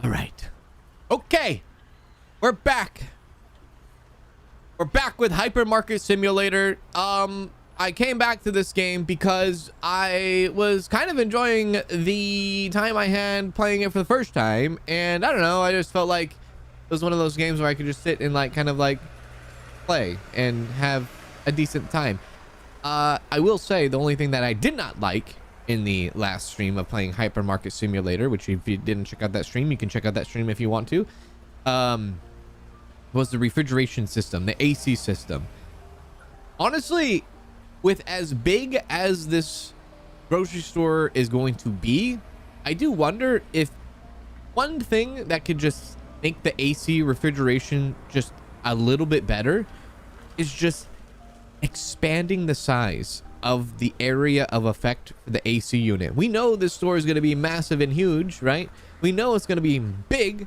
All right. Okay. We're back. We're back with Hypermarket Simulator. I came back to this game because I was kind of enjoying the time I had playing it for the first time. And I don't know, I just felt like it was one of those games where I could just sit and like kind of like play and have a decent time. I will say the only thing that I did not like in the last stream of playing Hypermarket Simulator, which if you didn't check out that stream, you can check out that stream if you want to, was the refrigeration system, the AC system. Honestly, with as big as this grocery store is going to be, I do wonder if one thing that could just make the AC refrigeration just a little bit better is just expanding the size of the area of effect for the AC unit. We know this store is going to be massive and huge, right? We know it's going to be big.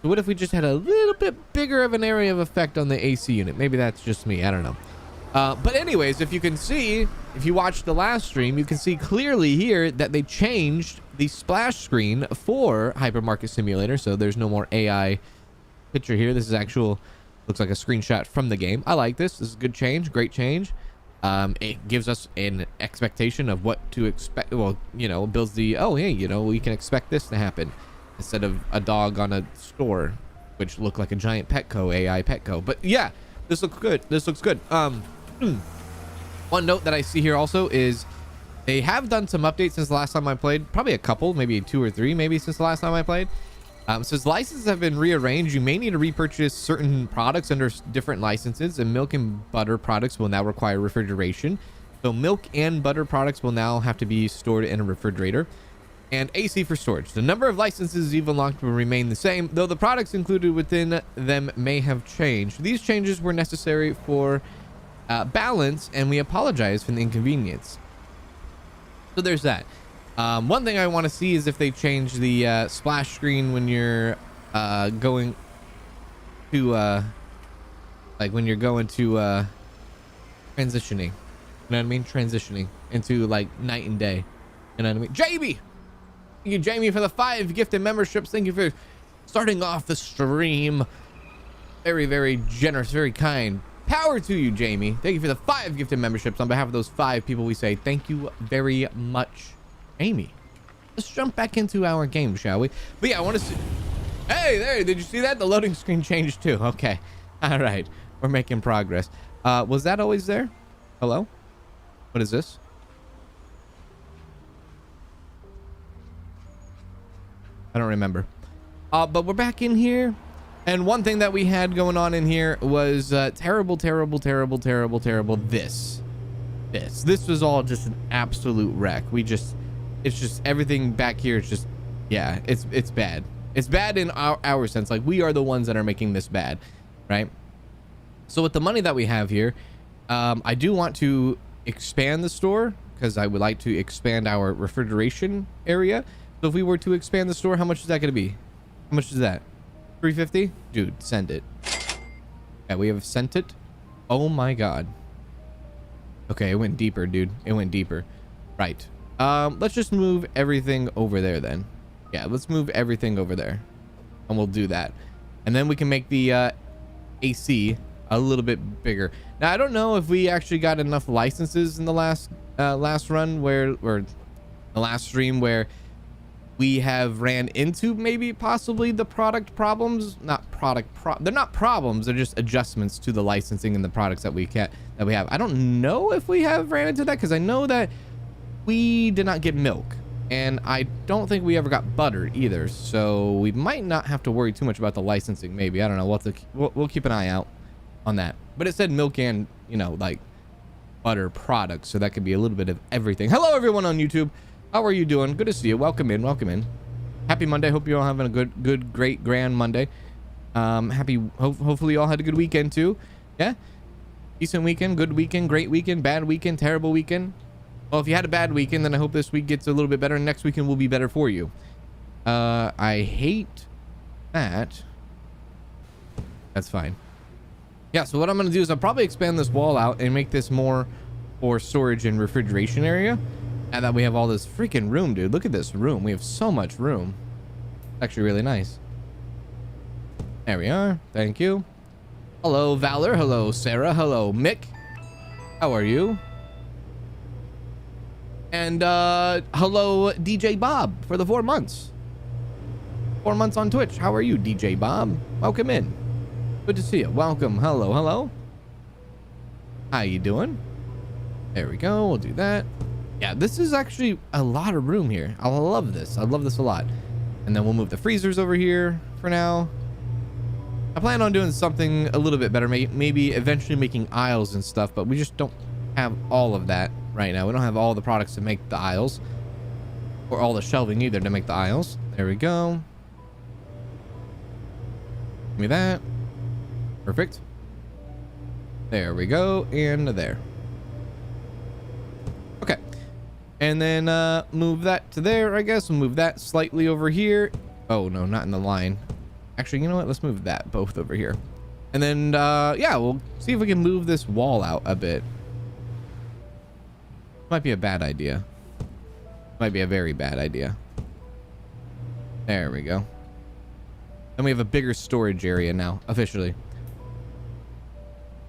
So what if we just had a little bit bigger of an area of effect on the AC unit? Maybe that's just me. I don't know. But anyways, if you can see, if you watched the last stream, you can see clearly here that they changed the splash screen for Hypermarket Simulator. So there's no more AI picture here. This is actual, looks like a screenshot from the game. I like this. This is a good change. Great change. It gives us an expectation of what to expect. Well, you know, builds the, oh, hey, you know, we can expect this to happen instead of a dog on a store, which looked like a giant Petco, AI Petco. But yeah, this looks good. This looks good. One note that I see here also is they have done some updates since the last time I played. Probably a couple, maybe 2 or 3, maybe since the last time I played. Since licenses have been rearranged, you may need to repurchase certain products under different licenses, and milk and butter products will now require refrigeration. So milk and butter products will now have to be stored in a refrigerator. And AC for storage. The number of licenses you've unlocked will remain the same, though the products included within them may have changed. These changes were necessary for balance, and we apologize for the inconvenience. So there's that. One thing I want to see is if they change the splash screen when you're going to like when you're going to transitioning. You know what I mean? Transitioning into like night and day. You know what I mean? JaeTee! Thank you, Jamie, for the 5 gifted memberships. Thank you for starting off the stream. Very, very generous, very kind. Power to you, Jamie. Thank you for the 5 gifted memberships. On behalf of those 5 people, we say thank you very much, Amy. Let's jump back into our game, shall we? But yeah, I want to see. Hey, there. Did you see that? The loading screen changed too. Okay. All right. We're making progress. Was that always there? Hello? What is this? I don't remember. But we're back in here. And one thing that we had going on in here was terrible. This was all just an absolute wreck. It's just everything back here is just, yeah, it's bad. It's bad in our sense. Like, we are the ones that are making this bad, right? So with the money that we have here, I do want to expand the store because I would like to expand our refrigeration area. So if we were to expand the store, how much is that going to be? How much is that? 350? Dude, send it. Yeah, we have sent it. Oh my god. Okay, it went deeper, dude. It went deeper. Right. Let's just move everything over there then. Yeah, let's move everything over there. And we'll do that. And then we can make the AC a little bit bigger. Now, I don't know if we actually got enough licenses in the last run or the last stream where we have ran into maybe possibly the product problems. They're not problems, they're just adjustments to the licensing and the products that we have. I don't know if we have ran into that because I know that we did not get milk, and I don't think we ever got butter either, so we might not have to worry too much about the licensing. Maybe, I don't know. We'll keep an eye out on that. But it said milk and, you know, like butter products, so that could be a little bit of everything. Hello everyone on YouTube. How are you doing? Good to see you. Welcome in. Happy Monday. Hope you're all having a good, great, grand Monday. Hopefully you all had a good weekend too. Yeah? Decent weekend, good weekend, great weekend, bad weekend, terrible weekend. Well, if you had a bad weekend, then I hope this week gets a little bit better and next weekend will be better for you. I hate that. That's fine. Yeah, so what I'm going to do is I'll probably expand this wall out and make this more for storage and refrigeration area. And that we have all this freaking room, dude. Look at this room. We have so much room. Actually really nice. There we are. Thank you. Hello, Valor. Hello, Sarah. Hello, Mick. How are you? And hello, DJ Bob, for the 4 months. 4 months on Twitch. How are you, DJ Bob? Welcome in. Good to see you. Welcome. Hello, hello. How you doing? There we go. We'll do that. Yeah, this is actually a lot of room here. I love this. I love this a lot. And then we'll move the freezers over here for now. I plan on doing something a little bit better. Maybe eventually making aisles and stuff, but we just don't have all of that right now. We don't have all the products to make the aisles, or all the shelving either to make the aisles. There we go. Give me that. Perfect. There we go. And there. Okay. And then move that to there, I guess. We'll move that slightly over here. Oh, no, not in the line. Actually, you know what? Let's move that both over here. And then, yeah, we'll see if we can move this wall out a bit. Might be a bad idea. Might be a very bad idea. There we go. Then we have a bigger storage area now, officially.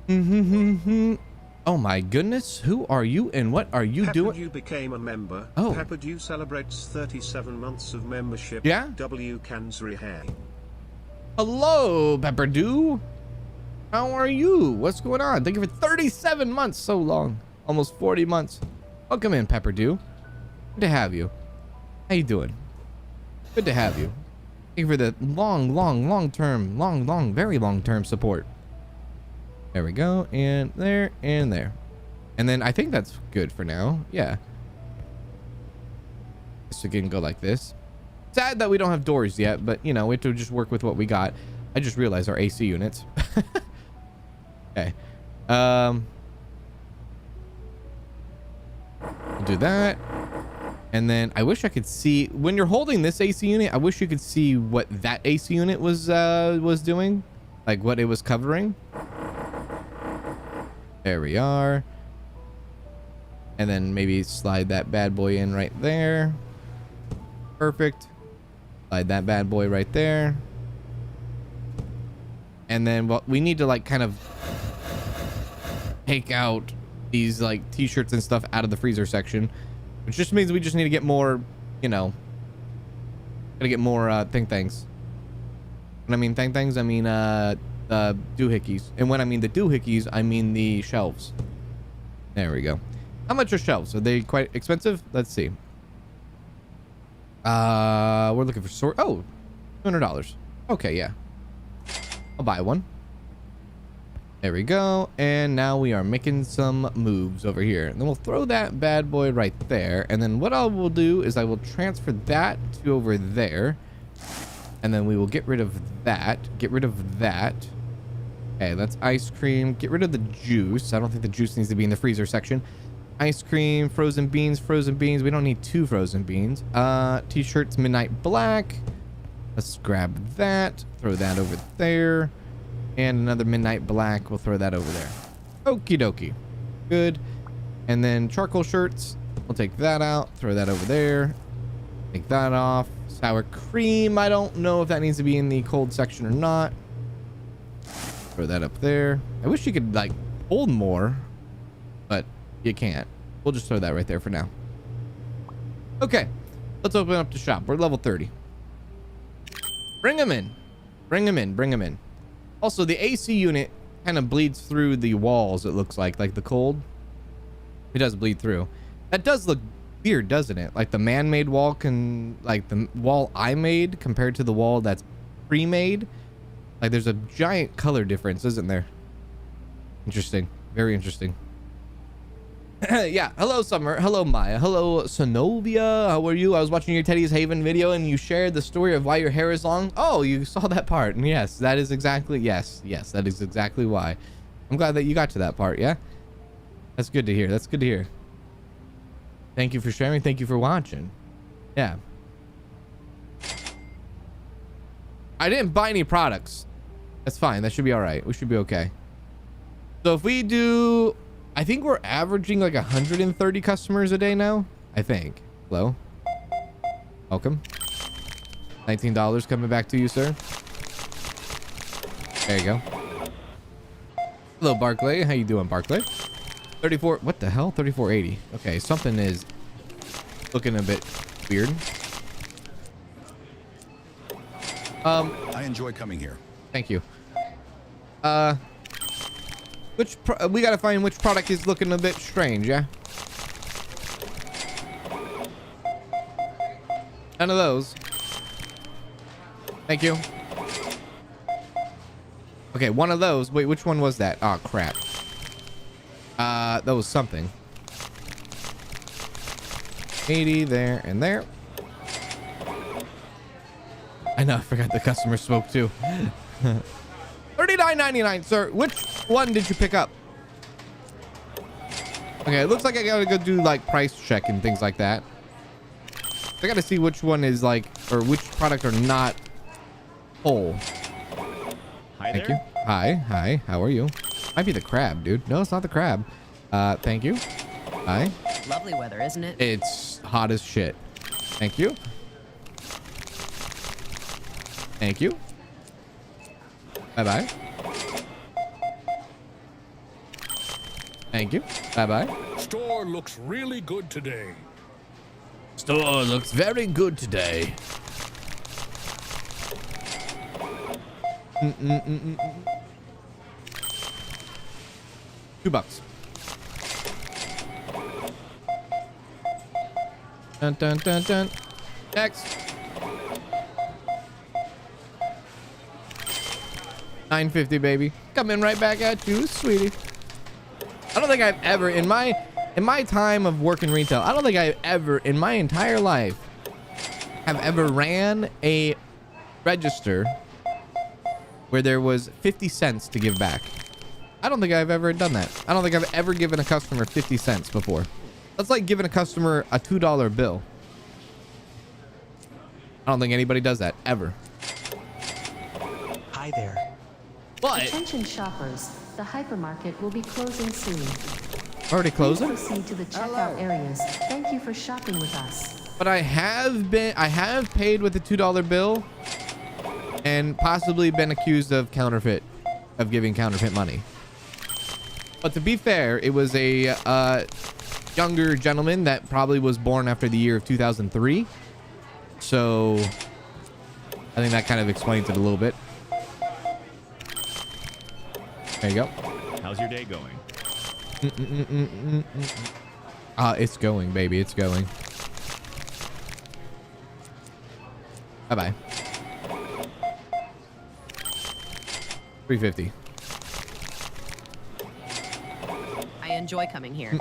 Oh my goodness, who are you and what are you doing? You became a member. Oh. Pepperdew celebrates 37 months of membership. Yeah? W. Kanzalone. Hello, Pepperdew. How are you? What's going on? Thank you for 37 months. So long. Almost 40 months. Welcome in, Pepperdew. Good to have you. How you doing? Good to have you. Thank you for the very long-term support. There we go. And there and there. And then I think that's good for now. Yeah. So we can go like this. Sad that we don't have doors yet, but you know, we have to just work with what we got. I just realized our AC units. Okay. We'll do that. And then I wish I could see when you're holding this AC unit, I wish you could see what that AC unit was doing, like what it was covering. There we are. And then maybe slide that bad boy in right there. Perfect. Slide that bad boy right there. And then what we need to like kind of take out these like t-shirts and stuff out of the freezer section, which just means we just need to get more, you know, gotta get more things. When I mean things, I mean doohickeys. And when I mean the doohickeys, I mean the shelves. There we go. How much are shelves? Are they quite expensive? Let's see. We're looking for oh, $200. Okay, yeah. I'll buy one. There we go. And now we are making some moves over here. And then we'll throw that bad boy right there. And then what I will do is I will transfer that to over there. And then we will get rid of that. Get rid of that. Okay, that's ice cream. Get rid of the juice. I don't think the juice needs to be in the freezer section. Ice cream, frozen beans, frozen beans. We don't need 2 frozen beans. T-shirts, midnight black. Let's grab that. Throw that over there. And another midnight black. We'll throw that over there. Okie dokie. Good. And then charcoal shirts. We'll take that out. Throw that over there. Take that off. Sour cream. I don't know if that needs to be in the cold section or not. Throw that up there. I wish you could like hold more, but you can't. We'll just throw that right there for now. Okay. Let's open up the shop. We're level 30. Bring them in. Bring them in. Bring them in. Also, the AC unit kind of bleeds through the walls, it looks like the cold. It does bleed through. That does look weird, doesn't it? Like the man-made wall can, like the wall I made compared to the wall that's pre-made. Like there's a giant color difference, isn't there? Interesting. Very interesting. Yeah. Hello, Summer. Hello, Maya. Hello, Sonovia. How are you? I was watching your Teddy's Haven video and you shared the story of why your hair is long. Oh, you saw that part. And yes, that is exactly, yes, that is exactly why. I'm glad that you got to that part. Yeah. That's good to hear. That's good to hear. Thank you for sharing. Thank you for watching. Yeah. I didn't buy any products. That's fine. That should be all right. We should be okay. So if we do, I think we're averaging like 130 customers a day now. I think. Hello. Welcome. $19 coming back to you, sir. There you go. Hello, Barclay. How you doing, Barclay? 34. What the hell? 34.80. Okay, something is looking a bit weird. I enjoy coming here. Thank you. We gotta find which product is looking a bit strange, yeah? None of those. Thank you. Okay, one of those. Wait, which one was that? Oh, crap. That was something. 80 there and there. I know, I forgot the customer spoke too. $39.99, sir. Which one did you pick up? Okay, it looks like I gotta go do like price check and things like that. I gotta see which one is like, or which product are not whole. Hi Thank there. you. Hi. How are you? Might be the crab, dude. No, it's not the crab. Thank you. Hi. Lovely weather, isn't it? It's hot as shit. Thank you. Thank you. Bye-bye. Thank you. Bye-bye. Store looks really good today. Store looks very good today. $2. Dun, dun, dun, dun. Next. $9.50, baby. Coming right back at you, sweetie. I don't think I've ever in my time of working retail, I don't think I've ever in my entire life have ever ran a register where there was 50 cents to give back. I don't think I've ever done that. I don't think I've ever given a customer 50 cents before. That's like giving a customer a $2 bill. I don't think anybody does that ever. Hi there. But Attention shoppers, the hypermarket will be closing soon. already Please closing? proceed to the checkout areas. Thank you for shopping with us. But I have paid with a $2 bill and possibly been accused of giving counterfeit money. But to be fair, it was a younger gentleman that probably was born after the year of 2003. So I think that kind of explains it a little bit. There you go. How's your day going? It's going, baby. It's going. Bye-bye. $3.50. I enjoy coming here.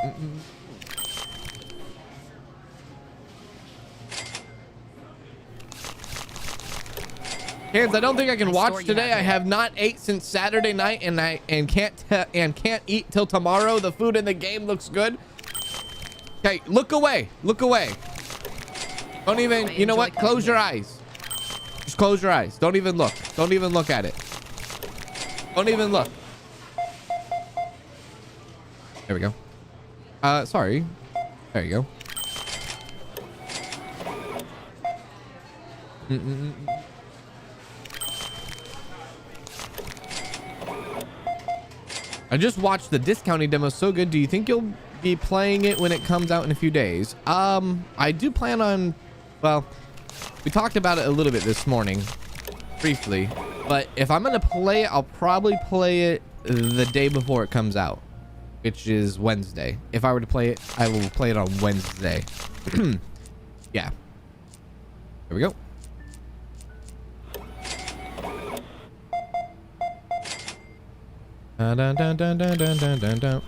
Kids, I don't think I can Nice store watch you today. have I here. have not ate since Saturday night, and can't eat till tomorrow. The food in the game looks good. Okay, look away. Look away. Don't even. You know enjoy what? coming Close your here. eyes. Just close your eyes. Don't even look. Don't even look at it. Don't even look. There we go. Sorry. There you go. I just watched the discounting demo. So good. Do you think you'll be playing it when it comes out in a few days? I do plan on, well, we talked about it a little bit this morning briefly, but if I'm going to play it, I'll probably play it the day before it comes out, which is Wednesday. If I were to play it, I will play it on Wednesday. Yeah. There we go. Dun, dun, dun, dun, dun, dun, dun, dun, dun.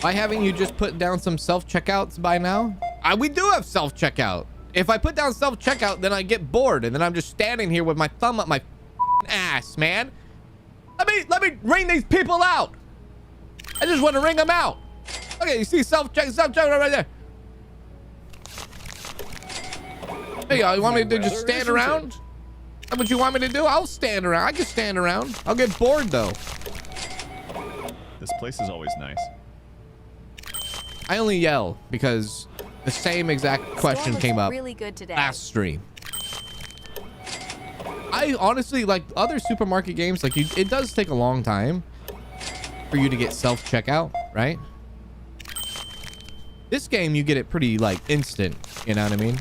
Why haven't you just put down some self-checkouts by now? We do have self-checkout. If I put down self-checkout, then I get bored, and then I'm just standing here with my thumb up my ass, man. Let me ring these people out. I just want to ring them out. Okay, you see self-checkout right there. There you go. You want me to just stand around? That's what you want me to do? I'll stand around. I can stand around. I'll get bored though. This place is always nice. I only yell because the same exact question came up really good today. last stream. I honestly like other supermarket games. Like it does take a long time for you to get self-checkout, right? This game, you get it pretty like instant. You know what I mean?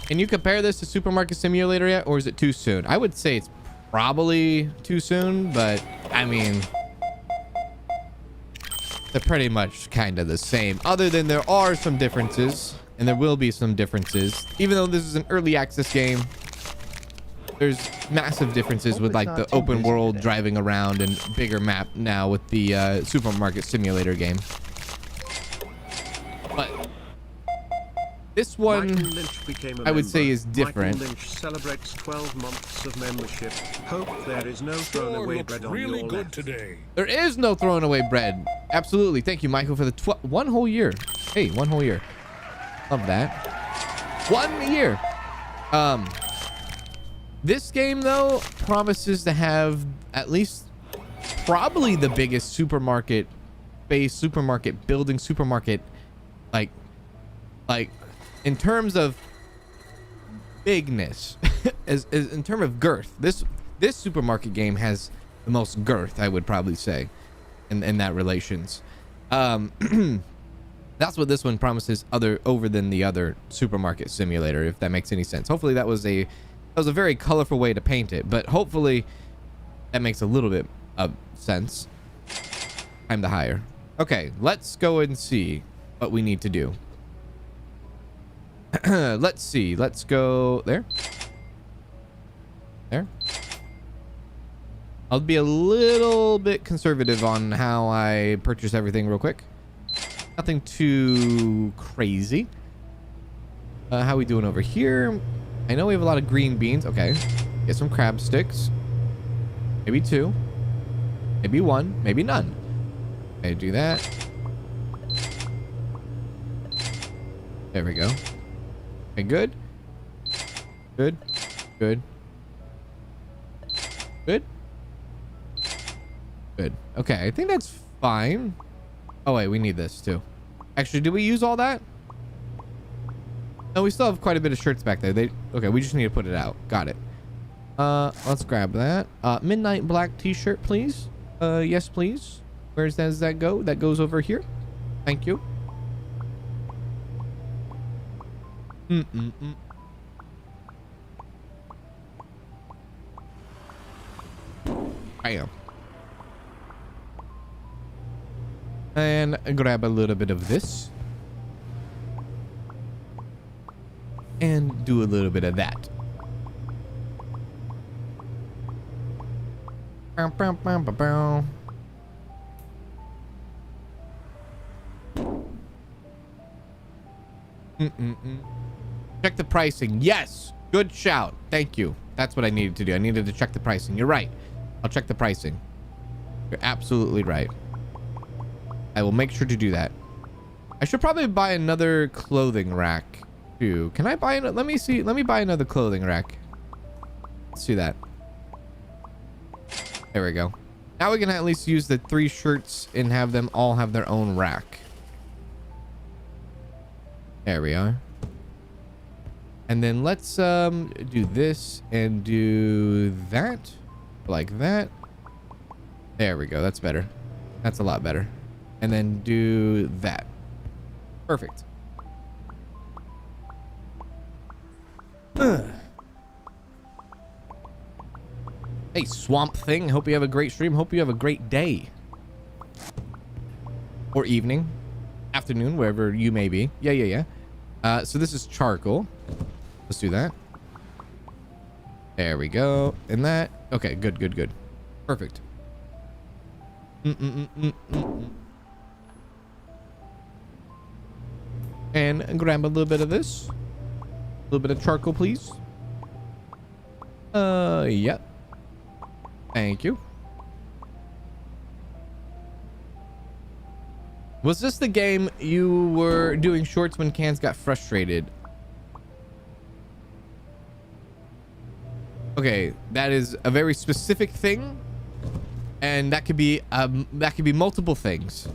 Can you compare this to Supermarket Simulator yet, or is it too soon? I would say it's probably too soon, but I mean, they're pretty much kind of the same, other than there are some differences, and there will be some differences. Even though this is an early access game, there's massive differences with like the open world driving around and bigger map now with the Supermarket Simulator game. But this one, I would say, is different. Michael Lynch celebrates 12 months of membership. Hope there is no thrown away bread on really your good left. today. There is no throwing away bread. Absolutely. Thank you, Michael, for the 1 whole year. Hey, 1 whole year. Love that. 1 year. This game, though, promises to have at least probably the biggest supermarket base, supermarket building, supermarket, like in terms of bigness, as in terms of girth. This supermarket game has the most girth, I would probably say, in that relations. That's what this one promises over than the other Supermarket Simulator, if that makes any sense. Hopefully that was a very colorful way to paint it, but hopefully that makes a little bit of sense. Time to hire. Okay, let's go and see what we need to do. Let's see. Let's go there. There. I'll be a little bit conservative on how I purchase everything real quick. Nothing too crazy. How we doing over here? I know we have a lot of green beans. Okay. Get some crab sticks. Maybe 2. Maybe 1. Maybe none. Okay, do that. There we go. Okay, good. Good. Good. Good. Good. Okay, I think that's fine. Oh, wait, we need this too. Actually, did we use all that? No, we still have quite a bit of shirts back there. Okay, we just need to put it out. Got it. Let's grab that. Midnight black t-shirt, please. Yes, please. Where does that go? That goes over here. Thank you. Bam. And grab a little bit of this. And do a little bit of that. Bow, bow, bow, bow, bow. Check the pricing. Yes. Good shout. Thank you. That's what I needed to do. I needed to check the pricing. You're right. I'll check the pricing. You're absolutely right. I will make sure to do that. I should probably buy another clothing rack too. Can I buy another? Let me see. Let me buy another clothing rack. Let's do that. There we go. Now we can at least use the 3 shirts and have them all have their own rack. There we are. And then let's do this and do that like that. There we go. That's better. That's a lot better. And then do that. Perfect. Hey, Swamp Thing. Hope you have a great stream. Hope you have a great day. Or evening. Afternoon, wherever you may be. Yeah. So this is charcoal. Let's do that. There we go. And that. Okay, good. Perfect. And grab a little bit of this. A little bit of charcoal, please. Yep. Thank you. Was this the game you were doing shorts when Cans got frustrated? Okay, that is a very specific thing, and that could be multiple things.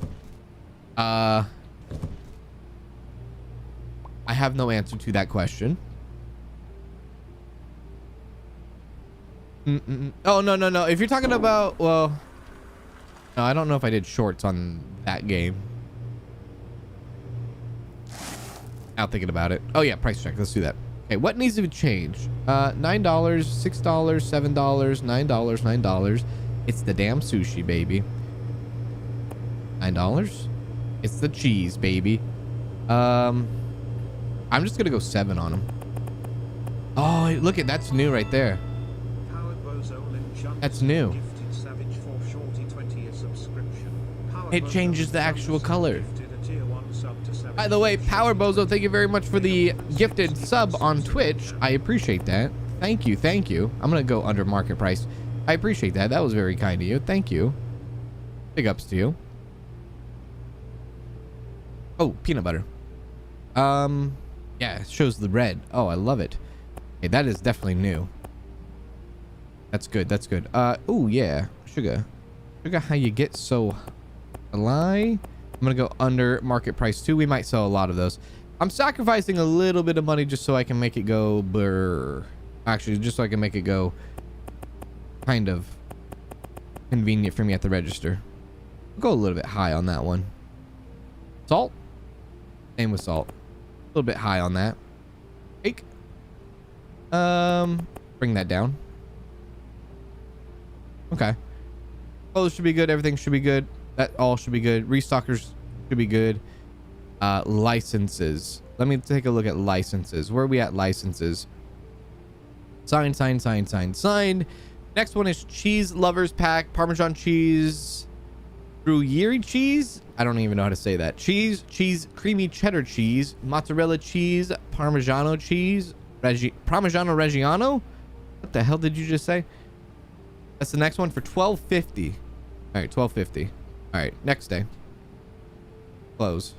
have no answer to that question. Oh, no. If you're talking about, well, no, I don't know if I did shorts on that game. Now thinking about it. Oh yeah, price check. Let's do that. Okay, what needs to be changed? $9, $6, $7, $9. It's the damn sushi, baby. $9. It's the cheese, baby. I'm just gonna go 7 on them. Oh, look at that's new right there. That's new. It changes the actual color. By the way, Power Bozo, thank you very much for the gifted sub on Twitch. I appreciate that. Thank you. I'm gonna go under market price. I appreciate that. That was very kind of you. Thank you. Big ups to you. Oh, peanut butter. Yeah, it shows the red. Oh, I love it. Okay, that is definitely new. That's good. Oh yeah, sugar, how you get so high? I'm gonna go under market price too. We might sell a lot of those. I'm sacrificing a little bit of money just so I can make it go brr. Actually, just so I can make it go kind of convenient for me at the register. I'll go a little bit high on that one. Salt. Same with salt. A little bit high on that. Cake. Bring that down. Okay. Clothes should be good. Everything should be good. That all should be good. Restockers should be good. Licenses. Let me take a look at licenses. Where are we at licenses? Signed. Next one is cheese lovers pack. Parmesan cheese. Gruyere cheese. I don't even know how to say that. Cheese, creamy cheddar cheese, mozzarella cheese, Parmigiano cheese, Parmigiano Reggiano. What the hell did you just say? That's the next one for $12.50. All right, $12.50. All right, next day. Close.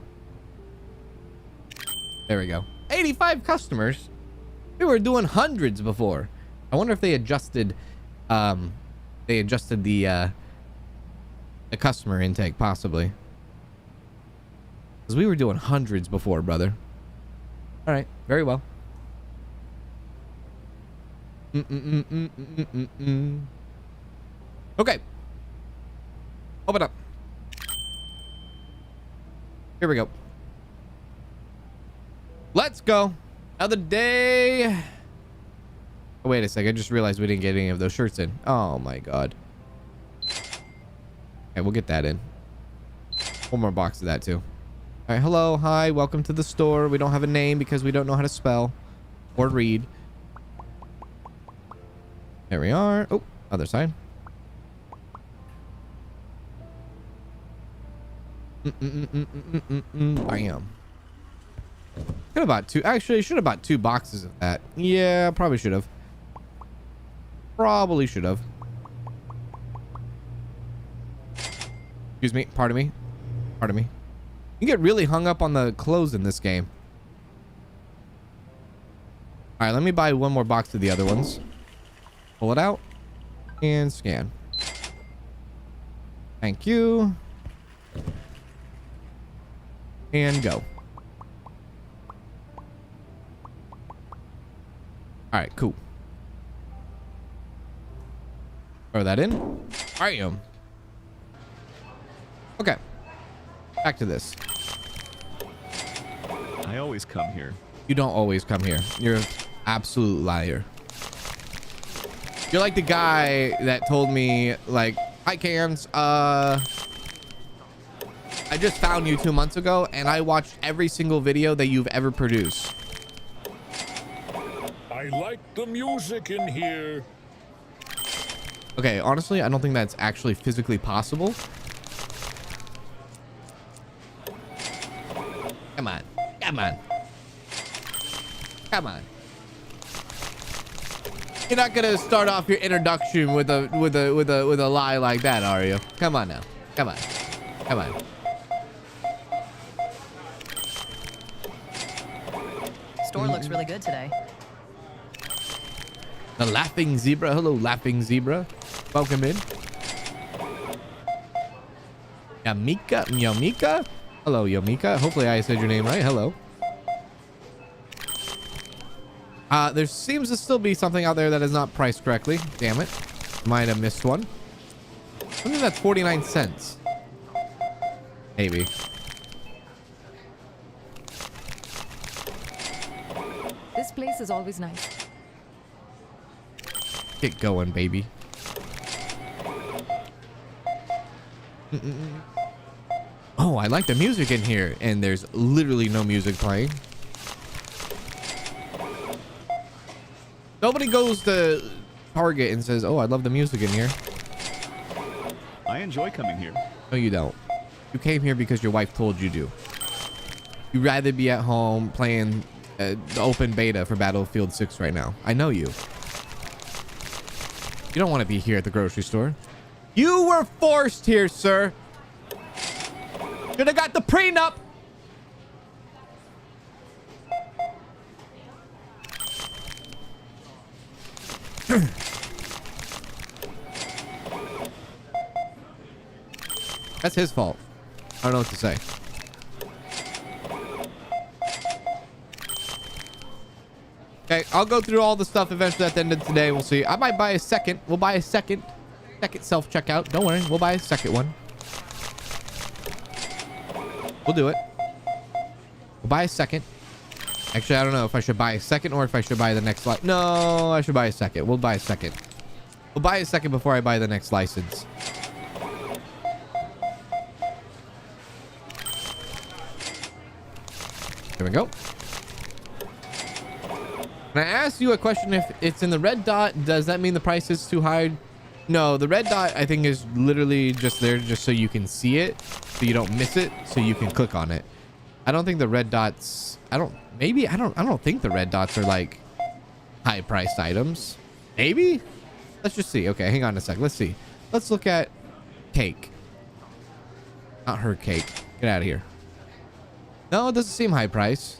There we go. 85 customers. We were doing hundreds before. I wonder if they adjusted the customer intake, possibly. Because we were doing hundreds before, brother. All right, very well. Okay. Open up. Here we go. Let's go. Another day. Oh, wait a sec. I just realized we didn't get any of those shirts in. Oh my god. Okay, we'll get that in. One more box of that too. All right. Hello. Hi. Welcome to the store. We don't have a name because we don't know how to spell or read. There we are. Oh, other side. Bam. Could have bought 2. Actually, I should have bought 2 boxes of that. Yeah, probably should have. Probably should have. Excuse me. Pardon me. You get really hung up on the clothes in this game. All right, let me buy one more box of the other ones. Pull it out and scan. Thank you. And go. All right, cool. Throw that in. Bam. Okay. Back to this. I always come here. You don't always come here. You're an absolute liar. You're like the guy that told me, like, hi, Cans. I just found you 2 months ago, and I watched every single video that you've ever produced. I like the music in here. Okay, honestly, I don't think that's actually physically possible. Come on. You're not gonna start off your introduction with a lie like that, are you? Come on now. Come on. Store looks really good today. The laughing zebra. Hello, laughing zebra. Welcome in. Yamika. Hello, Yamika. Hopefully I said your name right. Hello. There seems to still be something out there that is not priced correctly. Damn it. Might have missed one. I think that's 49 cents. Maybe. This place is always nice. Get going, baby. Oh, I like the music in here. And there's literally no music playing. Nobody goes to Target and says, oh, I love the music in here. I enjoy coming here. No, you don't. You came here because your wife told you to. You'd rather be at home playing the open beta for Battlefield 6 right now. I know you. You don't want to be here at the grocery store. You were forced here, sir. Should have got the prenup. That's his fault. I don't know what to say. Okay, I'll go through all the stuff eventually at the end of today. We'll see. I might buy a second. We'll buy a second self-checkout. Don't worry. We'll buy a second one. We'll do it. We'll buy a second. Actually, I don't know if I should buy a second or if I should buy the next license. No, I should buy a second. We'll buy a second. We'll buy a second before I buy the next license. Here we go. Can I ask you a question? If it's in the red dot, does that mean the price is too high? No, the red dot I think is literally just there just so you can see it, so you don't miss it, so you can click on it. I don't think the red dots, I don't think the red dots are like high priced items. Maybe? Let's just see. Okay, hang on a sec. Let's see. Let's look at cake. Not her cake. Get out of here. No, it doesn't seem high price.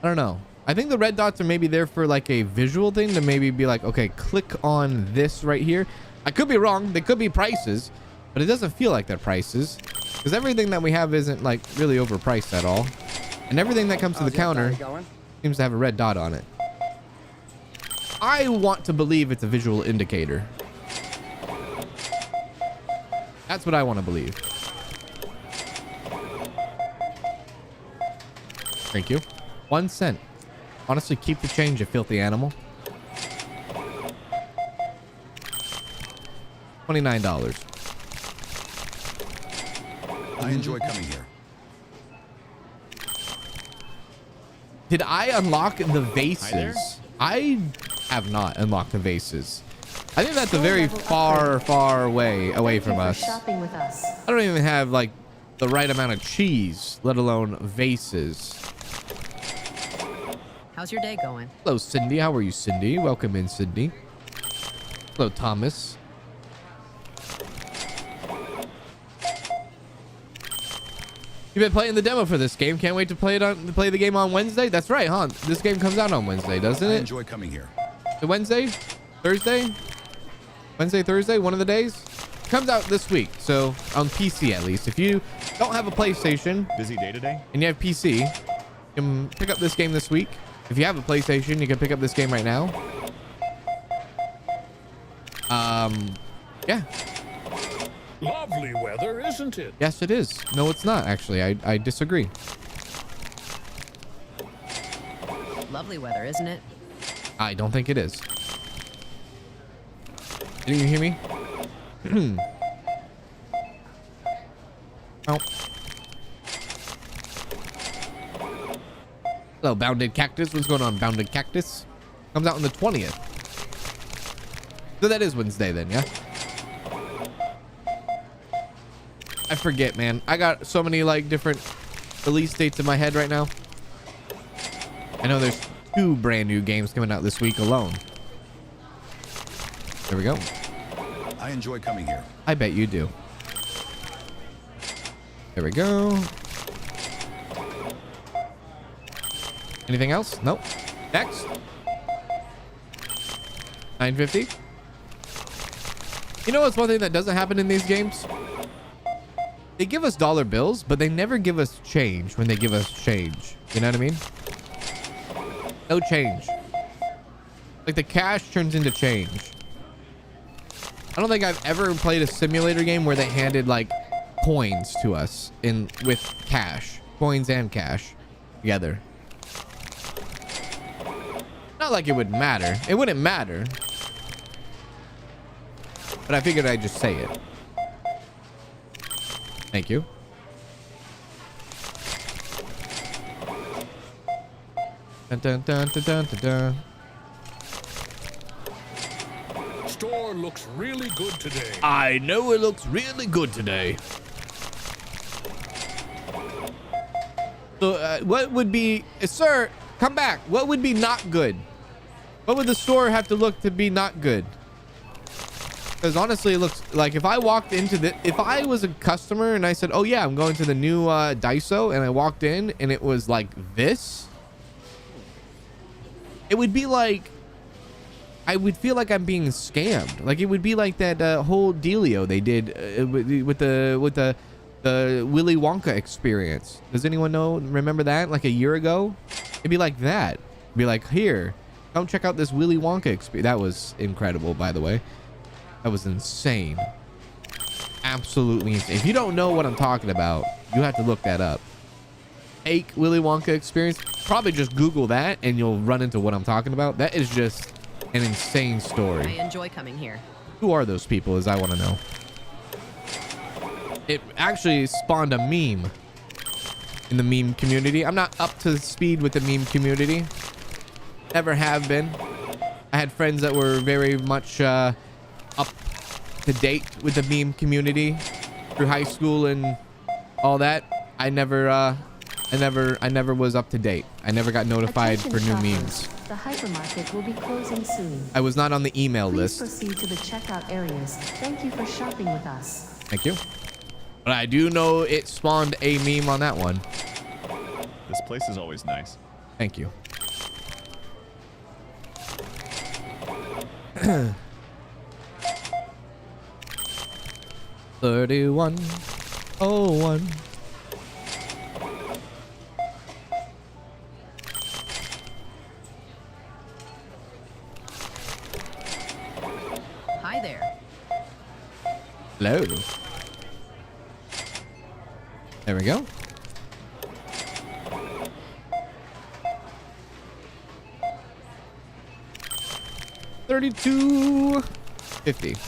I don't know. I think the red dots are maybe there for like a visual thing to maybe be like, okay, click on this right here. I could be wrong. They could be prices, but it doesn't feel like they're prices because everything that we have isn't like really overpriced at all. And everything that comes to the counter seems to have a red dot on it. I want to believe it's a visual indicator. That's what I want to believe. Thank you. 1 cent. Honestly, keep the change, you filthy animal. $29. I enjoy coming here. Did I unlock the vases? Hi there. I have not unlocked the vases. I think that's a very far way away from us. Shopping with us. I don't even have like the right amount of cheese, let alone vases. How's your day going? Hello, Cindy. How are you, Cindy? Welcome in, Cindy. Hello, Thomas. You've been playing the demo for this game. Can't wait to play the game on Wednesday. That's right, huh? This game comes out on Wednesday, doesn't I it? enjoy coming here. The Wednesday? Thursday? Wednesday, Thursday? One of the days? Comes out this week. So on PC at least. If you don't have a PlayStation Busy day today? and you have PC, you can pick up this game this week. If you have a PlayStation, you can pick up this game right now. Yeah. Lovely weather, isn't it? Yes, it is. No, it's not, actually. I disagree. Lovely weather, isn't it? I don't think it is. Didn't you hear me? Oh. Hello, Bounded Cactus. What's going on, Bounded Cactus? Comes out on the 20th. So that is Wednesday then, yeah? I forget, man. I got so many like different release dates in my head right now. I know there's 2 brand new games coming out this week alone. There we go. I enjoy coming here. I bet you do. There we go. Anything else? Nope. Next. 950. You know what's one thing that doesn't happen in these games? They give us dollar bills, but they never give us change when they give us change. You know what I mean? No change. Like the cash turns into change. I don't think I've ever played a simulator game where they handed like coins to us with cash, coins and cash together. Not like it would matter. It wouldn't matter. But I figured I'd just say it. Thank you. Dun, dun, dun, dun, dun, dun, dun. Store looks really good today. I know it looks really good today. So what would be, sir, come back. What would be not good? What would the store have to look to be not good? Because honestly, it looks like if I walked into the, if I was a customer and I said, oh yeah, I'm going to the new Daiso, and I walked in and it was like this, it would be like, I would feel like I'm being scammed. Like it would be like that whole dealio they did with the Willy Wonka experience. Does anyone remember that? Like a year ago? It'd be like that. It'd be like, here, come check out this Willy Wonka experience. That was incredible, by the way. That was insane. Absolutely insane. If you don't know what I'm talking about, you have to look that up. Fake Willy Wonka experience. Probably just Google that and you'll run into what I'm talking about. That is just an insane story. I enjoy coming here. Who are those people, as I want to know? It actually spawned a meme in the meme community. I'm not up to speed with the meme community. Never have been. I had friends that were very much up to date with the meme community through high school and all that. I never was up to date. I never got notified Attention for new shoppers. memes. The hypermarket will be closing soon. I was not on the email Please list. proceed to the checkout areas. Thank you for shopping with us. Thank you. But I do know it spawned a meme on that one. This place is always nice. Thank you. $31.01. Hi there. Hello. There we go. $32.50.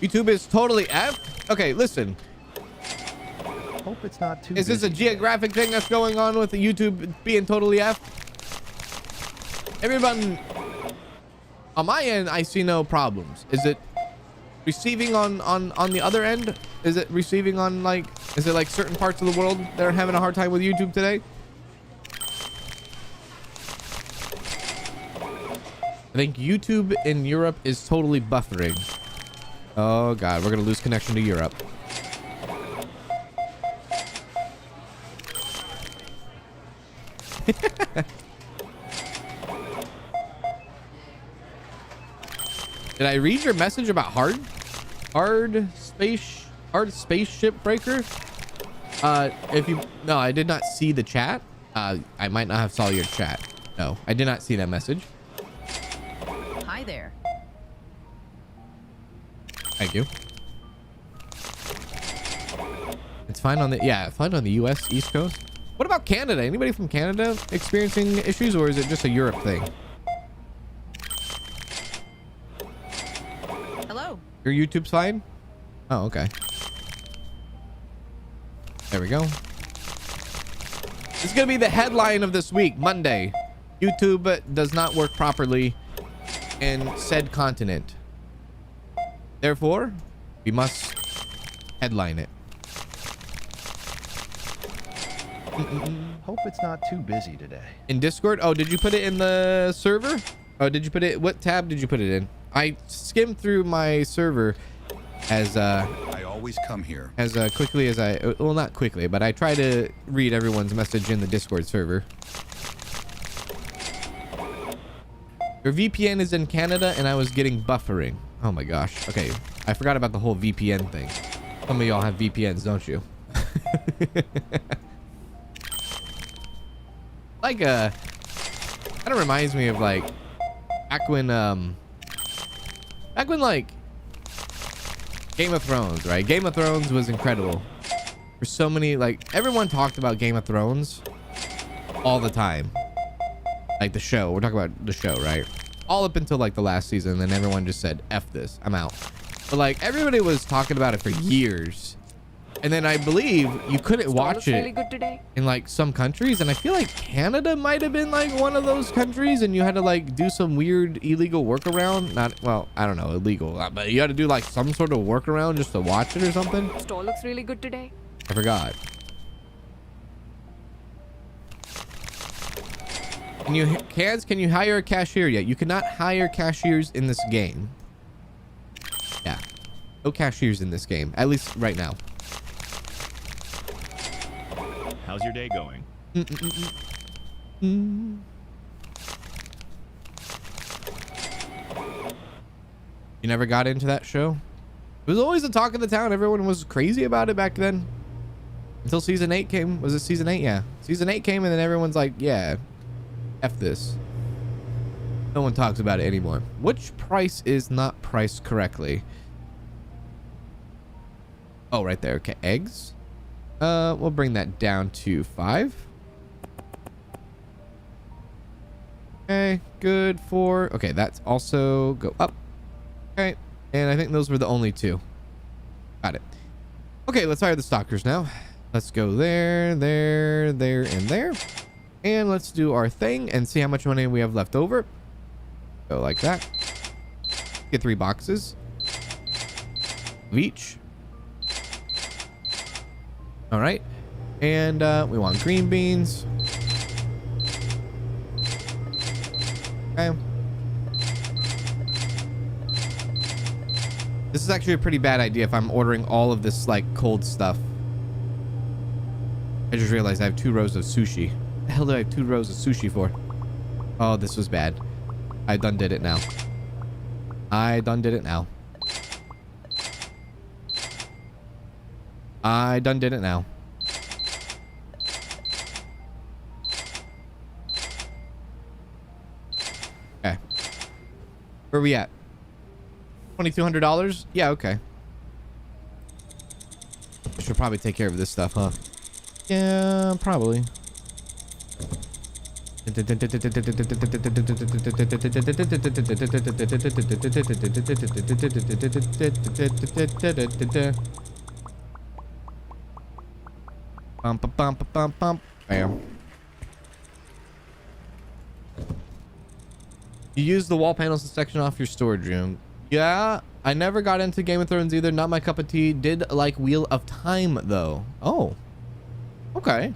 YouTube is totally effed. Okay, listen. Hope it's not too Is this a busy. geographic thing that's going on with the YouTube being totally effed? Everyone, on my end, I see no problems. Is it receiving on the other end? Is it receiving on like, is it like certain parts of the world that are having a hard time with YouTube today? I think YouTube in Europe is totally buffering. Oh God, we're gonna lose connection to Europe. Did I read your message about hard spaceship breaker? If you, no, I did not see the chat. I might not have saw your chat. No, I did not see that message. Hi there. Thank you. It's fine on the, yeah, fine on the US East Coast. What about Canada? Anybody from Canada experiencing issues, or is it just a Europe thing? Hello. Your YouTube's fine? Oh, okay. There we go. This is gonna be the headline of this week, Monday. YouTube does not work properly in said continent. Therefore, we must headline it. Hope it's not too busy today. In Discord? Oh, did you put it in the server? Oh, did you put it, what tab did you put it in? I skimmed through my server as I always come here. as quickly as I, well, not quickly, but I try to read everyone's message in the Discord server. Your VPN is in Canada and I was getting buffering. Oh my gosh. Okay, I forgot about the whole VPN thing. Some of y'all have VPNs, don't you? Like kind of reminds me of like back when like Game of Thrones, right? Game of Thrones was incredible. There's so many, like, everyone talked about Game of Thrones all the time. Like the show, we're talking about the show, right? All up until like the last season, and then everyone just said, F this, I'm out. But like everybody was talking about it for years. And then I believe you couldn't watch it really good today. in like some countries. And I feel like Canada might have been like one of those countries, and you had to like do some weird illegal workaround. Not, well, I don't know, illegal, but you had to do like some sort of workaround just to watch it or something. Store looks really good today. I forgot. Can you hire a cashier yet? You cannot hire cashiers in this game. Yeah. No cashiers in this game. At least right now. How's your day going? You never got into that show? It was always the talk of the town. Everyone was crazy about it back then. Until season 8 came. Was it season 8? Yeah. Season 8 came, and then everyone's like, yeah, F this. No one talks about it anymore. Which price is not priced correctly? Oh, right there. Okay, eggs. We'll bring that down to 5. Okay, good for... Okay, that's also go up. Okay, and I think those were the only 2. Got it. Okay, let's hire the stalkers now. Let's go there, there, there, and there. And let's do our thing and see how much money we have left over. Go like that. Get 3 boxes of each. All right. And we want green beans. Okay. This is actually a pretty bad idea if I'm ordering all of this like cold stuff. I just realized I have 2 rows of sushi. What the hell do I have 2 rows of sushi for? Oh, this was bad. I done did it now. I done did it now. I done did it now. Okay. Where are we at? $2,200? Yeah, okay. I should probably take care of this stuff, huh? Yeah, probably. Bam. You use the wall panels to section off your storage room. Yeah, I never got into Game of Thrones either. Not my cup of tea. Did like Wheel of Time though. Oh, okay.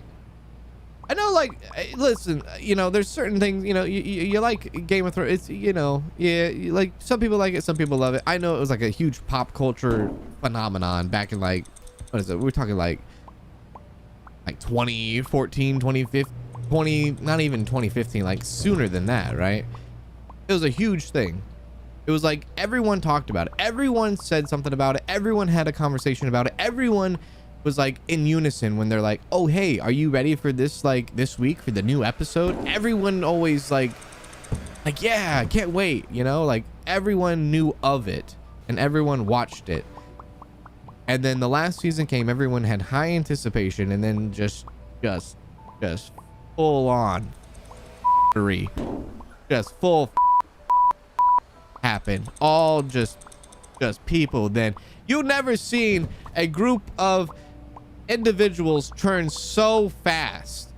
I know, like, listen, you know, there's certain things, you know, you like Game of Thrones. It's, you know, yeah, like some people like it, some people love it. I know it was like a huge pop culture phenomenon back in like, what is it? We're talking like 2014, 2015, not even 2015, like sooner than that, right? It was a huge thing. It was like everyone talked about it. Everyone said something about it. Everyone had a conversation about it. Everyone was like in unison when they're like, oh, hey, are you ready for this, like this week for the new episode? Everyone always like, yeah, I can't wait. You know, like everyone knew of it and everyone watched it. And then the last season came, everyone had high anticipation, and then just full on just full happen. All just people. Then you never seen a group of individuals turn so fast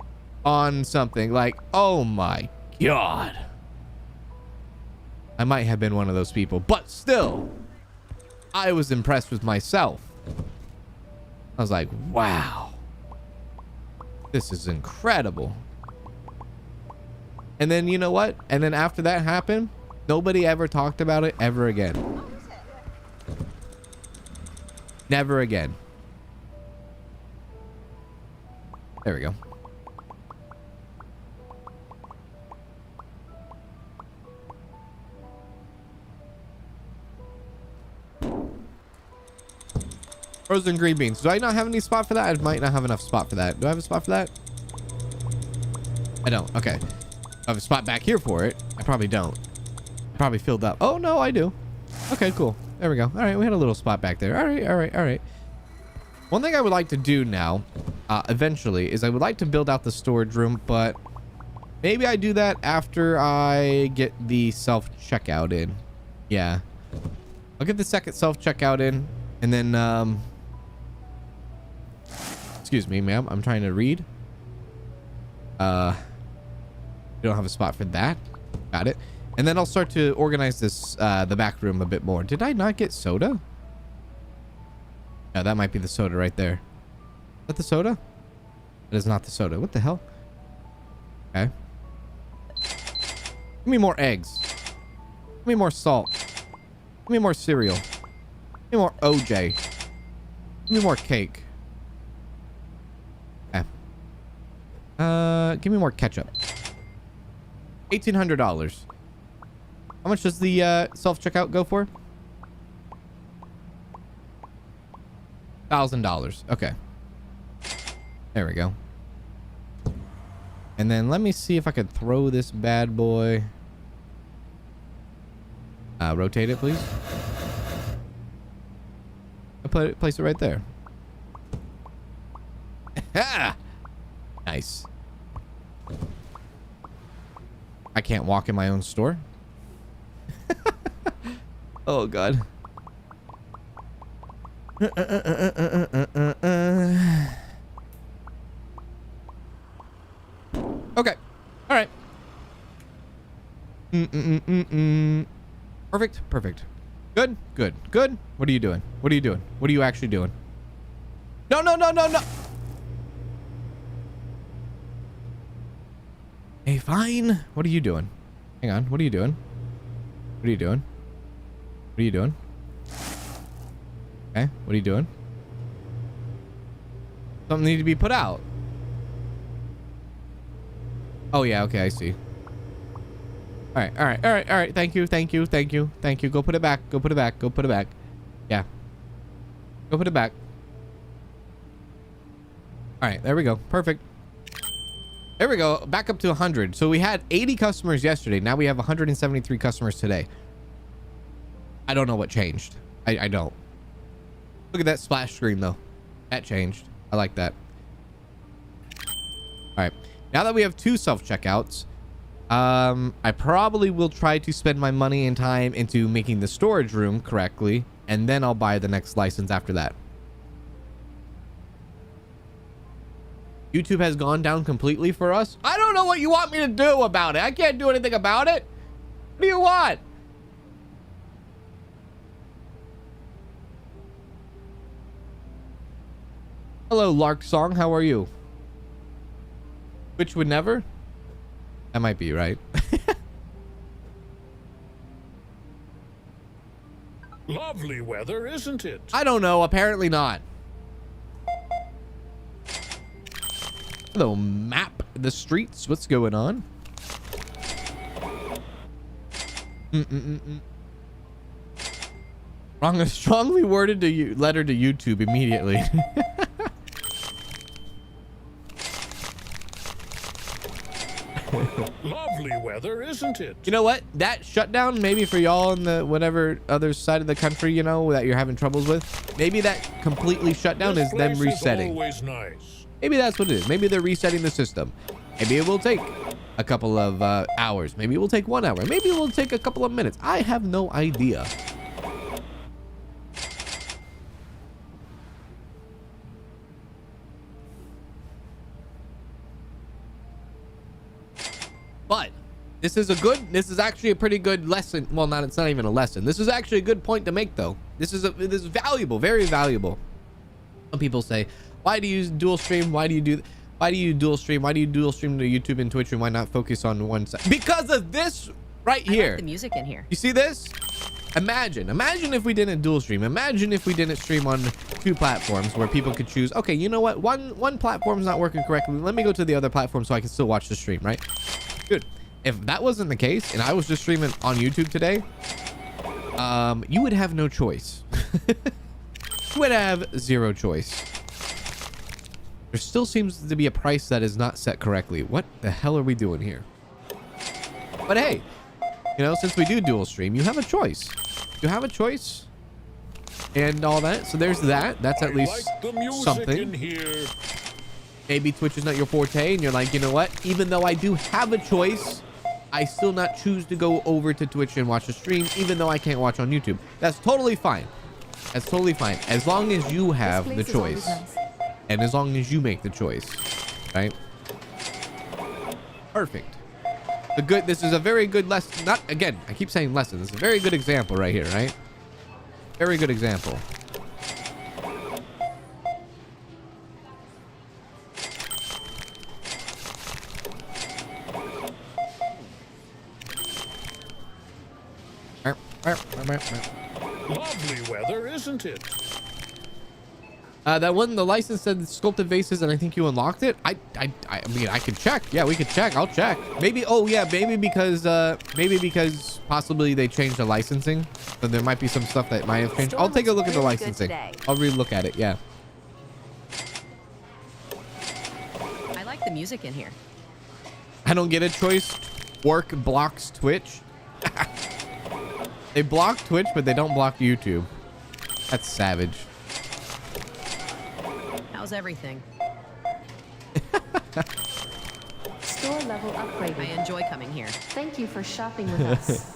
on something. Like, oh my god, I might have been one of those people, but still I was impressed with myself. I was like, wow, this is incredible. And then, you know what? And then after that happened, nobody ever talked about it ever again. Never again. There we go. Frozen green beans. Do I not have any spot for that? I might not have enough spot for that. Do I have a spot for that? I don't. Okay. I have a spot back here for it. I probably don't. Probably filled up. Oh, no, I do. Okay, cool. There we go. All right, we had a little spot back there. All right, all right, all right. One thing I would like to do now, eventually, is I would like to build out the storage room, but maybe I do that after I get the self-checkout in. Yeah. I'll get the second self-checkout in, and then, excuse me, ma'am. I'm trying to read. You don't have a spot for that. Got it. And then I'll start to organize this, the back room a bit more. Did I not get soda? Yeah, that might be the soda right there. Is that the soda? That is not the soda. What the hell? Okay. Give me more eggs. Give me more salt. Give me more cereal. Give me more OJ. Give me more cake. Okay. Give me more ketchup. $1,800. How much does the self-checkout go for? $1,000. Okay. There we go. And then let me see if I could throw this bad boy. Rotate it, please. I'll place it right there. Nice. I can't walk in my own store. Oh, God. Okay. All right. Perfect. Perfect. Good. Good. Good. What are you doing? What are you doing? What are you actually doing? No, no, no, no, no. Hey, fine. What are you doing? Hang on. What are you doing? What are you doing? What are you doing? Okay. What are you doing? Something need to be put out. Oh, yeah. Okay. I see. All right. All right. All right. All right. Thank you. Thank you. Thank you. Thank you. Go put it back. Go put it back. Go put it back. Yeah. Go put it back. All right. There we go. Perfect. There we go. Back up to 100. So we had 80 customers yesterday. Now we have 173 customers today. I don't know what changed. I don't. Look at that splash screen, though. That changed. I like that. All right. Now that we have 2 self-checkouts, I probably will try to spend my money and time into making the storage room correctly, and then I'll buy the next license after that. YouTube has gone down completely for us. I don't know what you want me to do about it. I can't do anything about it. What do you want? Hello, Lark Song. How are you? Which would never? That might be right. Lovely weather, isn't it? I don't know. Apparently not. Hello, map the streets. What's going on? Wrong. A strongly worded letter to YouTube immediately. Lovely weather, isn't it? You know what? That shutdown, maybe for y'all in the whatever other side of the country, you know, that you're having troubles with, maybe that completely shutdown is them resetting. Always nice. Maybe that's what it is. Maybe they're resetting the system. Maybe it will take a couple of hours. Maybe it will take 1 hour. Maybe it will take a couple of minutes. I have no idea. But this is actually a pretty good lesson. Well, it's not even a lesson. This is actually a good point to make, though. This is valuable, very valuable. Some people say, why do you dual stream? Why do you dual stream? Why do you dual stream to YouTube and Twitch, and why not focus on one side? Because of this right here. I like the music in here. You see this? Imagine if we didn't dual stream. Imagine if we didn't stream on 2 platforms where people could choose, okay, you know what? One platform's not working correctly. Let me go to the other platform so I can still watch the stream, right? Dude, if that wasn't the case and I was just streaming on YouTube today, you would have no choice. you would have zero choice. There still seems to be a price that is not set correctly. What the hell are we doing here? But hey, you know, since we do dual stream, you have a choice. You have a choice and all that. So there's that. That's at least something. Maybe Twitch is not your forte and you're like, you know what? Even though I do have a choice, I still not choose to go over to Twitch and watch the stream, even though I can't watch on YouTube. That's totally fine. That's totally fine. As long as you have the choice. Nice. And as long as you make the choice, right? Perfect. This is a very good lesson. Not again, I keep saying lesson. This is a very good example right here, right? Very good example. Lovely weather, isn't it? That one, the license said sculpted vases, and I think you unlocked it. I mean, I could check. Yeah, we could check. I'll check. Maybe. Oh, yeah. Maybe because possibly they changed the licensing, so there might be some stuff that might have changed. I'll take a look at the licensing. I'll re-look at it. Yeah. I like the music in here. I don't get a choice. Work blocks Twitch. They block Twitch, but they don't block YouTube. That's savage. How's everything? Store level upgraded. I enjoy coming here. Thank you for shopping with us.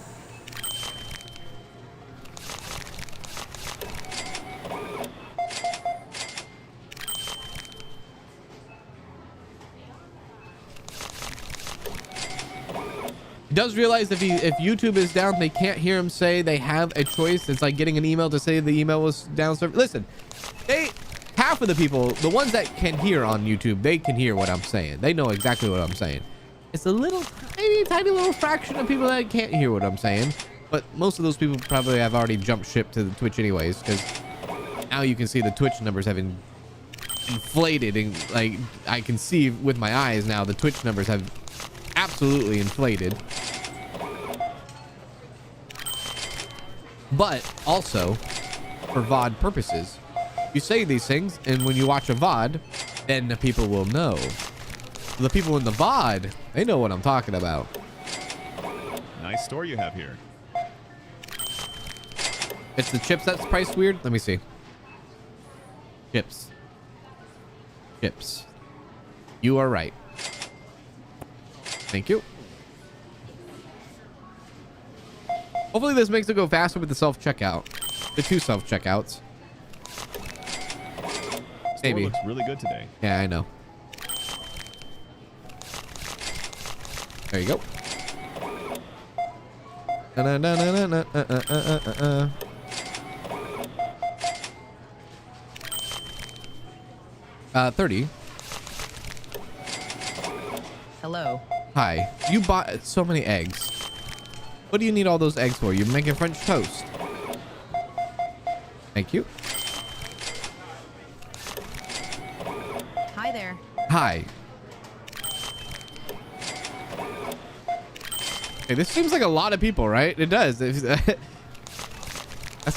He does realize if YouTube is down, they can't hear him say they have a choice. It's like getting an email to say the email was down. Listen, half of the people, the ones that can hear on YouTube, they can hear what I'm saying. They know exactly what I'm saying. It's a little tiny little fraction of people that can't hear what I'm saying. But most of those people probably have already jumped ship to the Twitch anyways, because now you can see the Twitch numbers have inflated, and like I can see with my eyes now the Twitch numbers have absolutely inflated. But also for VOD purposes, you say these things, and when you watch a VOD, then the people will know. The people in the VOD, they know what I'm talking about. Nice store you have here. It's the chips that's priced weird. Let me see. Chips. You are right. Thank you. Hopefully this makes it go faster with the self-checkout. The 2 self-checkouts. Maybe. Looks really good today. Yeah, I know. There you go. 30. Hello. Hi. You bought so many eggs. What do you need all those eggs for? You're making French toast. Thank you. Hi there. Hi. Okay, this seems like a lot of people, right? It does. That's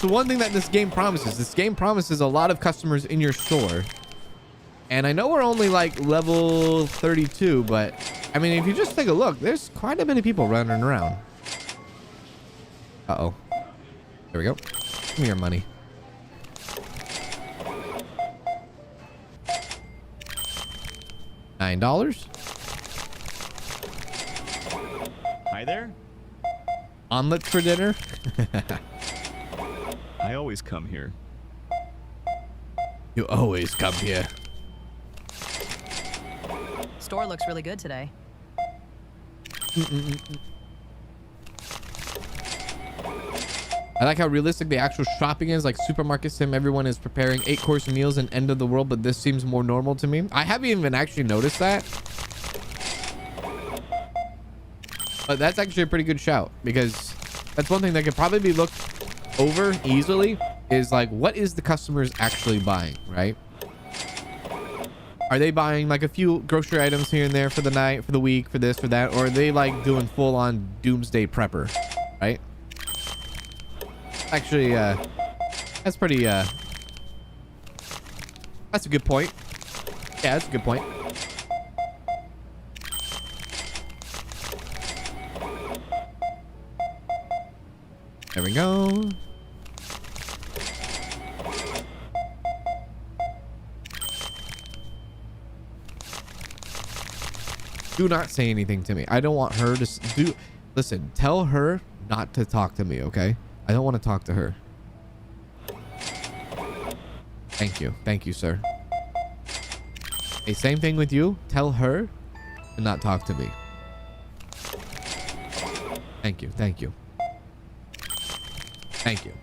the one thing that this game promises. This game promises a lot of customers in your store. And I know we're only like level 32, but I mean, if you just take a look, there's quite a bit of people running around. Uh-oh. There we go. Give me your money. $9. Hi there. Omelets for dinner. I always come here. You always come here. Store looks really good today. I like how realistic the actual shopping is. Like supermarket sim, everyone is preparing 8-course meals and end of the world, but this seems more normal to me. I haven't even actually noticed that. But that's actually a pretty good shout, because that's one thing that could probably be looked over easily, is like, what is the customers actually buying, right? Are they buying like a few grocery items here and there for the night, for the week, for this, for that? Or are they like doing full on doomsday prepper, right? Actually, that's pretty That's a good point. Yeah, that's a good point. There we go. Do not say anything to me. I don't want her to do. Listen, tell her not to talk to me, okay? I don't want to talk to her. Thank you. Thank you, sir. Hey, same thing with you. Tell her to not talk to me. Thank you. Thank you. Thank you.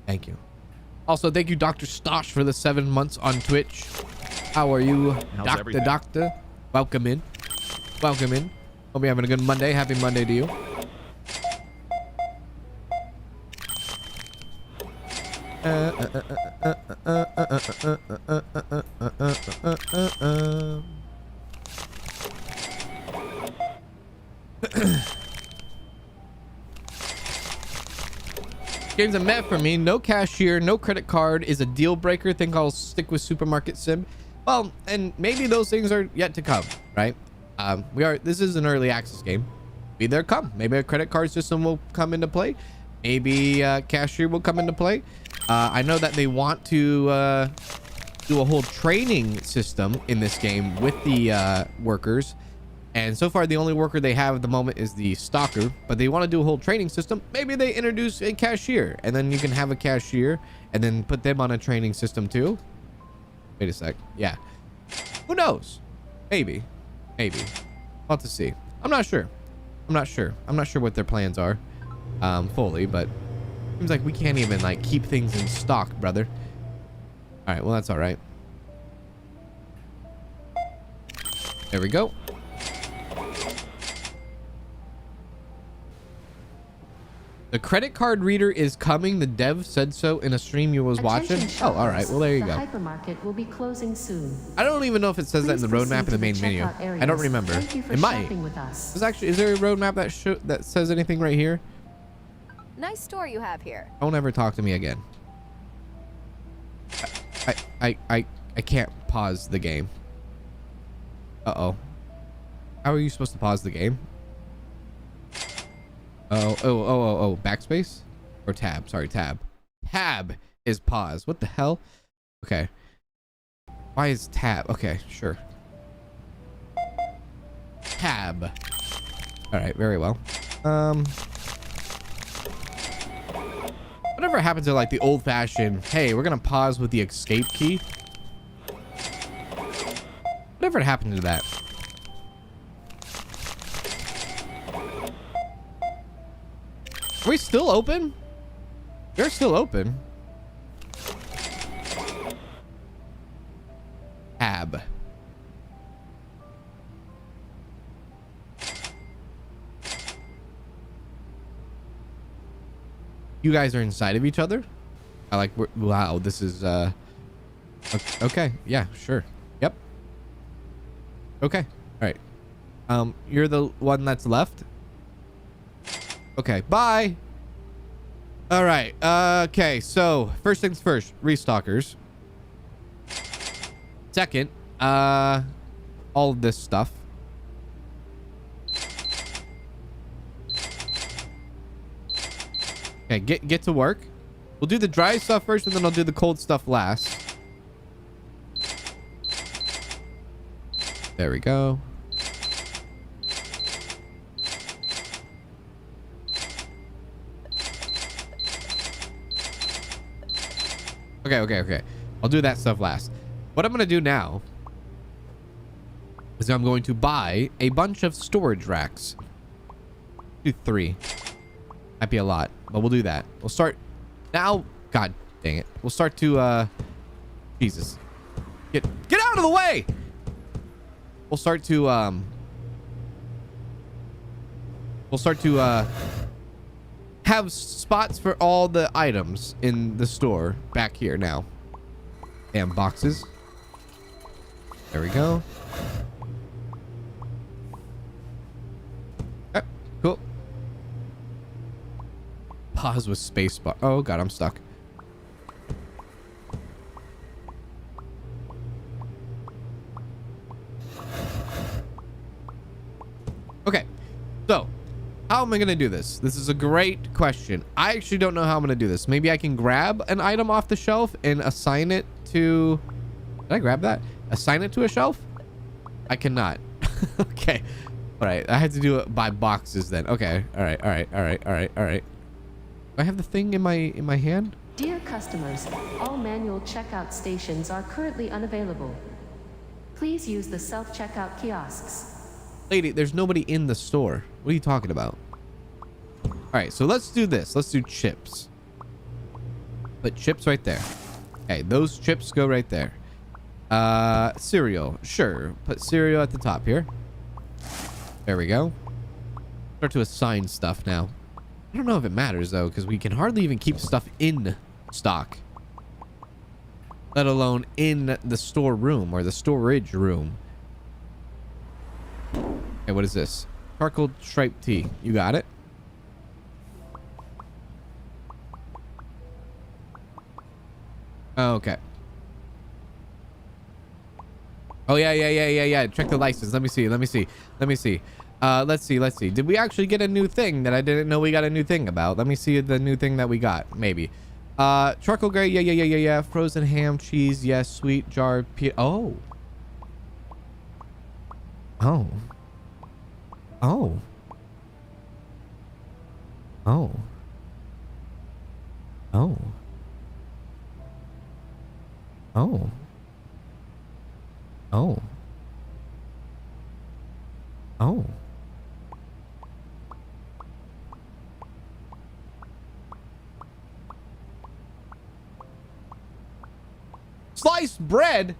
Thank you. Also, thank you, Dr. Stosh, for the 7 months on Twitch. How are you, How's everything? Doctor? Welcome in. Welcome in. Hope you're having a good Monday. Happy Monday to you. Game's a meh for me. No cashier, no credit card is a deal breaker. Think I'll stick with supermarket sim. Well, and maybe those things are yet to come, right? This is an early access game. Maybe they'll come. Maybe a credit card system will come into play. Maybe cashier will come into play. I know that they want to do a whole training system in this game with the workers. And so far, the only worker they have at the moment is the stalker. But they want to do a whole training system. Maybe they introduce a cashier. And then you can have a cashier and then put them on a training system too. Wait a sec. Yeah. Who knows? Maybe. Maybe. We'll have to see. I'm not sure. I'm not sure. I'm not sure what their plans are fully, but seems like we can't even like keep things in stock, brother. All right. Well, that's all right. There we go. The credit card reader is coming. The dev said so in a stream you was watching. Oh, all right. Well, there you go. The hypermarket will be closing soon. I don't even know if it says that in the roadmap in the main menu. I don't remember. It might. With us. There's actually, is there a roadmap that says anything right here? Nice store you have here. Don't ever talk to me again. I can't pause the game. Uh-oh. How are you supposed to pause the game? Oh, backspace or tab? Sorry, tab. Tab is pause. What the hell? Okay. Why is tab? Okay, sure. Tab. All right, very well. Whatever happened to like the old-fashioned, hey, we're gonna pause with the escape key? Whatever happened to that? Are we still open? We're still open. Tab. You guys are inside of each other? I like, wow, this is, okay. Yeah, sure. Yep. Okay. All right. You're the one that's left? Okay, bye. All right. Okay, so first things first, restockers. Second, all of this stuff. Okay, get to work. We'll do the dry stuff first, and then I'll do the cold stuff last. There we go. Okay. I'll do that stuff last. What I'm going to do now is I'm going to buy a bunch of storage racks. Do 3. Might be a lot, but we'll do that. We'll start now. God dang it. We'll start to, Jesus. Get out of the way! We'll start to, have spots for all the items in the store back here now. Damn boxes. There we go. Okay, cool. Pause with spacebar. Oh god, I'm stuck. how am I going to do this? This is a great question. I actually don't know how I'm going to do this. Maybe I can grab an item off the shelf and assign it to... Did I grab that? Assign it to a shelf? I cannot. Okay. All right. I had to do it by boxes then. Okay. All right. All right. All right. All right. All right. Do I have the thing in my hand? Dear customers, all manual checkout stations are currently unavailable. Please use the self-checkout kiosks. Lady, there's nobody in the store. What are you talking about? All right, so let's do this. Let's do chips. Put chips right there. Okay, those chips go right there. Cereal. Sure. Put cereal at the top here. There we go. Start to assign stuff now. I don't know if it matters, though, because we can hardly even keep stuff in stock. Let alone in the storeroom or the storage room. Okay, what is this? Charcoal striped tee. You got it. Okay. Oh, yeah. Check the license. Let me see. Let's see. Did we actually get a new thing that I didn't know we got a new thing about? Let me see the new thing that we got. Maybe. Charcoal gray. Yeah. Frozen ham, cheese. Yes. Sweet jar. Oh. Sliced bread.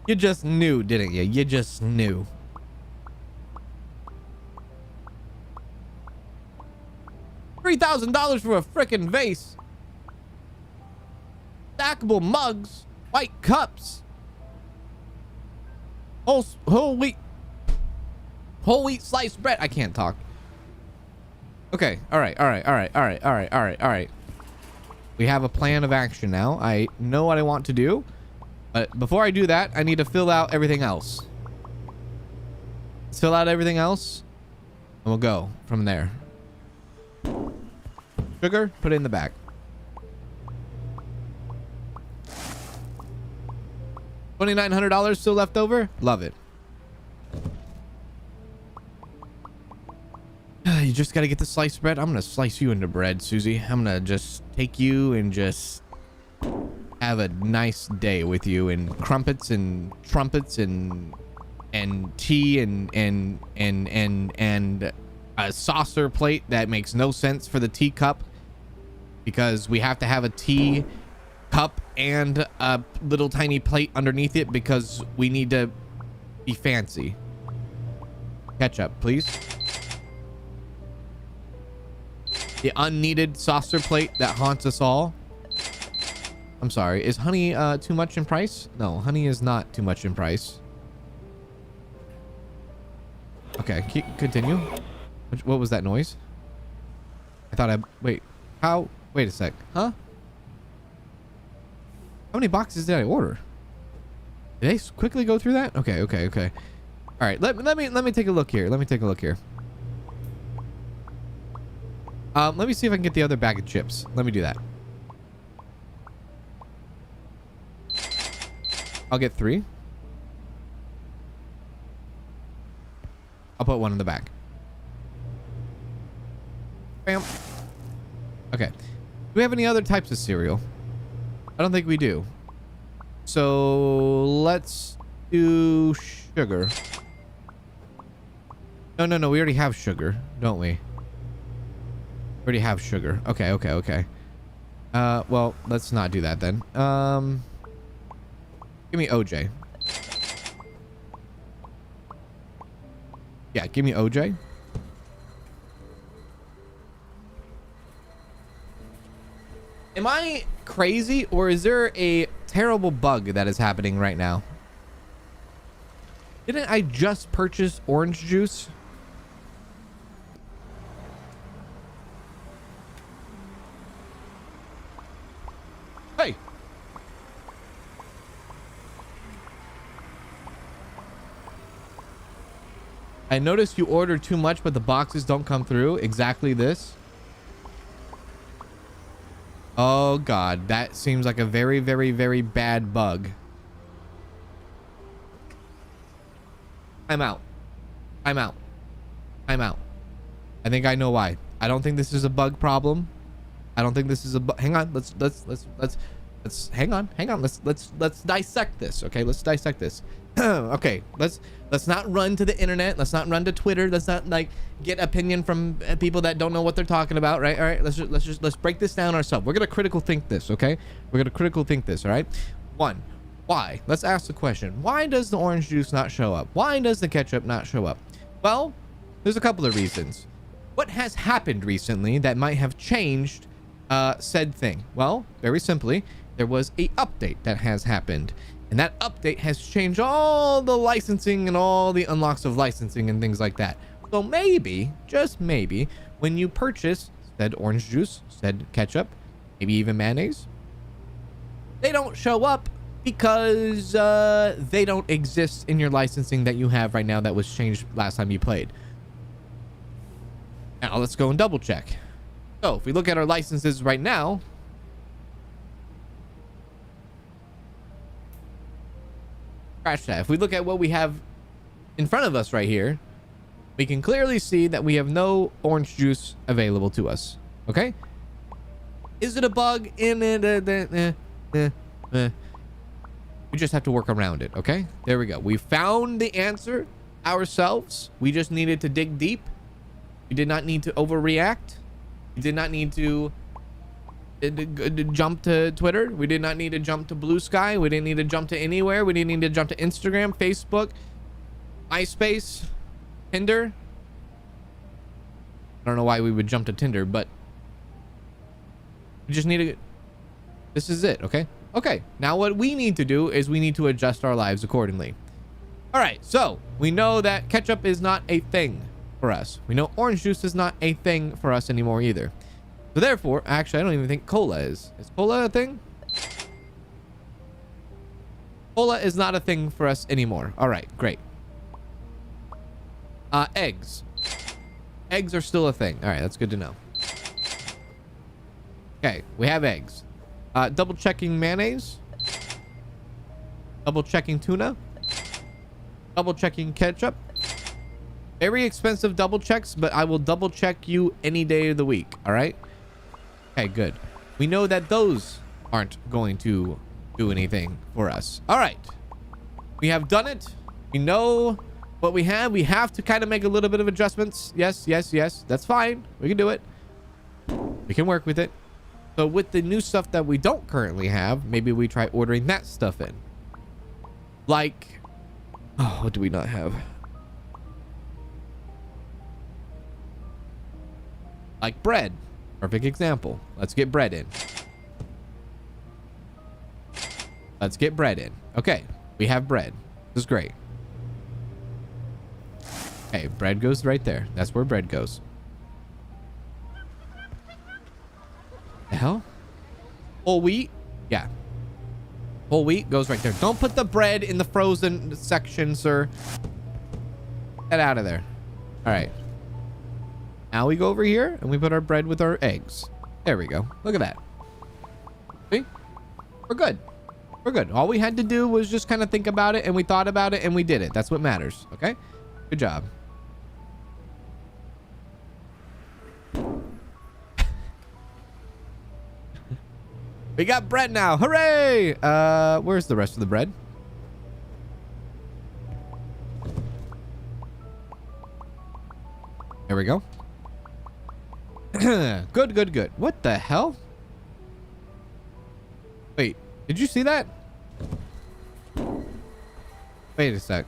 You just knew, didn't you? You just knew. $3,000 for a frickin' vase. Stackable mugs. White cups. Whole wheat sliced bread. I can't talk. Okay. All right. We have a plan of action now. I know what I want to do. But before I do that, I need to fill out everything else. Let's fill out everything else. And we'll go from there. Sugar, put it in the bag. $2,900 still left over? Love it. You just got to get the sliced bread. I'm going to slice you into bread, Susie. I'm going to just take you and just have a nice day with you, and crumpets and trumpets and tea and a saucer plate that makes no sense for the teacup, because we have to have a tea cup and a little tiny plate underneath it because we need to be fancy. Ketchup, please. The unneeded saucer plate that haunts us all. I'm sorry. Is honey too much in price? No, honey is not too much in price. Okay, continue. What was that noise? I thought wait. How? Wait a sec. Huh? How many boxes did I order? Did they quickly go through that? Okay. All right. Let me take a look here. Let me see if I can get the other bag of chips. Let me do that. I'll get 3. I'll put 1 in the back. Bam. Okay. Do we have any other types of cereal? I don't think we do. So let's do sugar. No. We already have sugar, don't we? We already have sugar. Okay. Well, let's not do that then. Give me OJ. Yeah, give me OJ. Am I crazy, or is there a terrible bug that is happening right now? Didn't I just purchase orange juice? Hey. I noticed you order too much, but the boxes don't come through. Exactly this. Oh God, that seems like a very, very, very bad bug. I'm out. I'm out. I'm out. I think I know why. I don't think this is a bug problem. I don't think this is a bug. Hang on. Let's hang on. Let's dissect this. Okay, let's dissect this. Okay, let's not run to the internet. Let's not run to Twitter. Let's not like get opinion from people that don't know what they're talking about, right? All right, let's break this down ourselves. We're gonna critical think this, okay? We're gonna critical think this, all right? One, why? Let's ask the question. Why does the orange juice not show up? Why does the ketchup not show up? Well, there's a couple of reasons. What has happened recently that might have changed said thing? Well, very simply, there was a update that has happened. And that update has changed all the licensing and all the unlocks of licensing and things like that. So maybe, just maybe, when you purchase said orange juice, said ketchup, maybe even mayonnaise, they don't show up because they don't exist in your licensing that you have right now that was changed last time you played. Now let's go and double check. So if we look at our licenses right now, scratch that. If we look at what we have in front of us right here, we can clearly see that we have no orange juice available to us. Okay? Is it a bug in it? We just have to work around it. Okay? There we go. We found the answer ourselves. We just needed to dig deep. We did not need to overreact. We did not need to jump to Twitter. We did not need to jump to Blue Sky. We didn't need to jump to anywhere. We didn't need to jump to Instagram, Facebook, MySpace, Tinder. I don't know why we would jump to Tinder, but we just need to. This is it. Okay. Okay. Now what we need to do is we need to adjust our lives accordingly. All right. So we know that ketchup is not a thing for us. We know orange juice is not a thing for us anymore either. So therefore, actually, I don't even think cola is. Is cola a thing? Cola is not a thing for us anymore. All right, great. Eggs. Eggs are still a thing. All right, that's good to know. Okay, we have eggs. Double checking mayonnaise. Double checking tuna. Double checking ketchup. Very expensive double checks, but I will double check you any day of the week. All right. Okay, good. We know that those aren't going to do anything for us. All right. We have done it. We know what we have. We have to kind of make a little bit of adjustments. Yes, yes, yes. That's fine. We can do it. We can work with it. So with the new stuff that we don't currently have, maybe we try ordering that stuff in. Like, oh, what do we not have? Like bread. Perfect example. Let's get bread in. Let's get bread in. Okay, we have bread. This is great. Okay, bread goes right there. That's where bread goes. The hell? Whole wheat? Yeah. Whole wheat goes right there. Don't put the bread in the frozen section, sir. Get out of there. All right. Now we go over here and we put our bread with our eggs. There we go. Look at that. See? We're good. We're good. All we had to do was just kind of think about it, and we thought about it, and we did it. That's what matters. Okay? Good job. We got bread now. Hooray! Where's the rest of the bread? There we go. Good, good, good. What the hell? Wait, did you see that? Wait a sec.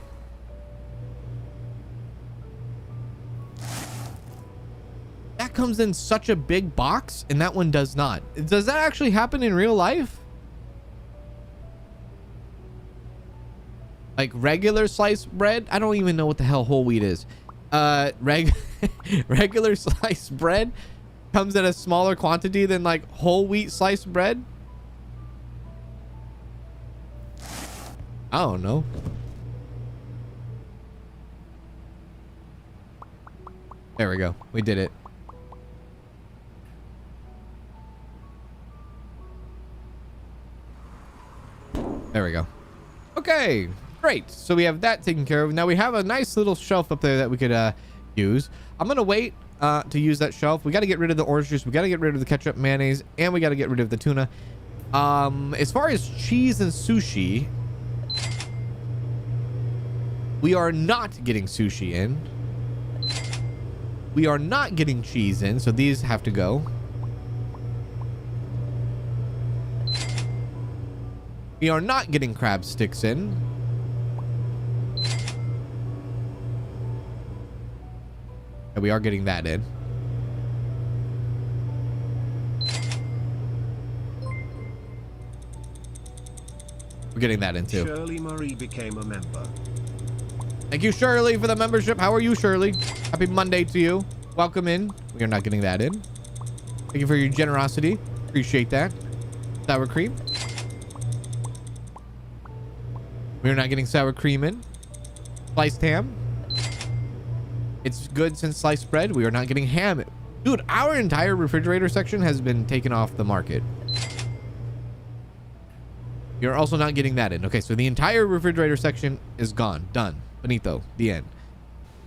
That comes in such a big box and that one does not. Does that actually happen in real life? Like regular sliced bread? I don't even know what the hell whole wheat is. Regular sliced bread comes in a smaller quantity than like whole wheat sliced bread. I don't know. There we go. We did it. There we go. Okay, great. So we have that taken care of. Now we have a nice little shelf up there that we could use. I'm gonna wait to use that shelf. We got to get rid of the orange juice. We got to get rid of the ketchup, mayonnaise, and we got to get rid of the tuna. As far as cheese and sushi, we are not getting sushi in. We are not getting cheese in, so these have to go. We are not getting crab sticks in. And we are getting that in. We're getting that in too. Shirley Murray became a member. Thank you, Shirley, for the membership. How are you, Shirley? Happy Monday to you. Welcome in. We are not getting that in. Thank you for your generosity. Appreciate that. Sour cream. We are not getting sour cream in. Sliced ham. It's good since sliced bread. We are not getting ham. Dude, our entire refrigerator section has been taken off the market. You're also not getting that in. Okay, so the entire refrigerator section is gone. Done. Finito. The end.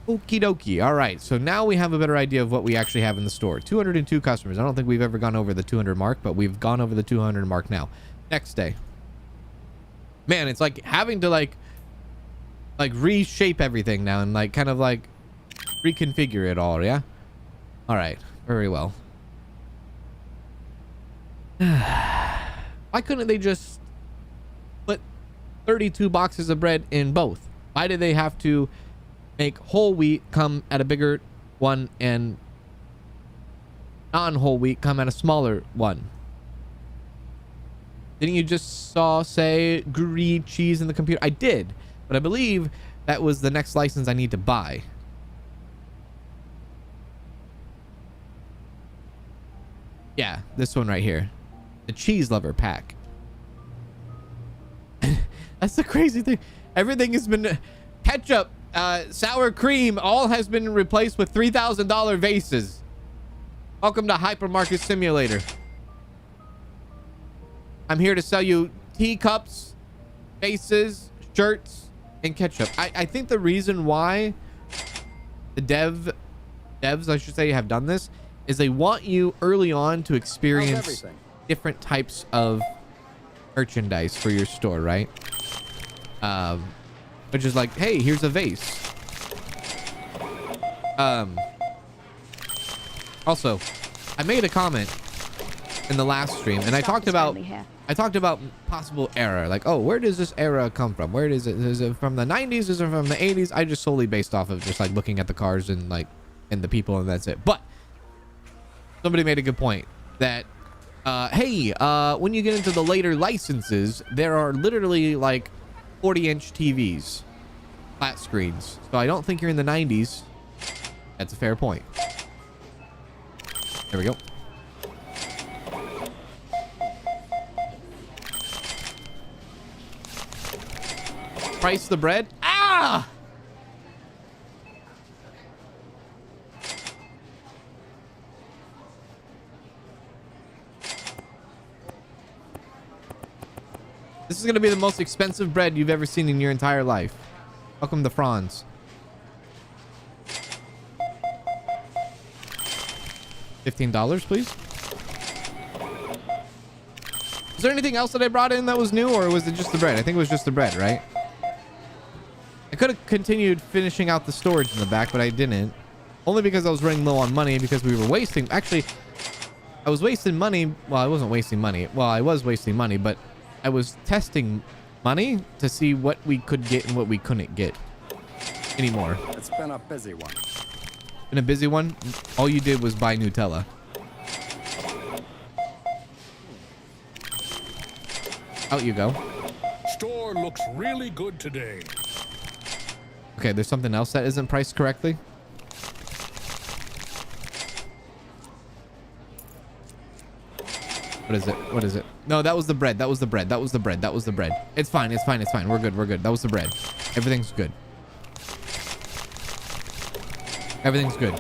Okie dokie. All right, so now we have a better idea of what we actually have in the store. 202 customers. I don't think we've ever gone over the 200 mark, but we've gone over the 200 mark now. Next day. Man, it's like having to like reshape everything now and like kind of like reconfigure it all. Yeah. All right. Very well. Why couldn't they just put 32 boxes of bread in both? Why did they have to make whole wheat come at a bigger one and non-whole wheat come at a smaller one? Didn't you just say Gruyere cheese in the computer? I did, but I believe that was the next license I need to buy. Yeah, this one right here. The cheese lover pack. That's the crazy thing. Everything has been ketchup, sour cream, all has been replaced with $3,000 vases. Welcome to Hypermarket Simulator. I'm here to sell you teacups, vases, shirts, and ketchup. I think the reason why the devs, I should say, have done this is they want you early on to experience different types of merchandise for your store, right? Which is like, hey, here's a vase. Also, I made a comment in the last stream, and I talked about possible error. Like, oh, where does this era come from? Where is it? Is it from the 90s? Is it from the 80s? I just solely based off of just like looking at the cars and like and the people, and that's it. But somebody made a good point that hey, when you get into the later licenses, there are literally like 40-inch TVs, flat screens. So I don't think you're in the 90s. That's a fair point. There we go. Price the bread. Ah! This is going to be the most expensive bread you've ever seen in your entire life. Welcome to Franz. $15, please. Is there anything else that I brought in that was new, or was it just the bread? I think it was just the bread, right? I could have continued finishing out the storage in the back, but I didn't. Only because I was running low on money, because we were wasting... Actually, I was wasting money. Well, I wasn't wasting money. Well, I was wasting money, but I was testing money to see what we could get and what we couldn't get anymore. It's been a busy one. Been a busy one? All you did was buy Nutella. Out you go. Store looks really good today. Okay, there's something else that isn't priced correctly. What is it? What is it? No, that was the bread. That was the bread. That was the bread. That was the bread. It's fine. It's fine. It's fine. We're good. We're good. That was the bread. Everything's good. Everything's good.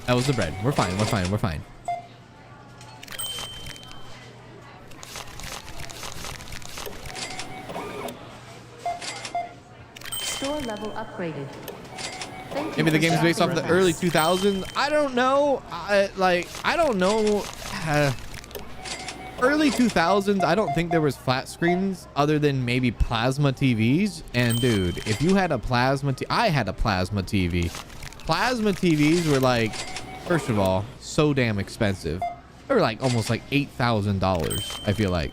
That was the bread. We're fine. We're fine. We're fine. Store level upgraded. Thank you Maybe the for game's based off stopping the by. early 2000s. I don't know. I don't know. Early 2000s, I don't think there was flat screens other than maybe plasma TVs. And dude, if you had a plasma I had a plasma TV. Plasma TVs were like, first of all, so damn expensive. They were like almost like $8,000, I feel like.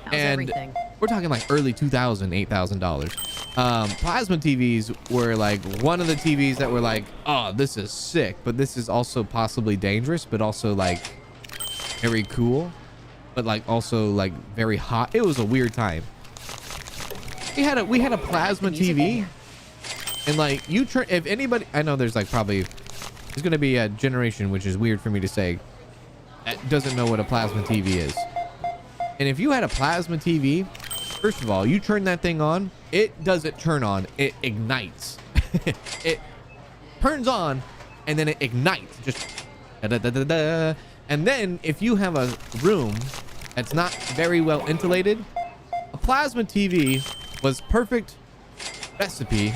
How's And everything? we're talking like early 2000, $8,000. Plasma TVs were like one of the TVs that were like, oh, this is sick, but this is also possibly dangerous, but also like very cool, but like also like very hot. It was a weird time. We had a plasma TV, and like if anybody, I know there's like probably there's gonna be a generation, which is weird for me to say, that doesn't know what a plasma TV is. And if you had a plasma TV, first of all, you turn that thing on, it doesn't turn on, it ignites. It turns on and then it ignites, just da, da, da, da, da. And then if you have a room that's not very well insulated, a plasma TV was perfect recipe.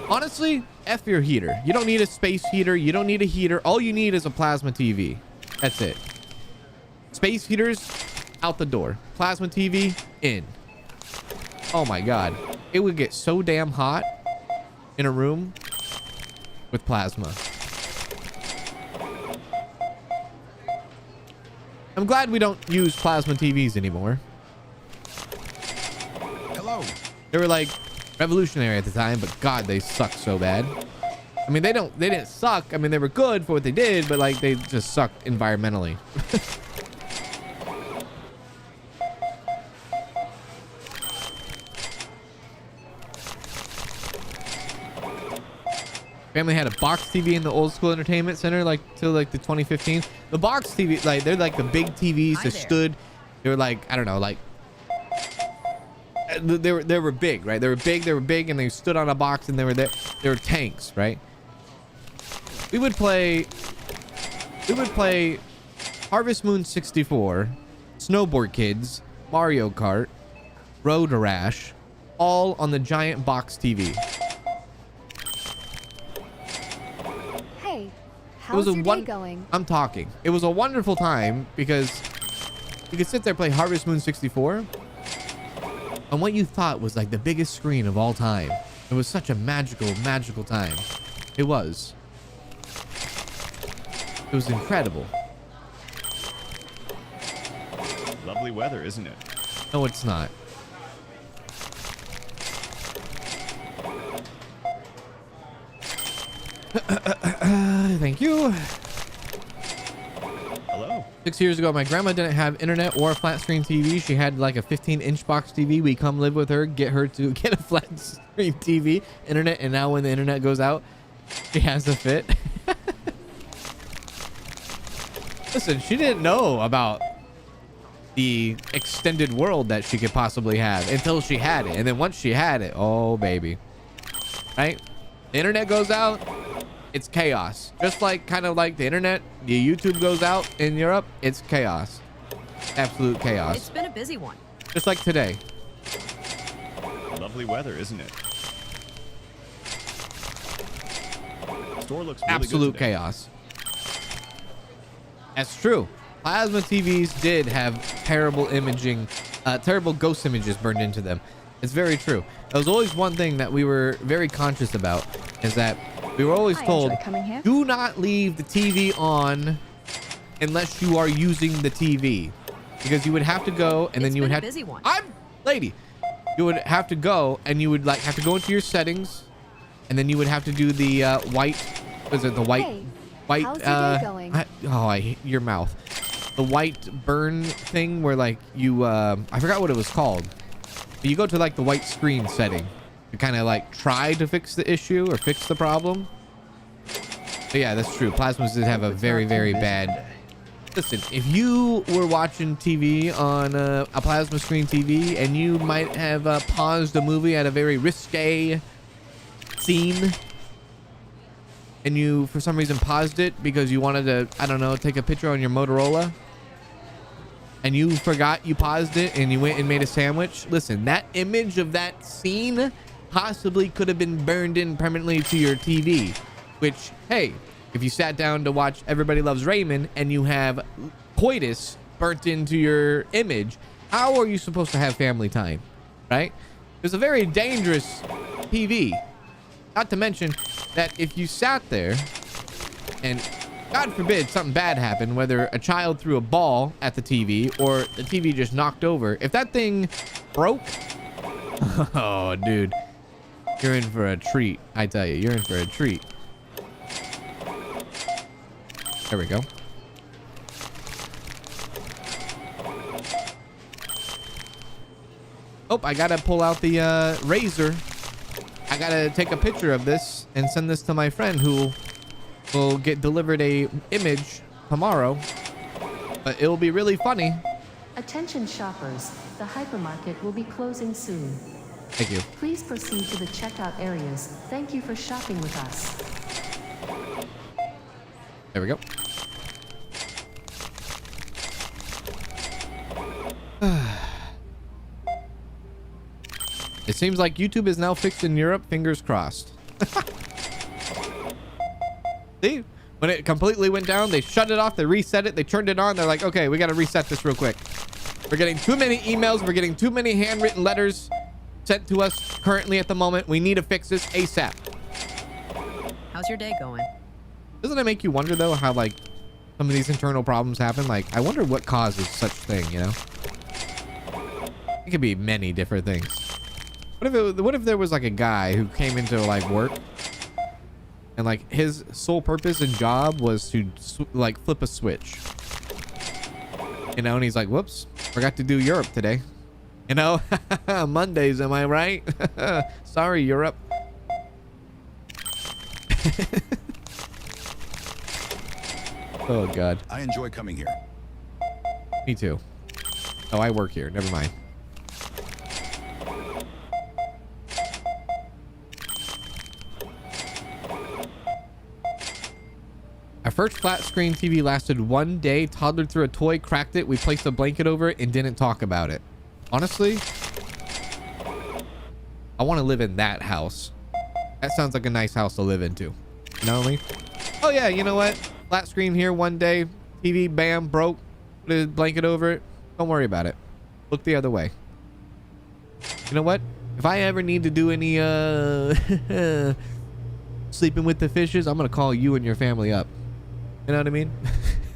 Honestly, F your heater. You don't need a space heater. You don't need a heater. All you need is a plasma TV. That's it. Space heaters, out the door. Plasma TV, in. Oh my God. It would get so damn hot in a room with plasma. I'm glad we don't use plasma TVs anymore. Hello. They were like revolutionary at the time, but God, they suck so bad. I mean, they didn't suck. I mean, they were good for what they did, but like they just sucked environmentally. Family had a box TV in the old school entertainment center like till like the 2015. The box TV, like they're like the big TVs that stood. They were like, I don't know, like they were big, right? They were big, and they stood on a box, and they were there. They were tanks, right? We would play Harvest Moon 64, Snowboard Kids, Mario Kart, Road Rash, all on the giant box TV. Hey, how's your day going? I'm talking. It was a wonderful time because you could sit there and play Harvest Moon 64 on what you thought was like the biggest screen of all time. It was such a magical time. It was. It was incredible. Lovely weather, isn't it? No, it's not. Thank you. Hello. 6 years ago, my grandma didn't have internet or a flat screen TV. She had like a 15-inch box TV. We come live with her, get her to get a flat screen TV, internet, and now when the internet goes out, she has a fit. Listen, she didn't know about the extended world that she could possibly have until she had it. And then once she had it, oh baby, right? The internet goes out, it's chaos. Just like kind of like the internet, the YouTube goes out in Europe, it's chaos. Absolute chaos. It's been a busy one. Just like today. Lovely weather, isn't it? Store looks really Absolute good today. chaos. That's true. Plasma TVs did have terrible imaging, terrible ghost images burned into them. It's very true. That was always one thing that we were very conscious about, is that we were always told, do not leave the TV on unless you are using the TV, because you would have to go and then you would have busy one. you would have to go and you would like have to go into your settings, and then you would have to do the white, was it the white? Hey, White, how's your day going? I hate your mouth. The white burn thing where like you, I forgot what it was called. But you go to like the white screen setting to kind of like try to fix the issue or fix the problem. But yeah, that's true. Plasmas did have a very, very bad. Listen, if you were watching TV on a plasma screen TV and you might have paused a movie at a very risque scene, and you for some reason paused it because you wanted to, I don't know, take a picture on your Motorola, and you forgot you paused it and you went and made a sandwich. Listen, that image of that scene possibly could have been burned in permanently to your TV, which, hey, if you sat down to watch Everybody Loves Raymond and you have coitus burnt into your image, how are you supposed to have family time, right? It's a very dangerous TV. Not to mention that if you sat there and God forbid something bad happened, whether a child threw a ball at the TV or the TV just knocked over, if that thing broke, oh, dude, you're in for a treat. I tell you, you're in for a treat. There we go. Oh, I gotta pull out the razor. I gotta take a picture of this and send this to my friend who will get delivered a image tomorrow. But it'll be really funny. Attention shoppers, the hypermarket will be closing soon. Thank you. Please proceed to the checkout areas. Thank you for shopping with us. There we go. It seems like YouTube is now fixed in Europe. Fingers crossed. See? When it completely went down, they shut it off, they reset it, they turned it on. They're like, okay, we got to reset this real quick. We're getting too many emails. We're getting too many handwritten letters sent to us currently at the moment. We need to fix this ASAP. How's your day going? Doesn't it make you wonder, though, how, like, some of these internal problems happen? Like, I wonder what causes such thing, you know? It could be many different things. What if there was, like, a guy who came into, like, work and, like, his sole purpose and job was to, like, flip a switch? You know, and he's like, whoops, forgot to do Europe today. You know, Mondays, am I right? Sorry, Europe. Oh, God. I enjoy coming here. Me too. Oh, I work here. Never mind. Our first flat screen TV lasted 1 day. Toddler threw a toy, cracked it. We placed a blanket over it and didn't talk about it. Honestly, I want to live in that house. That sounds like a nice house to live into. You know what I mean? Oh, yeah. You know what? Flat screen here 1 day. TV, bam, broke. Put a blanket over it. Don't worry about it. Look the other way. You know what? If I ever need to do any sleeping with the fishes, I'm going to call you and your family up. You know what I mean?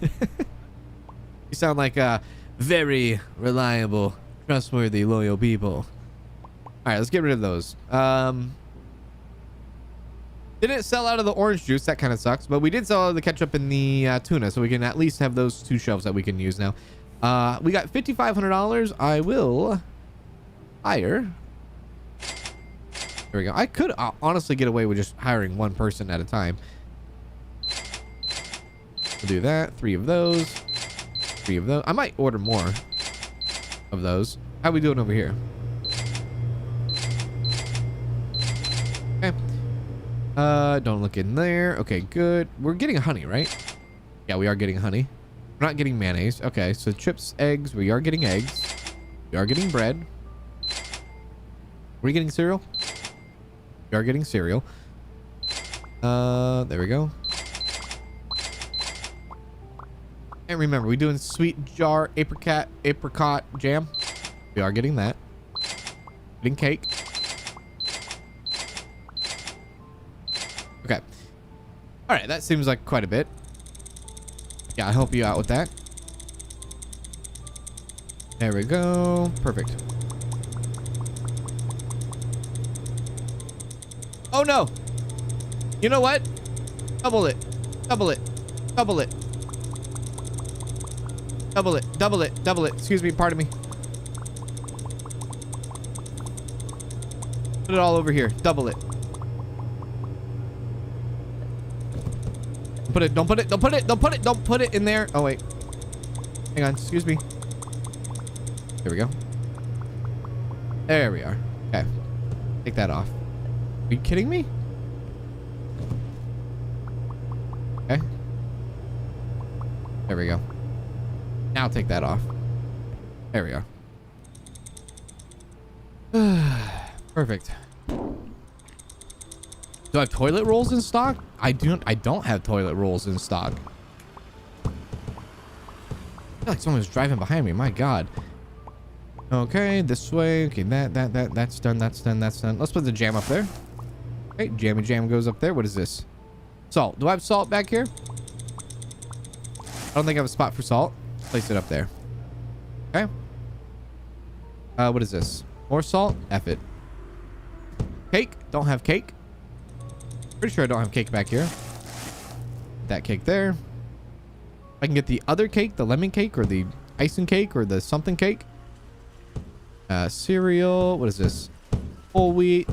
You sound like a very reliable, trustworthy, loyal people. All right, let's get rid of those. Didn't sell out of the orange juice. That kind of sucks. But we did sell out of the ketchup and the tuna. So we can at least have those two shelves that we can use now. We got $5,500. I will hire. There we go. I could honestly get away with just hiring one person at a time. We'll do that. 3 of those. 3 of those. I might order more of those. How are we doing over here? Okay. Don't look in there. Okay, good. We're getting honey, right? Yeah, we are getting honey. We're not getting mayonnaise. Okay, so chips, eggs. We are getting eggs. We are getting bread. Are we getting cereal? We are getting cereal. There we go. And remember, we're doing sweet jar apricot jam. We are getting that. Getting cake. Okay. All right, that seems like quite a bit. Yeah, I'll help you out with that. There we go. Perfect. Oh, no. You know what? Double it. Double it. Double it. Double it. Double it. Double it. Excuse me. Pardon me. Put it all over here. Double it. Put it. Don't put it. Don't put it. Don't put it. Don't put it in there. Oh, wait. Hang on. Excuse me. There we go. There we are. Okay. Take that off. Are you kidding me? There we go. Now take that off. There we go. Perfect. Do I have toilet rolls in stock? I don't have toilet rolls in stock. I feel like someone's driving behind me. My God. Okay, this way. Okay, that's done. That's done. That's done. Let's put the jam up there. Okay, jammy jam goes up there. What is this? Salt. Do I have salt back here? I don't think I have a spot for salt. Place it up there. Okay. What is this? More salt? F it. Cake? Don't have cake. Pretty sure I don't have cake back here. That cake there. I can get the other cake, the lemon cake or the icing cake or the something cake. Cereal. What is this? Whole wheat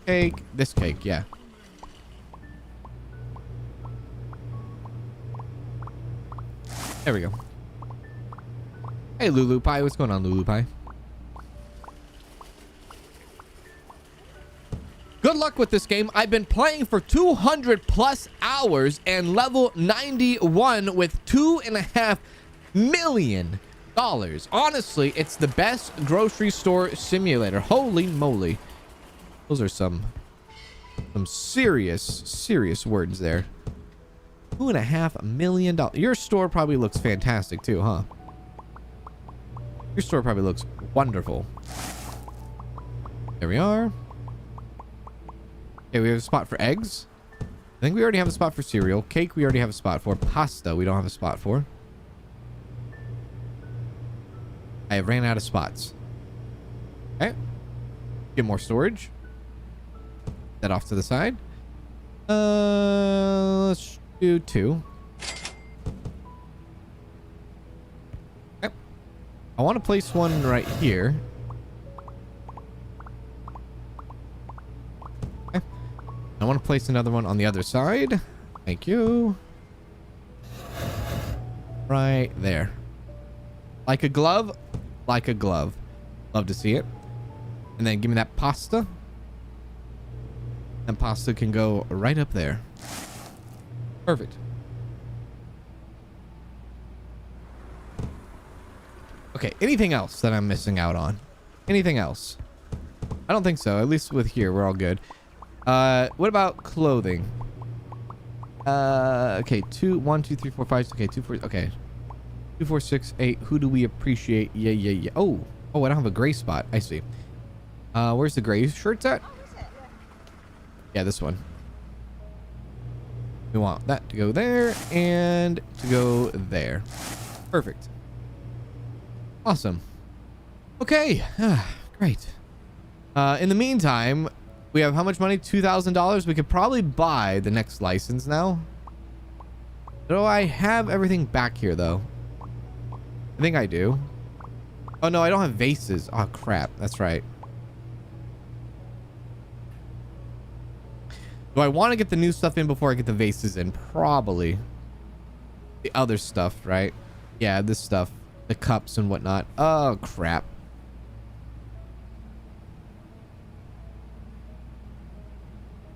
cake. This cake. Yeah. There we go. Hey, Lulu Pie. What's going on, Lulu Pie? Good luck with this game. I've been playing for 200 plus hours and level 91 with $2.5 million. Honestly, it's the best grocery store simulator. Holy moly. Those are some serious words there. $2.5 million. Your store probably looks fantastic too, huh? Your store probably looks wonderful. There we are. Okay, we have a spot for eggs. I think we already have a spot for cereal. Cake, we already have a spot for. Pasta, we don't have a spot for. I ran out of spots. Okay. Get more storage. That off to the side. Let's do 2. Okay. I want to place one right here. I want to place another one on the other side. Thank you. Right there. Like a glove. Like a glove. Love to see it. And then give me that pasta. And pasta can go right up there. Perfect. Okay, anything else that I'm missing out on? Anything else? I don't think so. At least with here, we're all good. What about clothing? Okay, 1, 2, 3, 4, 5. Okay, 2, 4. Okay, 2, 4, 6, 8. Who do we appreciate? Yeah. Oh, I don't have a gray spot. I see. Where's the gray shirts at? Yeah, this one. We want that to go there and to go there. Perfect. Awesome. Okay. Great. In the meantime, we have how much money? $2,000. We could probably buy the next license now. Do I have everything back here, though? I think I do. Oh, no, I don't have vases. Oh, crap. That's right. Do I want to get the new stuff in before I get the vases in? Probably. The other stuff, right? Yeah, this stuff. The cups and whatnot. Oh, crap.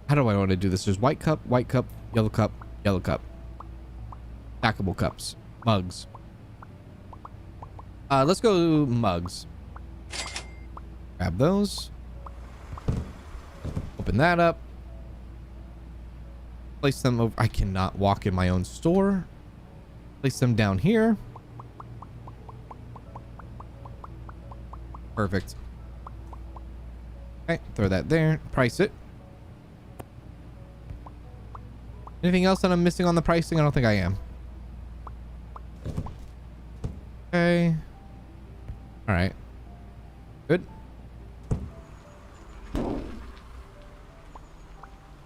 How do I want to do this? There's white cup, yellow cup, yellow cup. Stackable cups. Mugs. Let's go mugs. Grab those. Open that up. Place them over. I cannot walk in my own store. Place them down here. Perfect. Okay, throw that there. Price it. Anything else that I'm missing on the pricing? I don't think I am. Okay. All right. Good.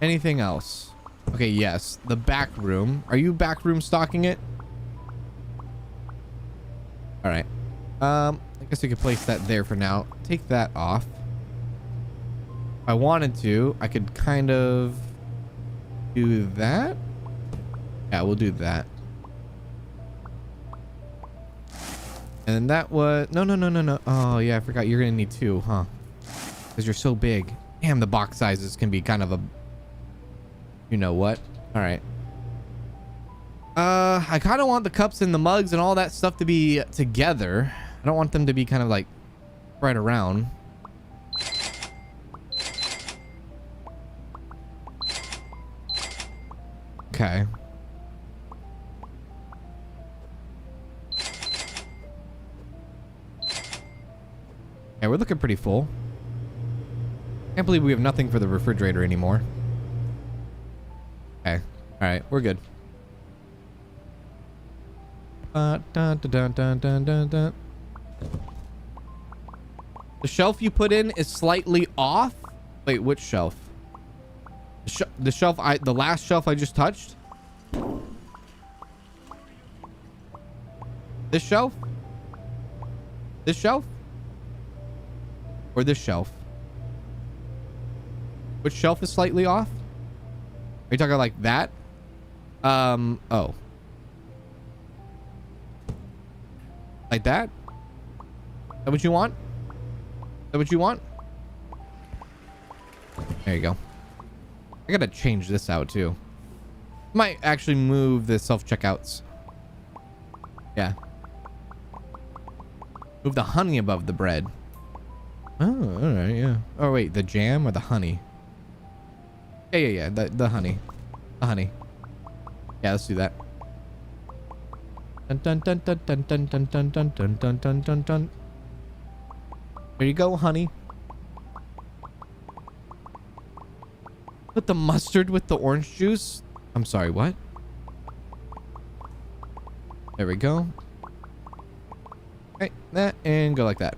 Anything else? Okay, yes. The back room. Are you back room stocking it? All right. I guess we could place that there for now. Take that off. If I wanted to, I could kind of do that. Yeah, we'll do that. And then that was no. Oh yeah, I forgot you're gonna need 2, huh? Because you're so big. Damn, the box sizes can be kind of a, you know what? All right. I kind of want the cups and the mugs and all that stuff to be together. I don't want them to be kind of like spread around. Okay. Yeah, we're looking pretty full. Can't believe we have nothing for the refrigerator anymore. Okay. All right, we're good. Dun, dun, dun, dun, dun, dun, dun. The shelf you put in is slightly off. Wait, which shelf? The shelf the last shelf I just touched? This shelf? This shelf? Or this shelf? Which shelf is slightly off? Are you talking like that? Oh. Like that? Is that what you want? Is that what you want? There you go. I gotta change this out too. Might actually move the self-checkouts. Yeah. Move the honey above the bread. Oh, alright, yeah. Oh, wait, the jam or the honey? Yeah. The honey. The honey. Yeah, let's do that. Dun dun dun dun dun dun dun dun dun dun dun dun dun dun. There you go, honey. Put the mustard with the orange juice. I'm sorry, what? There we go. Okay, that and go like that.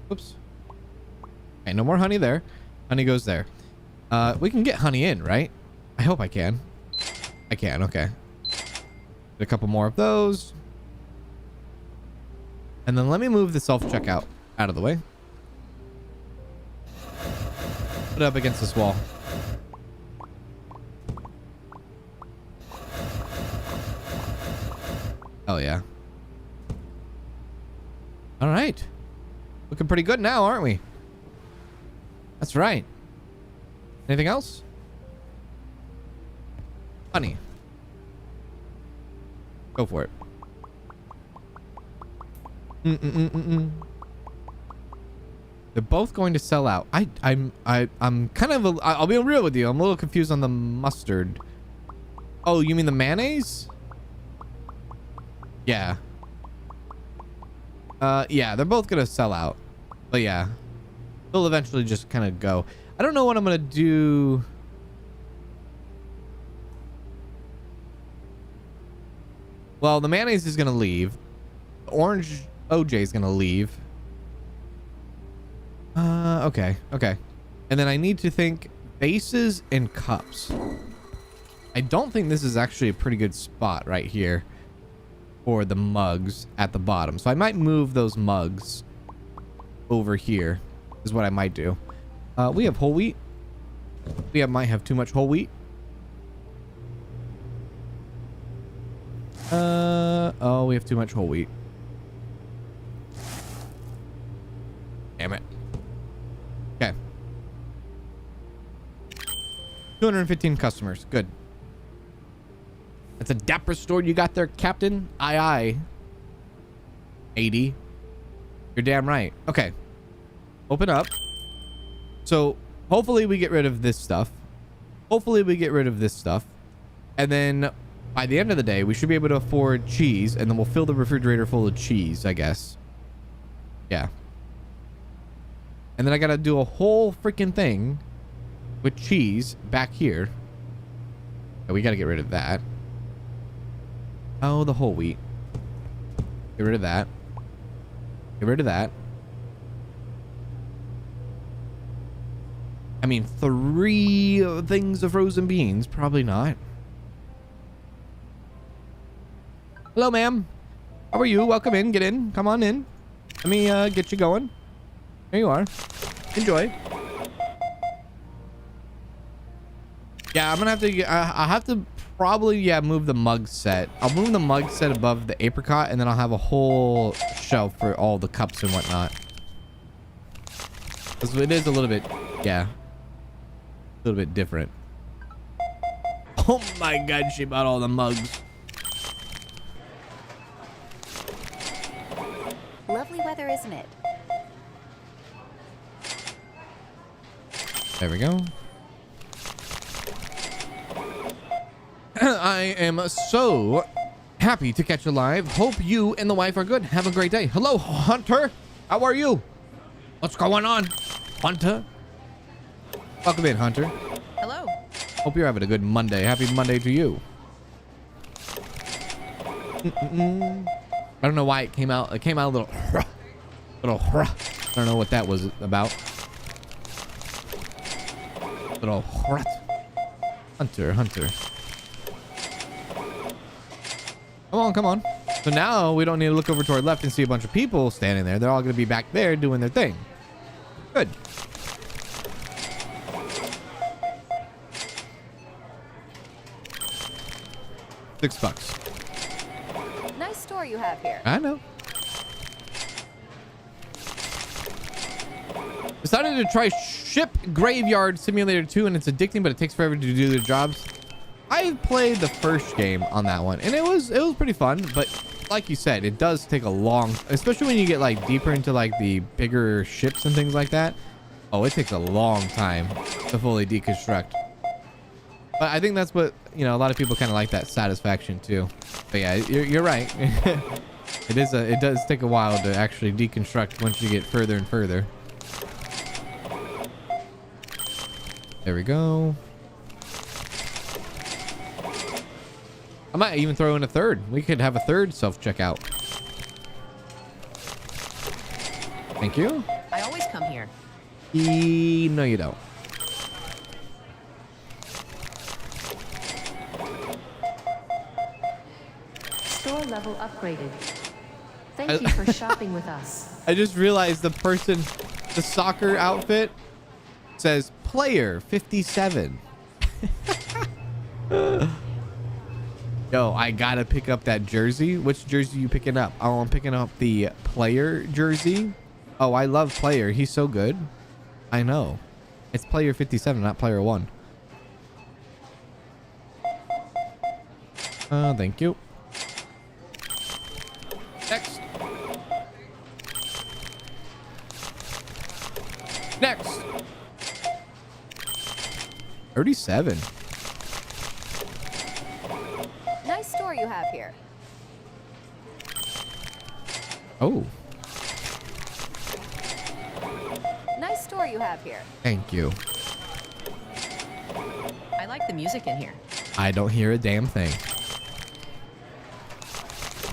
Oops. Okay, no more honey there. Honey goes there. We can get honey in, right? I hope I can. I can, okay. Get a couple more of those. And then let me move the self-checkout out of the way. Put it up against this wall. Oh, yeah. All right. Looking pretty good now, aren't we? That's right. Anything else? Honey. Go for it. They're both going to sell out. I'm kind of I'll be real with you. I'm a little confused on the mustard. Oh, you mean the mayonnaise? Yeah. Yeah, they're both gonna sell out. But yeah, they'll eventually just kind of go. I don't know what I'm gonna do. Well, the mayonnaise is gonna leave. The orange OJ is gonna leave. Okay. And then I need to think vases and cups. I don't think this is actually a pretty good spot right here for the mugs at the bottom. So I might move those mugs over here is what I might do. We have whole wheat. We might have too much whole wheat. Oh, we have too much whole wheat. Damn it. Okay. 215 customers. Good. That's a dapper store you got there, Captain. Aye, aye. 80. You're damn right. Okay. Open up. So hopefully we get rid of this stuff. And then by the end of the day, we should be able to afford cheese, and then we'll fill the refrigerator full of cheese, I guess. Yeah. And then I gotta do a whole freaking thing with cheese back here. Oh, we gotta get rid of that. Oh, the whole wheat. Get rid of that. Get rid of that. I mean, 3 things of frozen beans. Probably not. Hello, ma'am. How are you? Welcome in. Get in. Come on in. Let me get you going. There you are. Enjoy. Yeah, I'm gonna have to. I have to probably move the mug set. I'll move the mug set above the apricot, and then I'll have a whole shelf for all the cups and whatnot. Because it is a little bit Yeah. A little bit different. Oh my God, she bought all the mugs. Lovely weather, isn't it? There we go. I am so happy to catch you live. Hope you and the wife are good. Have a great day. Hello, Hunter. How are you? What's going on, Hunter? Welcome in, Hunter. Hello. Hope you're having a good Monday. Happy Monday to you. I don't know why it came out. It came out a little, I don't know what that was about. Little Hunter. Come on, come on. So now we don't need to look over to our left and see a bunch of people standing there. They're all going to be back there doing their thing. Good. $6. Nice store you have here. I know. Decided to try Ship Graveyard Simulator 2, and it's addicting, but it takes forever to do the jobs. I played the first game on that one, and it was pretty fun, but like you said, it does take a long, especially when you get like deeper into like the bigger ships and things like that. Oh, it takes a long time to fully deconstruct. But I think that's what, you know, a lot of people kind of like that satisfaction too. But yeah, you're right. It does take a while to actually deconstruct once you get further and further. There we go. I might even throw in a third. We could have a third self-checkout. Thank you. I always come here. No, you don't. Store level upgraded. Thank you for shopping with us. I just realized the person, the soccer outfit says player 57. Yo, I gotta pick up that jersey. Which jersey you picking up? Oh, I'm picking up the player jersey. Oh, I love player. He's so good. I know. It's player 57, not player 1. Thank you. Next. Next. 37. Nice store you have here. Oh, Nice store you have here. thank you. I like the music in here. I don't hear a damn thing.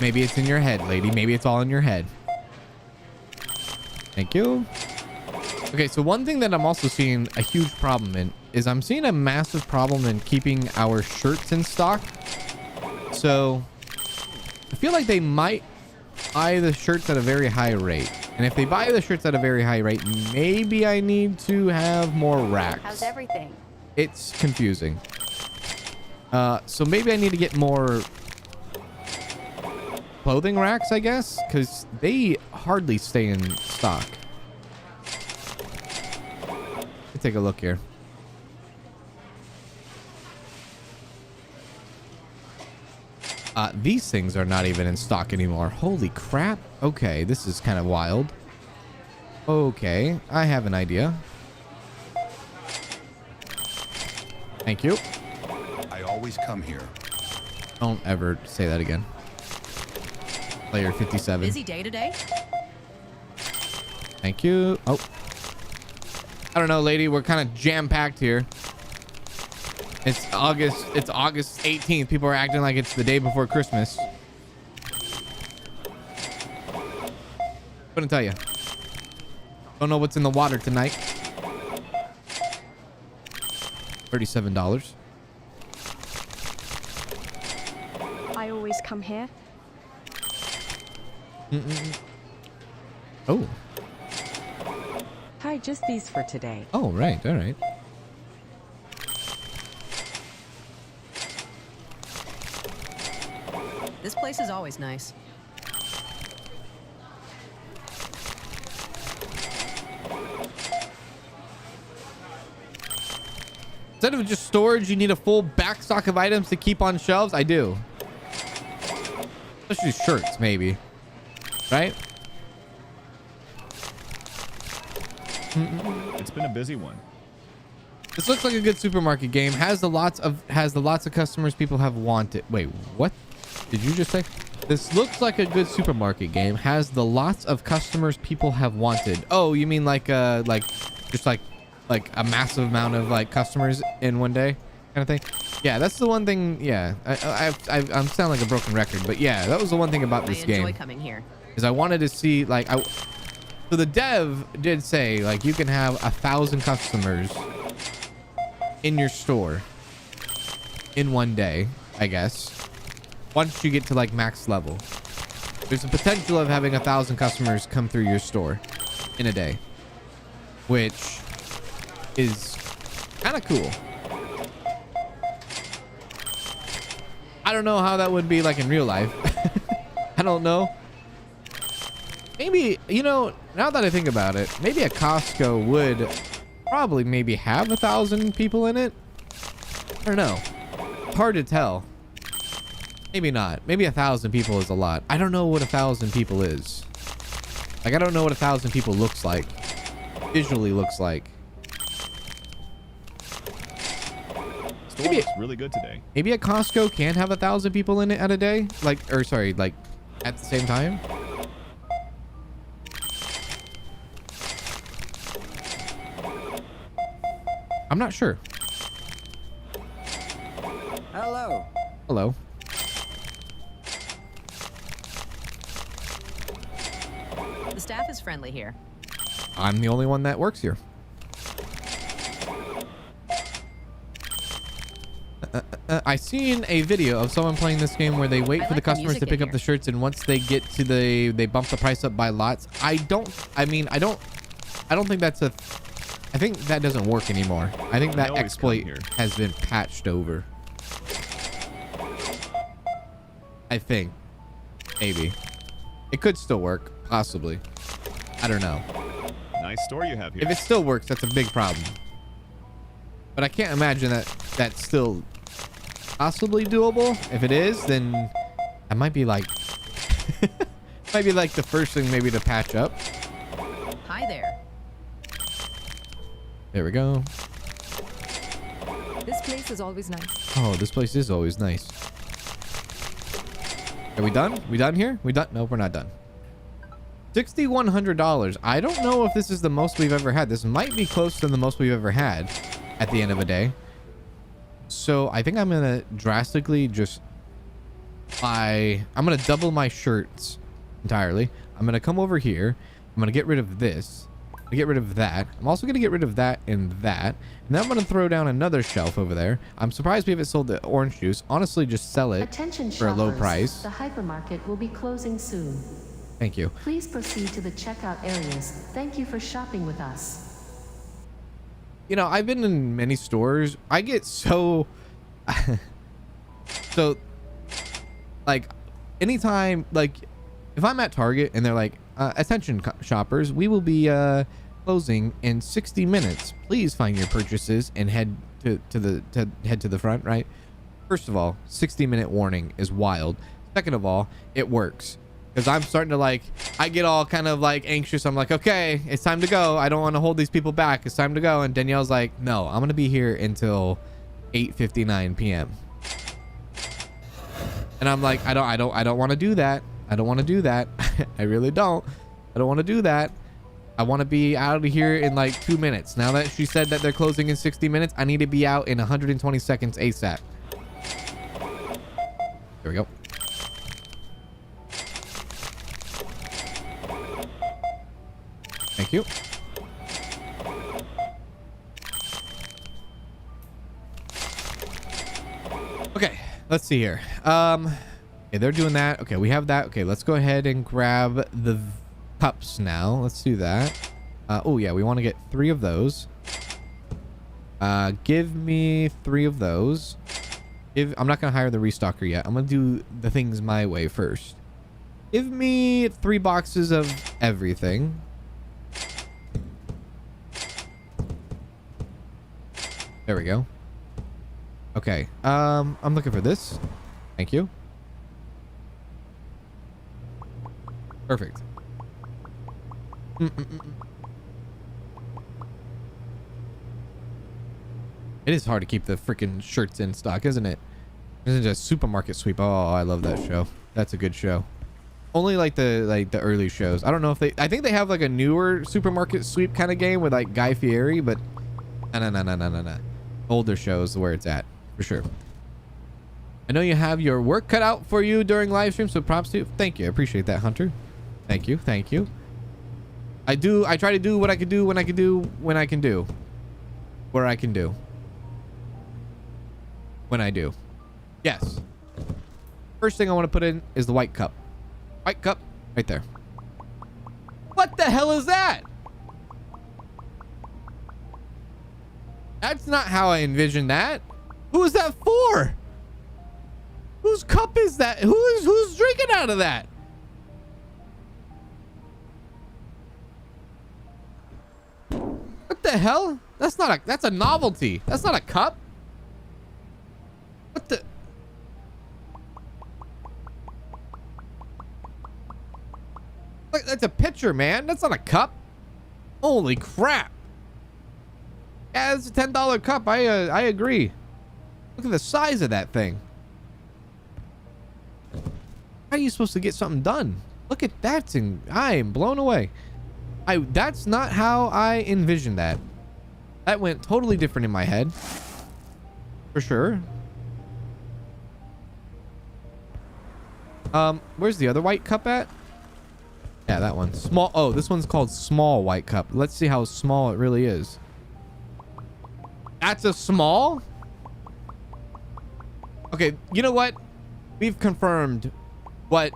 Maybe it's in your head, lady. Maybe it's all in your head. Thank you. Okay, so one thing that I'm also seeing a huge problem in is I'm seeing a massive problem in keeping our shirts in stock. So I feel like they might buy the shirts at a very high rate. And if they buy the shirts at a very high rate, maybe I need to have more racks. How's everything? It's confusing. So maybe I need to get more clothing racks, I guess, because they hardly stay in stock. Let's take a look here. These things are not even in stock anymore. Holy crap. Okay, this is kind of wild. Okay, I have an idea. Thank you. I always come here. Don't ever say that again. Player 57. Busy day today? Thank you. Oh. I don't know, lady. We're kind of jam-packed here. It's August 18th. People are acting like it's the day before Christmas. Couldn't tell you. Don't know what's in the water tonight. $37. I always come here. Oh. Hi, just these for today. Oh, right. All right. This place is always nice. Instead of just storage, you need a full back stock of items to keep on shelves. I do. Especially shirts, maybe. Right? It's been a busy one. This looks like a good supermarket game. Has the lots of customers people have wanted. Wait, what did you just say? This looks like a good supermarket game. Has the lots of customers people have wanted. Oh, you mean like just like a massive amount of like customers in one day kind of thing? Yeah, that's the one thing. Yeah, I'm sound like a broken record, but yeah, that was the one thing about this game. I enjoy coming here. Is I wanted to see like so the dev did say like you can have 1,000 customers in your store in one day, I guess. Once you get to like max level, there's a potential of having 1,000 customers come through your store in a day, which is kind of cool. I don't know how that would be like in real life. I don't know. Maybe, you know, now that I think about it, maybe a Costco would probably maybe have 1,000 people in it. I don't know. Hard to tell. Maybe not. Maybe 1,000 people is a lot. I don't know what 1,000 people is. Like, I don't know what 1,000 people looks like. Visually looks like. Store looks really good today. Maybe a Costco can have 1,000 people in it at a day. Like, or sorry, like at the same time. I'm not sure. Hello. Hello. The staff is friendly here. I'm the only one that works here. I seen a video of someone playing this game where they wait for the customers to pick up the shirts, and once they get to they bump the price up by lots. I don't think that's a I think that doesn't work anymore. I think that exploit has been patched over. I think. Maybe. It could still work. Possibly. I don't know. Nice store you have here. If it still works, that's a big problem. But I can't imagine that that's still possibly doable. If it is, then I might be like... might be like the first thing maybe to patch up. Hi there. There we go. This place is always nice. Oh, this place is always nice. Are we done? We done here? We done? Nope, we're not done. $6,100. I don't know if this is the most we've ever had. This might be close to the most we've ever had at the end of a day. So I think I'm going to drastically just buy... I'm going to double my shirts entirely. I'm going to come over here. I'm going to get rid of this. I'm going to get rid of that. I'm also going to get rid of that and that. And then I'm going to throw down another shelf over there. I'm surprised we haven't sold the orange juice. Honestly, just sell it for a low price. The hypermarket will be closing soon. Thank you. Please proceed to the checkout areas. Thank you for shopping with us. You know, I've been in many stores. I get so... so, like, anytime, like, if I'm at Target and they're like, attention shoppers, we will be closing in 60 minutes. Please find your purchases and head to the front, right? First of all, 60-minute warning is wild. Second of all, it works. Because I'm starting to like, I get all kind of like anxious. I'm like, okay, it's time to go. I don't want to hold these people back. It's time to go. And Danielle's like, no, I'm going to be here until 8:59 p.m. And I'm like, I don't want to do that. I don't want to do that. I really don't. I don't want to do that. I want to be out of here in like 2 minutes. Now that she said that they're closing in 60 minutes, I need to be out in 120 seconds ASAP. There we go. Thank you. Okay, let's see here. Okay, they're doing that. Okay, we have that. Okay, let's go ahead and grab the cups now. Let's do that. Oh yeah, we want to get 3 of those. Give me 3 of those. I'm not gonna hire the restocker yet. I'm gonna do the things my way first. Give me 3 boxes of everything. There we go. Okay. I'm looking for this. Thank you. Perfect. It is hard to keep the freaking shirts in stock, isn't it? Isn't it just Supermarket Sweep? Oh, I love that show. That's a good show. Only like the early shows. I don't know if they. I think they have like a newer Supermarket Sweep kind of game with like Guy Fieri, but no. Older shows where it's at for sure. I know you have your work cut out for you during live stream, so props to you. Thank you. I appreciate that, Hunter. Thank you. I try to do what I can do when I can do when I can do. Where I can do. When I do. Yes. First thing I want to put in is the white cup. White cup right there. What the hell is that? That's not how I envisioned that. Who is that for? Whose cup is that? Who's drinking out of that? What the hell? That's a novelty. That's not a cup. What the? Look, that's a pitcher, man. That's not a cup. Holy crap. Yeah, it's a $10 cup. I agree. Look at the size of that thing. How are you supposed to get something done? Look at that thing. I am blown away. That's not how I envisioned that. That went totally different in my head. For sure. Where's the other white cup at? Yeah, that one. Small. Oh, this one's called small white cup. Let's see how small it really is. That's a small? Okay, you know what? We've confirmed what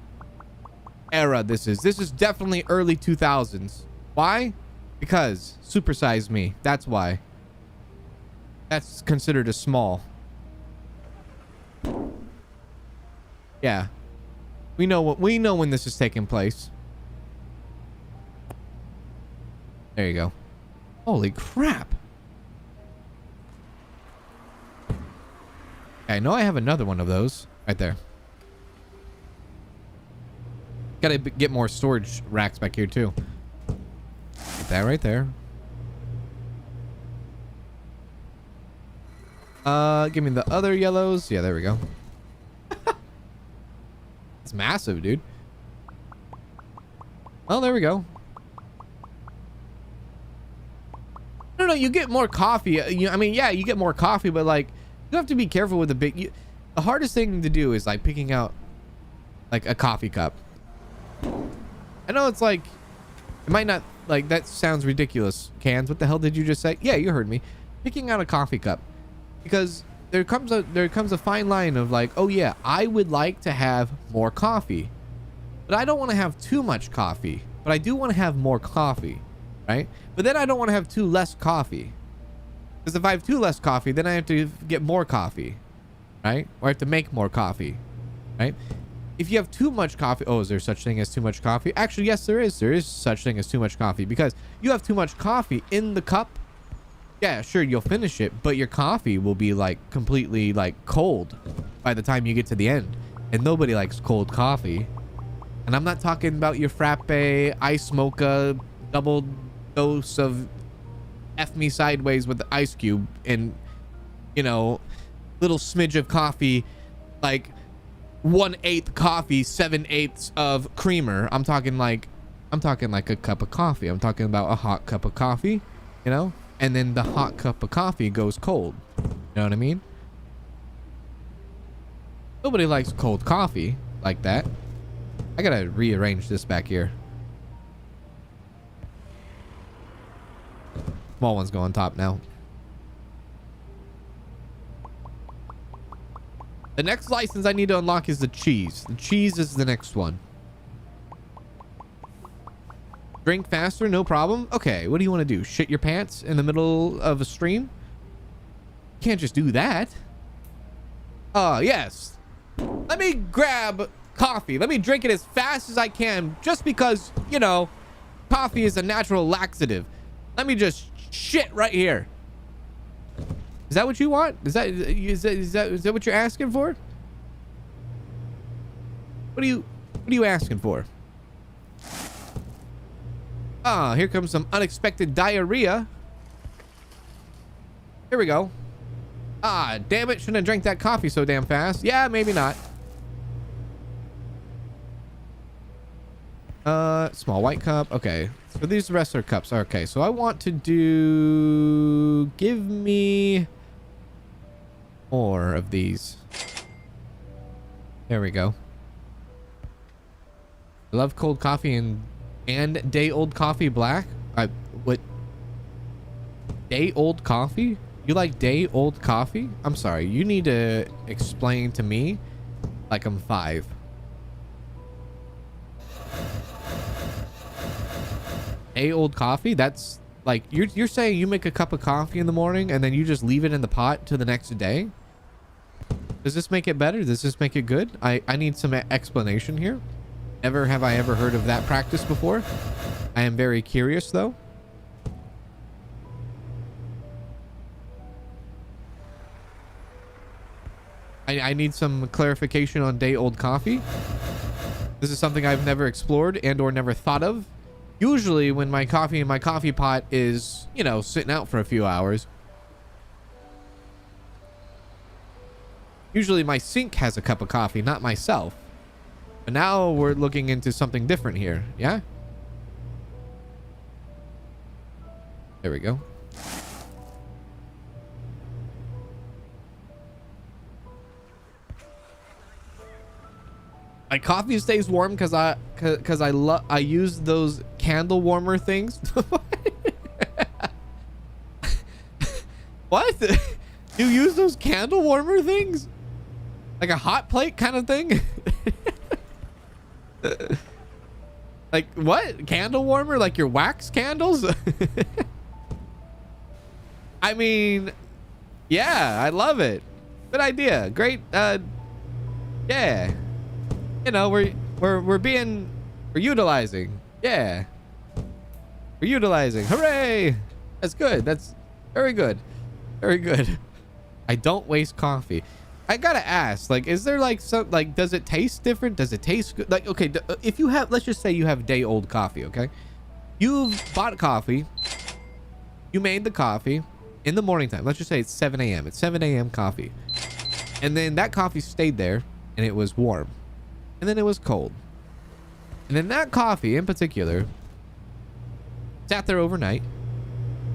era this is. This is definitely early 2000s. Why? Because Supersize Me. That's why. That's considered a small. Yeah. We know when this is taking place. There you go. Holy crap. I know I have another one of those right there. Gotta get more storage racks back here too. Get that right there. Give me the other yellows. Yeah, there we go. It's massive, dude. Oh, there we go. No, you get more coffee. I mean, yeah, you get more coffee, but like, you have to be careful with the big. The hardest thing to do is like picking out like a coffee cup. I know it's like, it might not, like, that sounds ridiculous. Cans, what the hell did you just say? Yeah, you heard me. Picking out a coffee cup, because there comes a fine line of like, oh yeah, I would like to have more coffee, but I don't want to have too much coffee, but I do want to have more coffee, right? But then I don't want to have too less coffee, because if I have too less coffee, then I have to get more coffee, right? Or I have to make more coffee, right? If you have too much coffee, oh, is there such thing as too much coffee? Actually, yes, there is. There is such thing as too much coffee, because you have too much coffee in the cup. Yeah, sure, you'll finish it, but your coffee will be like completely like cold by the time you get to the end. And nobody likes cold coffee. And I'm not talking about your frappe, ice mocha, double dose of F me sideways with the ice cube and, you know, little smidge of coffee, like 1/8 coffee, 7/8 of creamer. I'm talking like a cup of coffee. I'm talking about a hot cup of coffee, you know, and then the hot cup of coffee goes cold. You know what I mean? Nobody likes cold coffee like that. I gotta rearrange this back here. Small one's going top now. The next license I need to unlock is the cheese. The cheese is the next one. Drink faster, no problem. Okay, what do you want to do? Shit your pants in the middle of a stream? Can't just do that. Yes. Let me grab coffee. Let me drink it as fast as I can, just because, you know, coffee is a natural laxative. Let me just shit right here. Is that what you want? Is that what you're asking for? What are you asking for? Ah, here comes some unexpected diarrhea. Here we go. Ah, damn it. Shouldn't have drank that coffee so damn fast. Yeah, maybe not. Small white cup. Okay. So these rest are cups. Okay. So I want to do... Give me more of these. There we go. I love cold coffee and day old coffee black. What? Day old coffee? You like day old coffee? I'm sorry. You need to explain to me like I'm 5. Day old coffee? That's like you're saying you make a cup of coffee in the morning and then you just leave it in the pot to the next day? Does this make it better? Does this make it good? I need some explanation here. Never have I ever heard of that practice before. I am very curious though. I need some clarification on day old coffee. This is something I've never explored and or never thought of. Usually when my coffee in my coffee pot is, you know, sitting out for a few hours. Usually my sink has a cup of coffee, not myself. But now we're looking into something different here. Yeah? There we go. My coffee stays warm because I use those candle warmer things. What? You use those candle warmer things? Like a hot plate kind of thing? Like what? Candle warmer? Like your wax candles? I mean, yeah, I love it. Good idea. Great. Yeah. You know, we're utilizing. Yeah. We're utilizing. Hooray! That's good. That's very good. Very good. I don't waste coffee. I gotta ask, like, is there like some, like, does it taste different? Does it taste good? Like, okay, if you have, let's just say you have day old coffee, okay? You've bought coffee. You made the coffee in the morning time. Let's just say it's 7 a.m. It's 7 a.m. coffee. And then that coffee stayed there and it was warm. And then it was cold. And then that coffee in particular sat there overnight.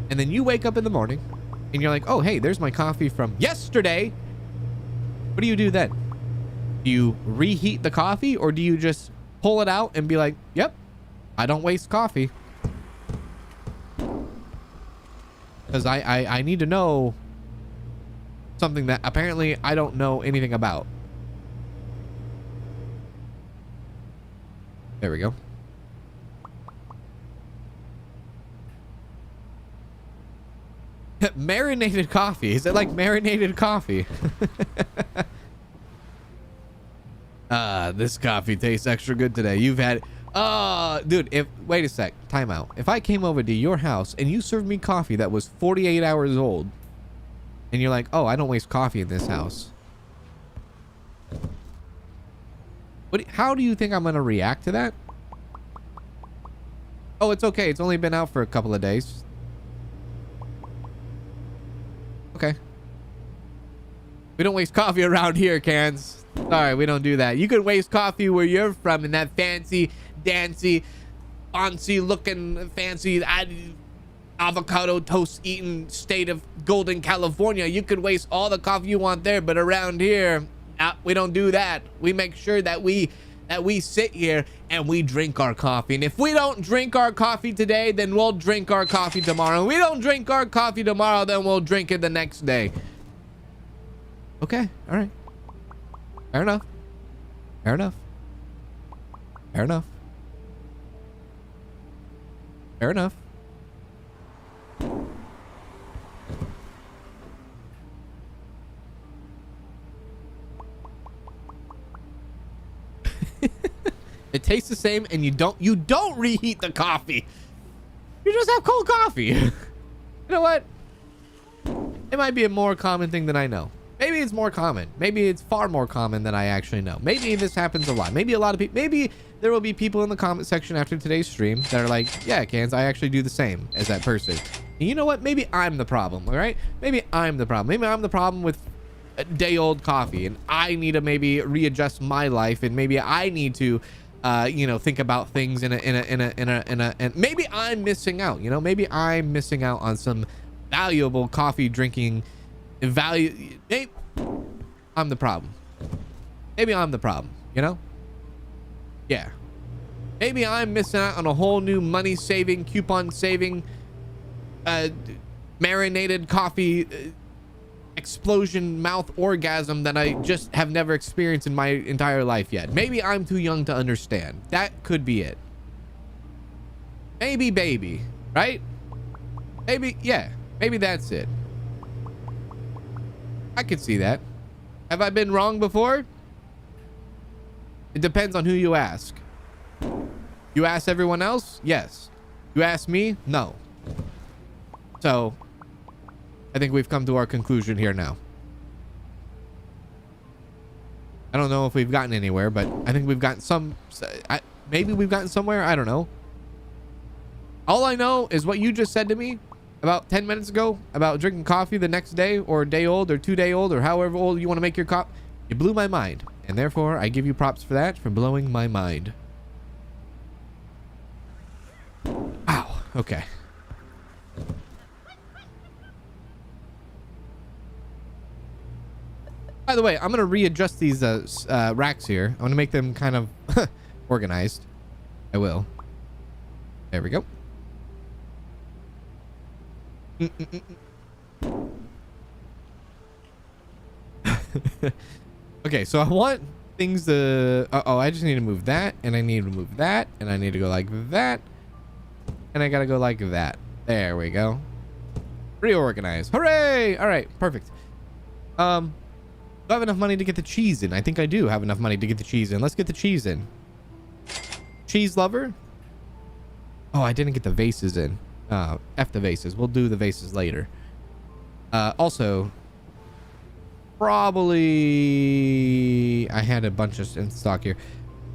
And then you wake up in the morning and you're like, oh, hey, there's my coffee from yesterday. What do you do then? Do you reheat the coffee or do you just pull it out and be like, yep, I don't waste coffee? Because I need to know something that apparently I don't know anything about. There we go. Marinated coffee. Is it like marinated coffee? This coffee tastes extra good today. You've had... dude, wait a sec. Time out. If I came over to your house and you served me coffee that was 48 hours old and you're like, oh, I don't waste coffee in this house. How do you think I'm going to react to that? Oh, it's okay. It's only been out for a couple of days. Okay. We don't waste coffee around here, Cans. Sorry, we don't do that. You can waste coffee where you're from in that fancy, dancy, fancy looking, fancy avocado toast eating state of Golden, California. You could waste all the coffee you want there, but around here, we don't do that. We make sure that we sit here and we drink our coffee. And if we don't drink our coffee today, then we'll drink our coffee tomorrow. And we don't drink our coffee tomorrow, then we'll drink it the next day. Okay. All right. Fair enough. Fair enough. Fair enough. Fair enough. It tastes the same and you don't reheat the coffee. You just have cold coffee. You know what? It might be a more common thing than I know. Maybe it's more common. Maybe it's far more common than I actually know. Maybe this happens a lot. Maybe a lot of people, maybe there will be people in the comment section after today's stream that are like, yeah, Kanz, I actually do the same as that person. And you know what? Maybe I'm the problem, all right? Maybe I'm the problem. Maybe I'm the problem with day-old coffee, and I need to maybe readjust my life, and maybe I need to, you know, think about things and maybe I'm missing out. You know, maybe I'm missing out on some valuable coffee drinking value. Maybe I'm the problem. Maybe I'm the problem. You know? Yeah. Maybe I'm missing out on a whole new money saving, coupon saving, marinated coffee explosion mouth orgasm that I just have never experienced in my entire life yet. Maybe I'm too young to understand. That could be it. Maybe baby, right? Maybe, yeah, maybe that's it. I could see that. Have I been wrong before? It depends on who you ask. You ask everyone else? Yes. You ask me? No. So I think we've come to our conclusion here now. I don't know if we've gotten anywhere, but I think we've gotten some. Maybe we've gotten somewhere. I don't know. All I know is what you just said to me about 10 minutes ago about drinking coffee the next day, or a day old, or 2 day old, or however old you want to make your coffee. You blew my mind, and therefore I give you props for that, for blowing my mind. Wow. Okay. By the way, I'm going to readjust these racks here. I want to make them kind of organized. I will. There we go. Okay, so I want things to... oh, I just need to move that, and I need to move that, and I need to go like that, and I got to go like that. There we go. Reorganize. Hooray! All right, perfect. Do I have enough money to get the cheese in? I think I do have enough money to get the cheese in. Let's get the cheese in. Cheese lover? Oh, I didn't get the vases in. F the vases. We'll do the vases later. Also, probably... I had a bunch of in stock here.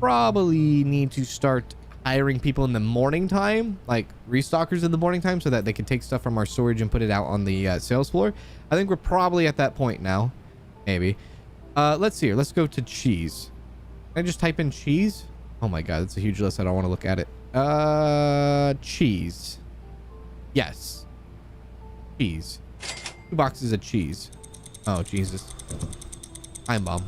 Probably need to start hiring people in the morning time, like restockers in the morning time, so that they can take stuff from our storage and put it out on the sales floor. I think we're probably at that point now. Maybe. Let's see here. Let's go to cheese. Can I just type in cheese? Oh my god, that's a huge list. I don't want to look at it. Cheese. Yes. Cheese. 2 boxes of cheese. Oh, Jesus. Hi, Mom.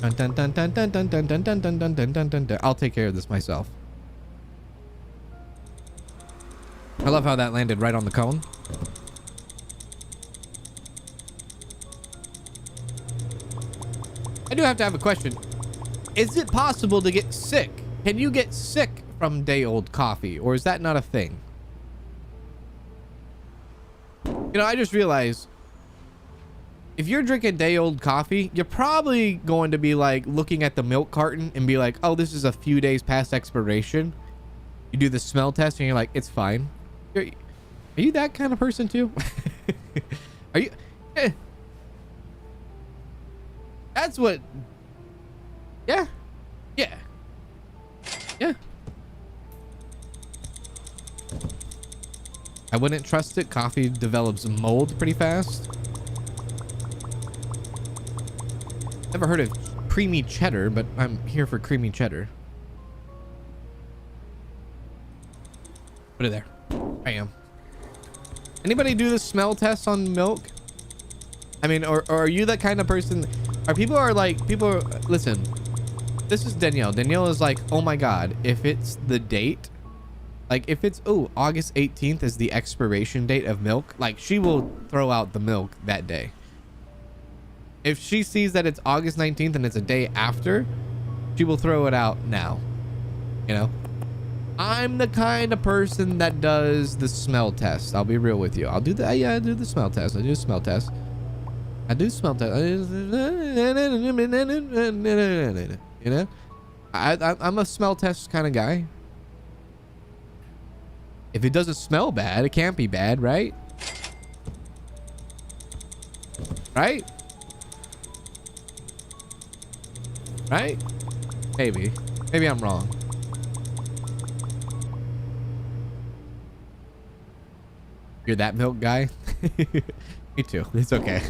Dun, dun, dun, dun, dun, dun, dun, dun, dun, dun, dun, dun, dun, dun. I'll take care of this myself. I love how that landed right on the cone. I do have to have a question. Is it possible to get sick? Can you get sick from day-old coffee, or is that not a thing? You know, I just realized if you're drinking day-old coffee, you're probably going to be like looking at the milk carton and be like, oh, this is a few days past expiration. You do the smell test and you're like, it's fine. Are you that kind of person too? Are you? That's what. Yeah. Yeah. Yeah. I wouldn't trust it. Coffee develops mold pretty fast. Never heard of creamy cheddar, but I'm here for creamy cheddar. Put it there. Bam. Anybody do the smell test on milk? I mean, or are you that kind of person? Listen, this is Danielle. Danielle is like, oh my god, if it's the date, like if it's, oh, August 18th is the expiration date of milk, like she will throw out the milk that day. If she sees that it's August 19th and it's a day after, she will throw it out now. You know? I'm the kind of person that does the smell test. I'll be real with you. I'll do the, yeah, I do the smell test. I do the smell test. You know? I'm a smell test kind of guy. If it doesn't smell bad, it can't be bad, right? Right? Right? Maybe. Maybe I'm wrong. You're that milk guy? Me too. It's okay.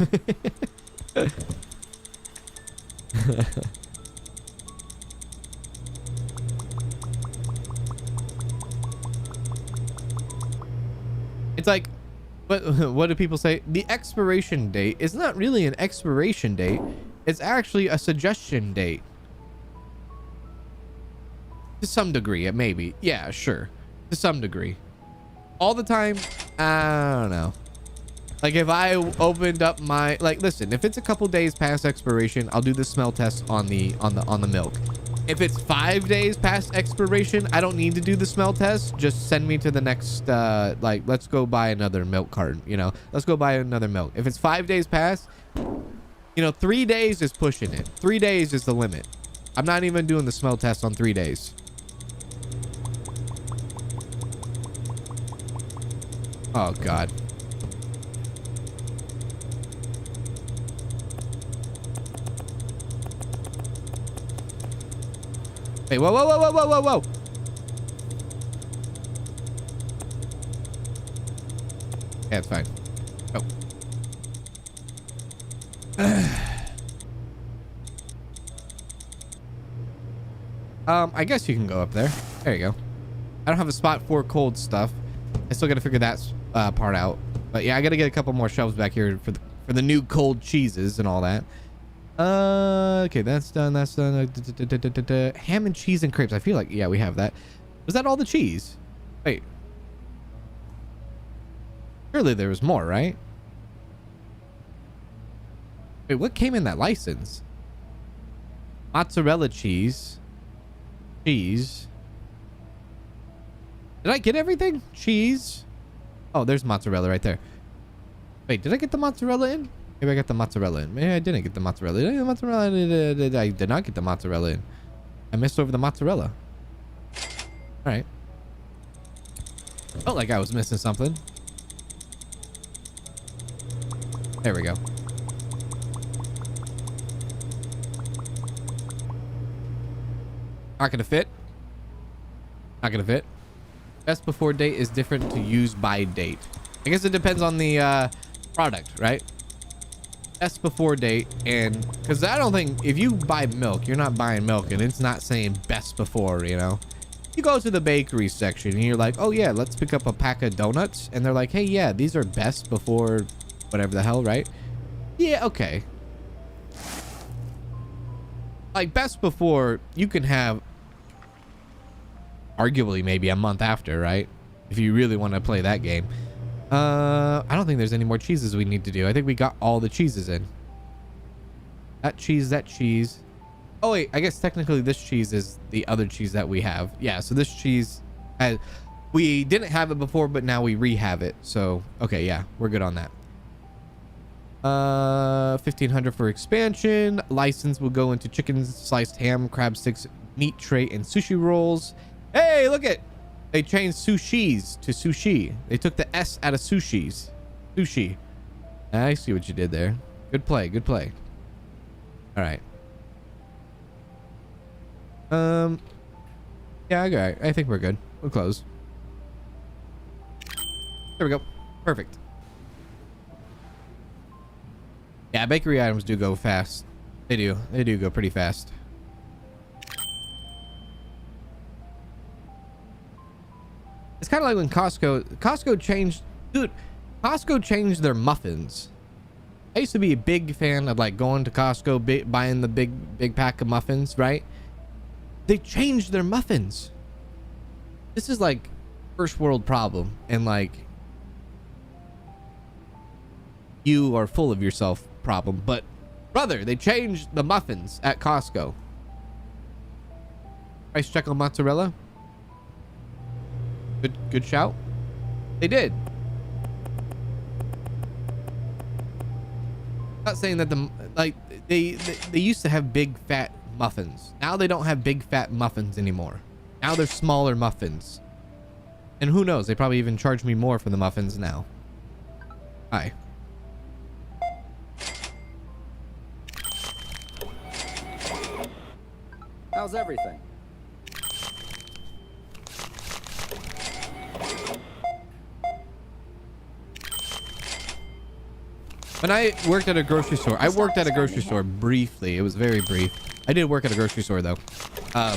It's like, what do people say? The expiration date is not really an expiration date. It's actually a suggestion date. To some degree, maybe. Yeah, sure. To some degree. All the time, I don't know. Like if I opened up my, like, listen, if it's a couple days past expiration, I'll do the smell test on the milk. If it's 5 days past expiration, I don't need to do the smell test. Just send me to the next, like, let's go buy another milk carton, you know, let's go buy another milk. If it's 5 days past, you know, 3 days is pushing it. 3 days is the limit. I'm not even doing the smell test on 3 days. Oh, God. Hey, whoa, whoa, whoa, whoa, whoa, whoa, whoa. Yeah, it's fine. Oh. I guess you can go up there. There you go. I don't have a spot for cold stuff. I still got to figure that part out. But yeah, I got to get a couple more shelves back here for the new cold cheeses and all that. Okay, that's done. That's done. Ham and cheese and crepes. I feel like, yeah, we have that. Was that all the cheese? Wait. Surely there was more, right? Wait, what came in that license? Mozzarella cheese. Cheese. Did I get everything? Cheese. Oh, there's mozzarella right there. Wait, did I get the mozzarella in? Maybe I got the mozzarella in. Maybe I didn't get the mozzarella. Did I get the mozzarella? I did not get the mozzarella in. I missed over the mozzarella. All right. Felt like I was missing something. There we go. Not gonna fit. Not gonna fit. Best before date is different to use by date. I guess it depends on the product, right? Best before date, and because I don't think if you buy milk, you're not buying milk and it's not saying best before, you know. You go to the bakery section and you're like, oh yeah, let's pick up a pack of donuts, and they're like, hey, yeah, these are best before whatever the hell, right? Yeah, okay. Like best before, you can have arguably maybe a month after, right? If you really want to play that game. I don't think there's any more cheeses we need to do. I think we got all the cheeses in. That cheese. Oh wait, I guess technically this cheese is the other cheese that we have. Yeah, so this cheese we didn't have it before, but now we re-have it. So okay, yeah, we're good on that. 1500 for expansion. License will go into chicken, sliced ham, crab sticks, meat tray, and sushi rolls. Hey, look at, they changed sushis to sushi. They took the S out of sushis. Sushi. I see what you did there. Good play. Good play. All right. Yeah, okay. I think we're good. We'll close. There we go. Perfect. Yeah, bakery items do go fast. They do. They do go pretty fast. It's kind of like when Costco changed, dude, Costco changed their muffins. I used to be a big fan of like going to Costco, buying the big pack of muffins, right? They changed their muffins. This is like first world problem, and like you are full of yourself problem. But brother, they changed the muffins at Costco. Price check on mozzarella. Good shout. They did. Not saying that they used to have big fat muffins. Now they don't have big fat muffins anymore. Now they're smaller muffins. And who knows? They probably even charge me more for the muffins now. Hi. How's everything? When I worked at a grocery store, I worked at a grocery store briefly. It was very brief. I did work at a grocery store though. I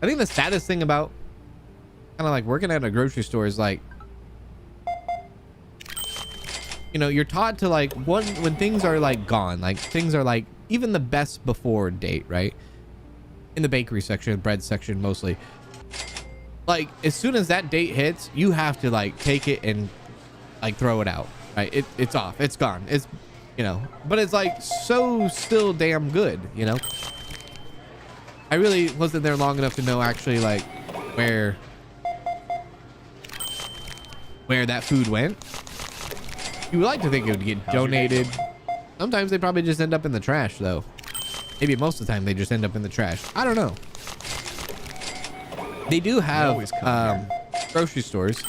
think the saddest thing about kind of like working at a grocery store is like, you know, you're taught to like when things are like gone, like things are like even the best before date, right? In the bakery section, bread section mostly. Like as soon as that date hits, you have to like take it and like throw it out. Right? It's off. It's gone. It's, you know, but it's like so still damn good, you know? I really wasn't there long enough to know actually like where that food went. You would like to think it would get donated. Sometimes they probably just end up in the trash though. Maybe most of the time they just end up in the trash. I don't know. They do have grocery stores.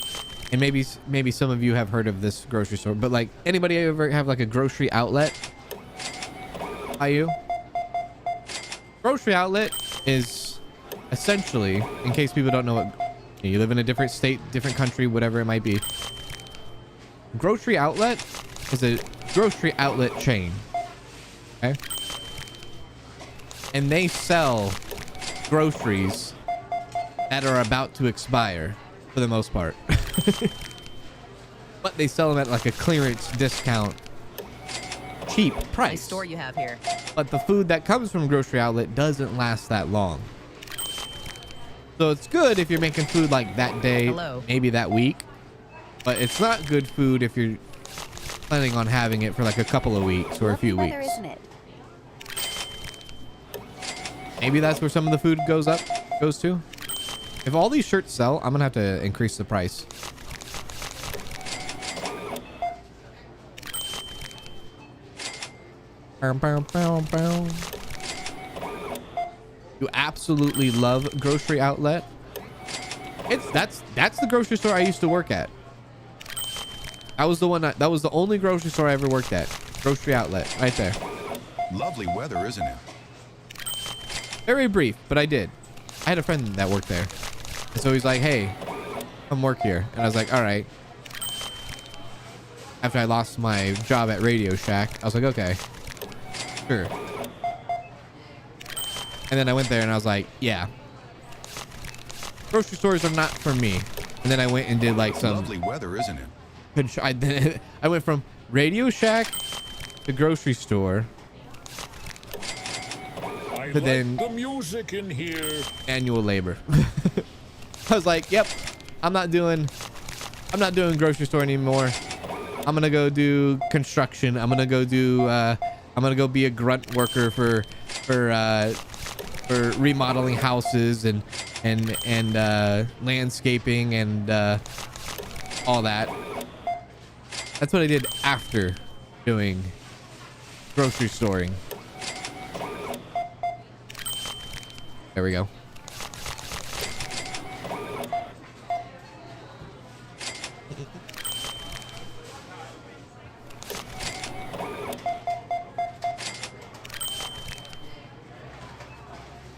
And maybe some of you have heard of this grocery store, but like anybody ever have like a grocery outlet? Grocery outlet is essentially, in case people don't know what, you live in a different state, different country, whatever it might be. Grocery outlet is a grocery outlet chain. Okay. And they sell groceries that are about to expire for the most part. But they sell them at like a clearance discount, cheap price. Nice store you have here. But the food that comes from grocery outlet doesn't last that long. So it's good if you're making food like that day, maybe that week. But it's not good food if you're planning on having it for like a couple of weeks or a few weeks. Isn't it? Maybe that's where some of the food goes to. If all these shirts sell, I'm gonna have to increase the price. You absolutely love grocery outlet. That's the grocery store I used to work at. That was the only grocery store I ever worked at. Grocery outlet, right there. Lovely weather, isn't it? Very brief, but I did. I had a friend that worked there. And so he's like, hey, come work here. And I was like, all right. After I lost my job at Radio Shack, I was like, okay, sure. And then I went there and I was like, yeah, grocery stores are not for me. And then I went and did like some lovely weather, isn't it? I went from Radio Shack to grocery store. But then the music in here. Manual labor. I was like, yep, I'm not doing grocery store anymore. I'm gonna go do construction. I'm gonna go be a grunt worker for remodeling houses and landscaping and all that. That's what I did after doing grocery storing. There we go.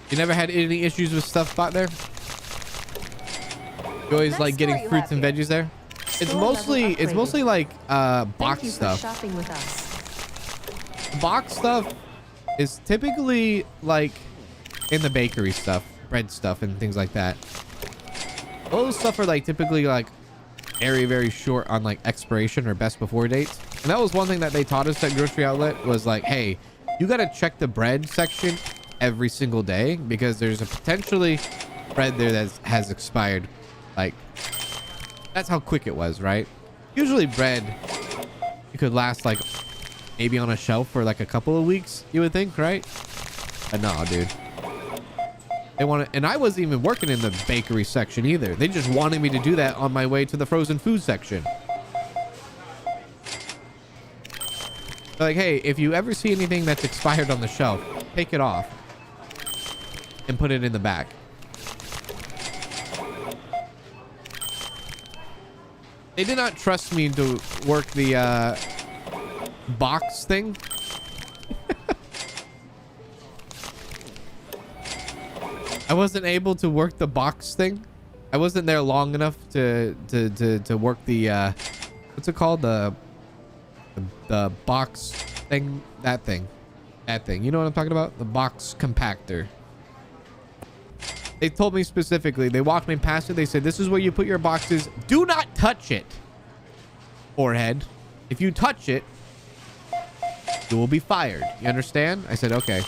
You never had any issues with stuff bought there? You always like getting fruits and veggies there? It's mostly like box stuff. Shopping with us. Box stuff is typically like in the bakery stuff, bread stuff and things like that. Those stuff are like typically like very, very short on like expiration or best before dates. And that was one thing that they taught us at grocery outlet was like, hey, you got to check the bread section every single day because there's a potentially bread there that has expired. Like that's how quick it was, right? Usually bread you could last like maybe on a shelf for like a couple of weeks, you would think, right? But no, dude. They want to, and I wasn't even working in the bakery section either. They just wanted me to do that on my way to the frozen food section. They're like, hey, if you ever see anything that's expired on the shelf, take it off. and put it in the back. They did not trust me to work the box thing. I wasn't able to work the box thing. I wasn't there long enough to work the what's it called, the box thing, that thing. You know what I'm talking about? The box compactor. They told me specifically. They walked me past it. They said, "This is where you put your boxes. Do not touch it." Forehead. If you touch it, you will be fired. You understand? I said, "Okay."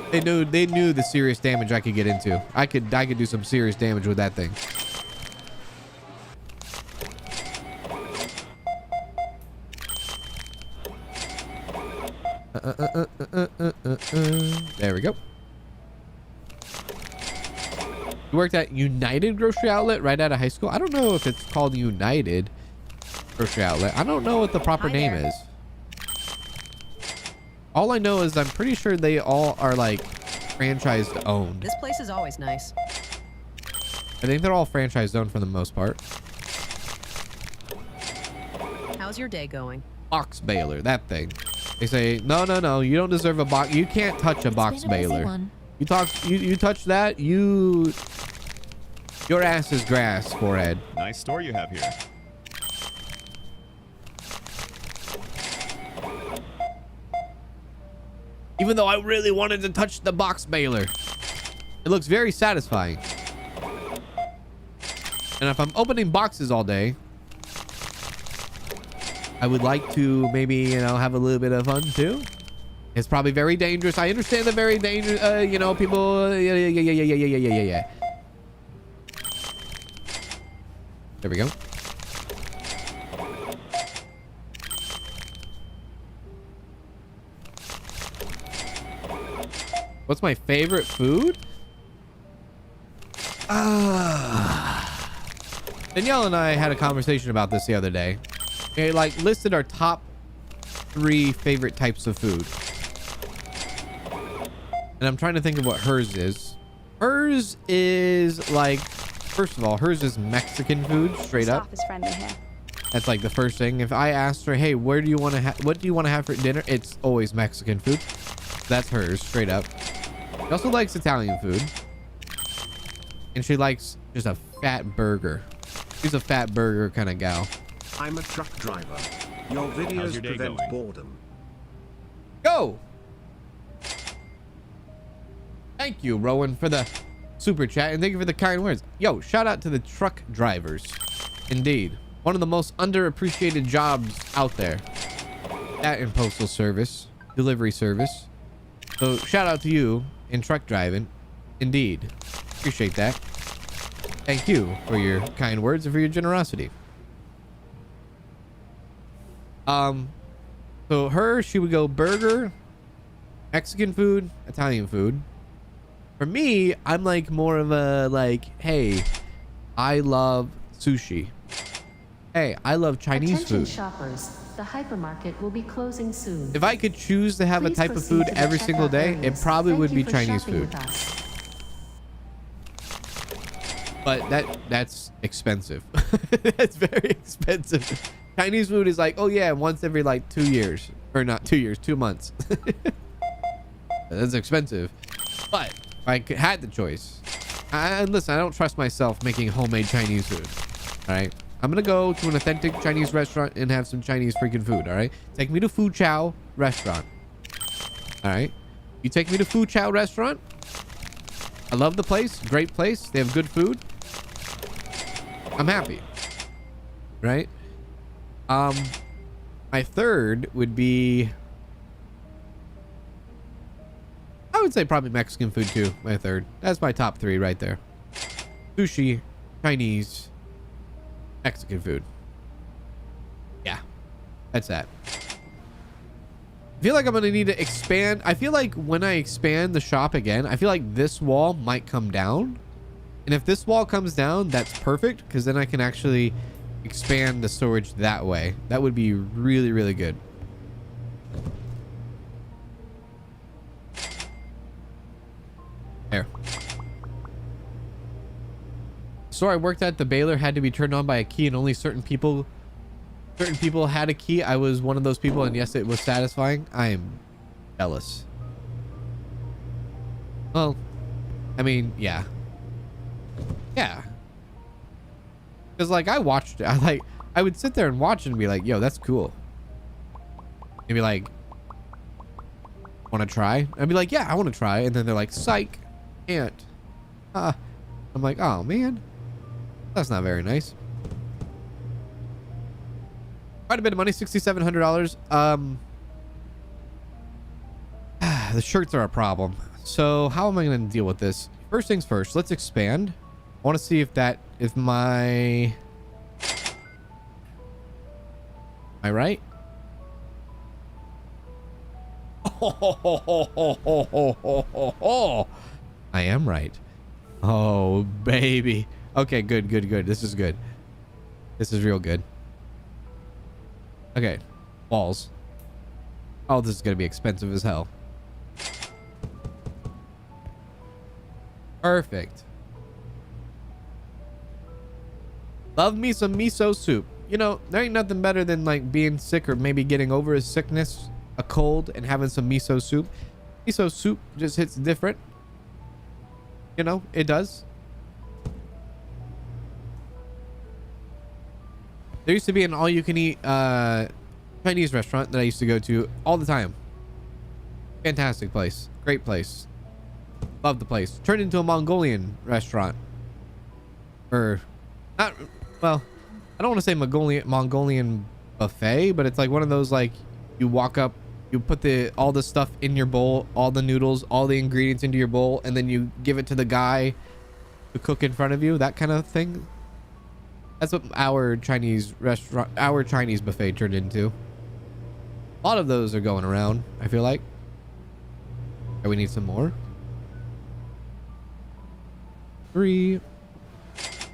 They knew the serious damage I could get into. I could do some serious damage with that thing. There we go. You worked at United Grocery Outlet right out of high school? I don't know if it's called United Grocery Outlet. I don't know what the proper name is. All I know is I'm pretty sure they all are like franchise owned. This place is always nice. I think they're all franchise owned for the most part. How's your day going? Box baler, that thing. They say, no, you don't deserve a box. You can't touch a box baler. You touch that, your ass is grass, forehead. Nice store you have here. Even though I really wanted to touch the box baler. It looks very satisfying. And if I'm opening boxes all day, I would like to maybe, you know, have a little bit of fun too. It's probably very dangerous. I understand the very dangerous, you know, people. Yeah. There we go. What's my favorite food? Danielle and I had a conversation about this the other day. We like listed our top 3 favorite types of food. And I'm trying to think of what hers is. Hers is like, first of all, hers is Mexican food, straight up. Staff is friendly here. That's like the first thing. If I asked her, hey, what do you want to have for dinner? It's always Mexican food. That's hers, straight up. She also likes Italian food. And she likes just a fat burger. She's a fat burger kind of gal. I'm a truck driver. Your videos prevent boredom. Go! Thank you, Rowan, for the super chat, and thank you for the kind words. Yo, shout out to the truck drivers. Indeed. One of the most underappreciated jobs out there. That and postal service, delivery service. So shout out to you in truck driving. Indeed. Appreciate that. Thank you for your kind words and for your generosity. So she would go burger, Mexican food, Italian food. For me, I'm like more of a like, hey, I love sushi. Hey, I love Chinese Attention food. shoppers, the hypermarket will be closing soon. If I could choose to have a Please type of proceed food to the every single checkout day, areas. it probably Thank would you be for Chinese shopping food. with us. But that's expensive. That's very expensive. Chinese food is like, oh yeah, once every like 2 years. Or not 2 years, 2 months. That's expensive. But if I had the choice. Listen, I don't trust myself making homemade Chinese food. Alright? I'm gonna go to an authentic Chinese restaurant and have some Chinese freaking food, alright? Take me to Fu Chow restaurant. Alright? You take me to Fu Chow restaurant. I love the place. Great place. They have good food. I'm happy. Right? My third would be, I would say probably Mexican food too. My third. That's my top 3 right there. Sushi, Chinese, Mexican food. Yeah. That's that. I feel like I'm gonna need to expand. I feel like when I expand the shop again, I feel like this wall might come down. And if this wall comes down, that's perfect, because then I can actually expand the storage that way. That would be really, really good. store I worked at, the baler had to be turned on by a key, and only certain people had a key. I was one of those people, and yes, it was satisfying. I am jealous. Well, I mean, yeah. Because like I watched it, I would sit there and watch it and be like, yo, that's cool. Maybe like, want to try? I'd be like, yeah, I want to try. And then they're like, psych, can't. I'm like, oh man, that's not very nice. Quite a bit of money, $6,700. The shirts are a problem. So how am I going to deal with this? First things first, let's expand. I want to see if my, am I right? I am right. Oh, baby. Okay, good. This is good. This is real good. Okay, walls. Oh, this is going to be expensive as hell. Perfect. Love me some miso soup. You know, there ain't nothing better than like being sick or maybe getting over a sickness, a cold, and having some miso soup. Miso soup just hits different. You know, it does. There used to be an all-you-can-eat Chinese restaurant that I used to go to all the time. Fantastic place. Great place. Love the place. Turned into a Mongolian restaurant. Or, not, well, I don't want to say Mongolian buffet, but it's like one of those, like, you walk up, you put all the stuff in your bowl, all the noodles, all the ingredients into your bowl, and then you give it to the guy to cook in front of you, that kind of thing. That's what our Chinese buffet turned into. A lot of those are going around, I feel like. Okay, we need some more. 3. We'll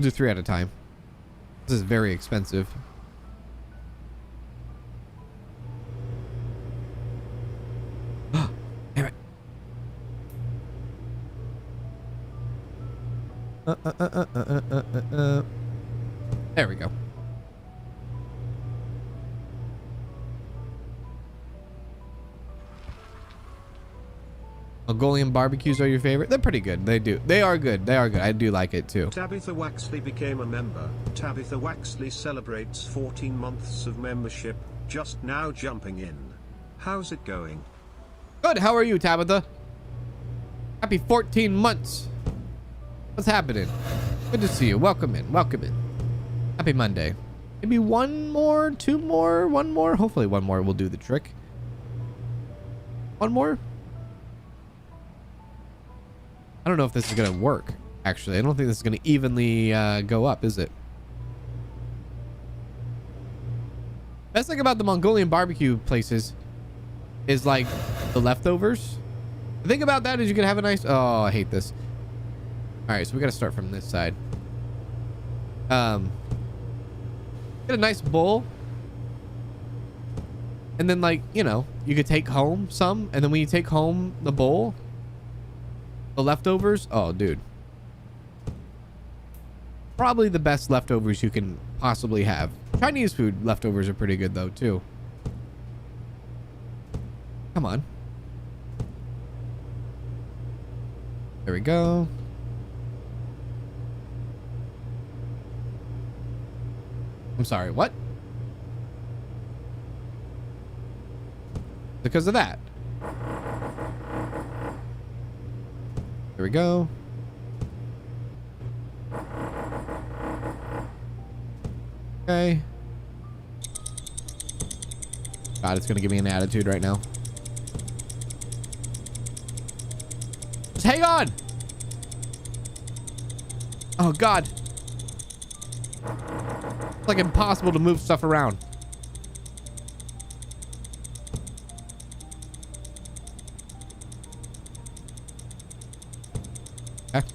do 3 at a time. This is very expensive. Damn it. There we go. Mongolian barbecues are your favorite? They're pretty good. They are good. I do like it too. Tabitha Waxley became a member. Tabitha Waxley celebrates 14 months of membership, just now jumping in. How's it going? Good. How are you, Tabitha? Happy 14 months. What's happening? Good to see you. Welcome in. Happy Monday. Maybe 1 more, 2 more, 1 more. Hopefully 1 more will do the trick. 1 more? I don't know if this is going to work, actually. I don't think this is going to evenly go up, is it? Best thing about the Mongolian barbecue places is like the leftovers. The thing about that is you can have a nice... Oh, I hate this. All right, so we got to start from this side. Get a nice bowl. And then, like, you know, you could take home some. And then when you take home the bowl... The leftovers, oh dude, probably the best leftovers you can possibly have. Chinese food leftovers are pretty good though too. Come on, there we go. I'm sorry, what? Because of that. There we go. Okay. God, it's gonna give me an attitude right now. Just hang on. Oh God. It's like impossible to move stuff around. Okay.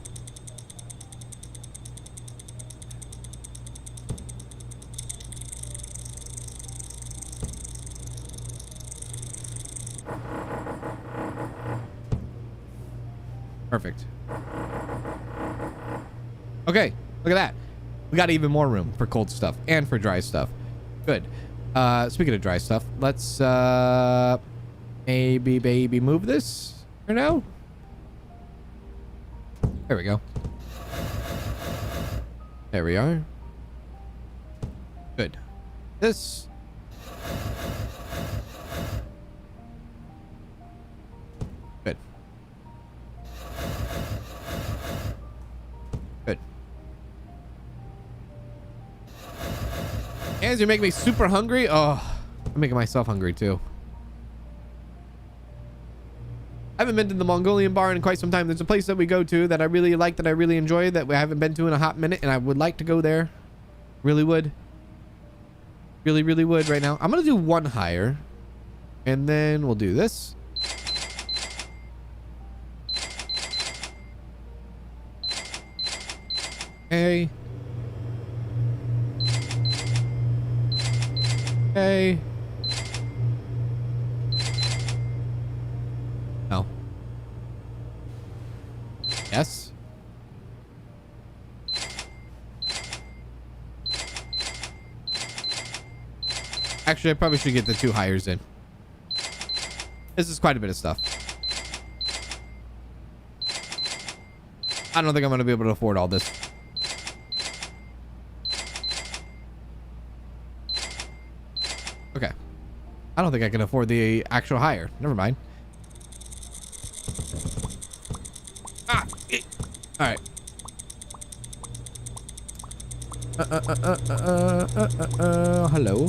Perfect. Okay, Look at that. We got even more room for cold stuff and for dry stuff. Good. Speaking of dry stuff, let's maybe move this for now. There we go. There we are. Good. This. Good. Good. As you make me super hungry. Oh, I'm making myself hungry too. I haven't been to the Mongolian bar in quite some time. There's a place that we go to that I really like, that I really enjoy, that we haven't been to in a hot minute, and I would like to go there. Really would. Really would right now. I'm gonna do one higher, and then we'll do this. Okay. Okay. No. Yes. Actually, I probably should get the 2 hires in. This is quite a bit of stuff. I don't think I'm going to be able to afford all this. Okay. I don't think I can afford the actual hire. Never mind. Ah! All right. Hello.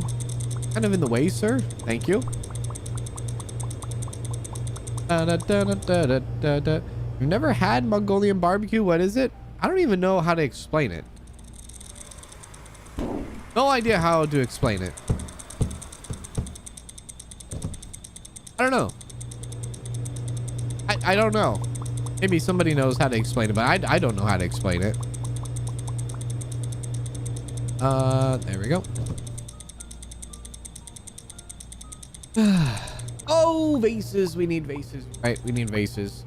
Kind of in the way, sir. Thank you. You've never had Mongolian barbecue? What is it? I don't even know how to explain it. No idea how to explain it. I don't know. I don't know. Maybe somebody knows how to explain it, but I don't know how to explain it. There we go. Oh, vases. We need vases. Right, we need vases.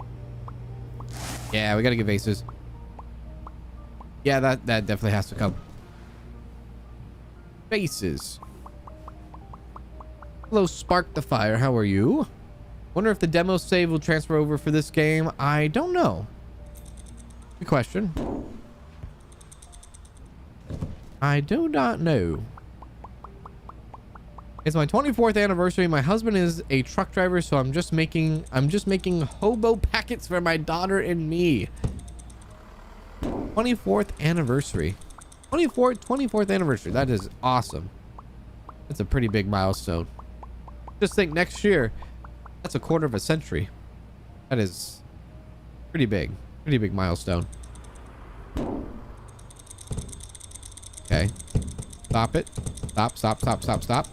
Yeah, we gotta get vases. Yeah, that definitely has to come. Vases. Hello, Spark the Fire. How are you? Wonder if the demo save will transfer over for this game. I don't know. Good question. I do not know. It's my 24th anniversary. My husband is a truck driver, so I'm just making hobo packets for my daughter and me. 24th anniversary. 24th anniversary. That is awesome. That's a pretty big milestone. Just think, next year, that's a quarter of a century. That is pretty big. Pretty big milestone. Okay. Stop it. Stop.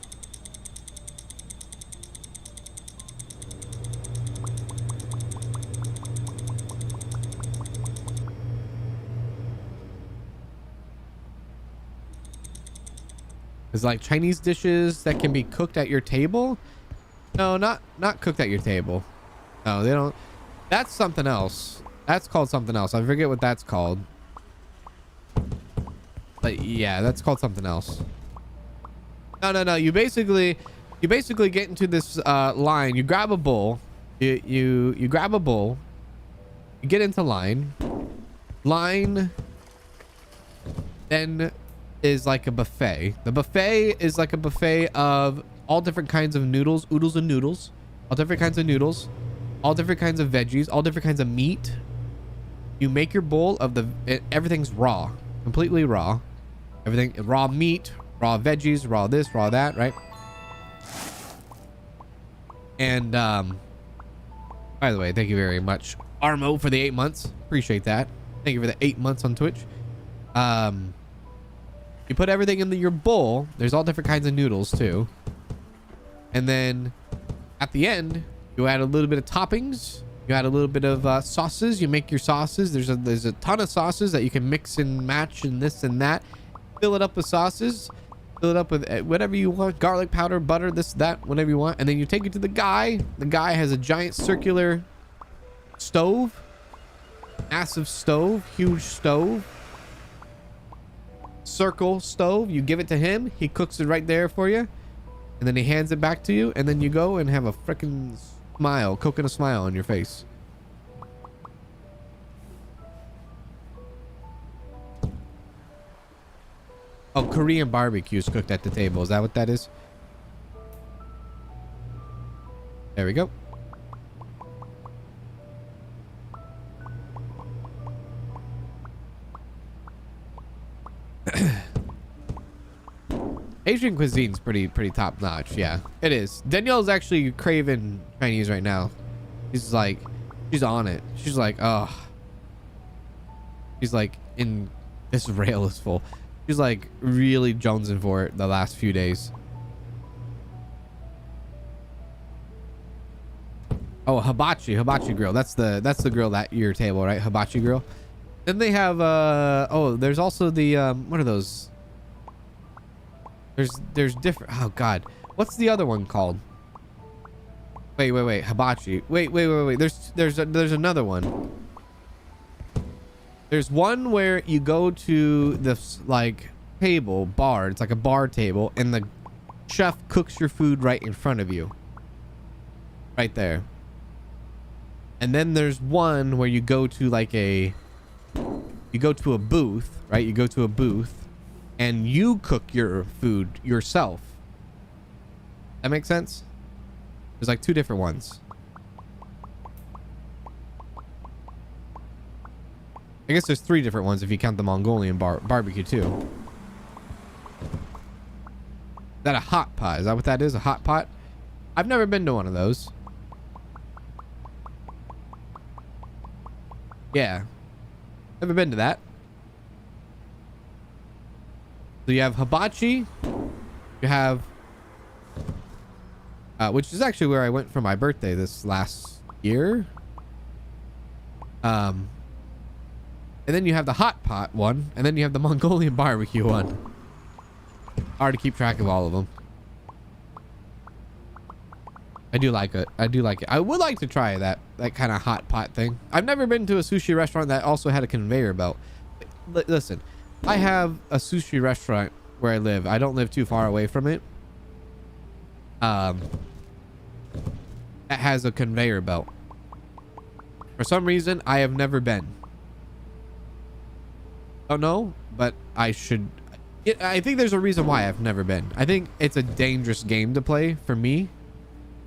It's like Chinese dishes that can be cooked at your table. No, not cooked at your table. No, they don't. That's something else. That's called something else. I forget what that's called. But yeah, that's called something else. No. You basically get into this line. You grab a bowl. You grab a bowl. You get into line. Line then is like a buffet. The buffet is like a buffet of all different kinds of noodles, oodles and noodles, all different kinds of noodles, all different kinds of veggies, all different kinds of meat. You make your bowl of everything's raw, completely raw. Everything raw meat, raw veggies, raw this, raw that, right? And by the way, thank you very much, Armo, for the 8 months. Appreciate that. Thank you for the 8 months on Twitch. You put everything in your bowl. There's all different kinds of noodles too. And then at the end, you add a little bit of toppings. You add a little bit of sauces. You make your sauces. There's a ton of sauces that you can mix and match and this and that. Fill it up with sauces. Fill it up with whatever you want. Garlic powder, butter, this, that, whatever you want. And then you take it to the guy. The guy has a giant circular stove. Massive stove. Huge stove. circle stove. You give it to him. He cooks it right there for you. And then he hands it back to you. And then you go and have a freaking smile, coconut smile on your face. Oh, Korean barbecue is cooked at the table. Is that what that is? There we go. Asian cuisine's pretty top notch. Yeah, it is. Danielle's actually craving Chinese right now. She's like, she's on it. She's like, oh. She's like, in this rail is full. She's like really jonesing for it the last few days. Oh, hibachi grill. That's the grill at your table, right? Hibachi grill. Then they have oh, there's also the what are those? There's different. Oh God, what's the other one called? Wait, hibachi. Wait. There's another one. There's one where you go to this like bar. It's like a bar table, and the chef cooks your food right in front of you. Right there. And then there's one where you go to like a booth, right? You go to a booth and you cook your food yourself. That makes sense? There's like two different ones. I guess there's three different ones if you count the Mongolian barbecue too. Is that a hot pot? Is that what that is? A hot pot? I've never been to one of those. Yeah. Never been to that. So you have hibachi. You have... which is actually where I went for my birthday this last year. And then you have the hot pot one. And then you have the Mongolian barbecue one. Hard to keep track of all of them. I do like it. I would like to try that kind of hot pot thing. I've never been to a sushi restaurant that also had a conveyor belt. Listen, I have a sushi restaurant where I live. I don't live too far away from it. That has a conveyor belt. For some reason, I have never been. Don't know, but I should. I think there's a reason why I've never been. I think it's a dangerous game to play for me.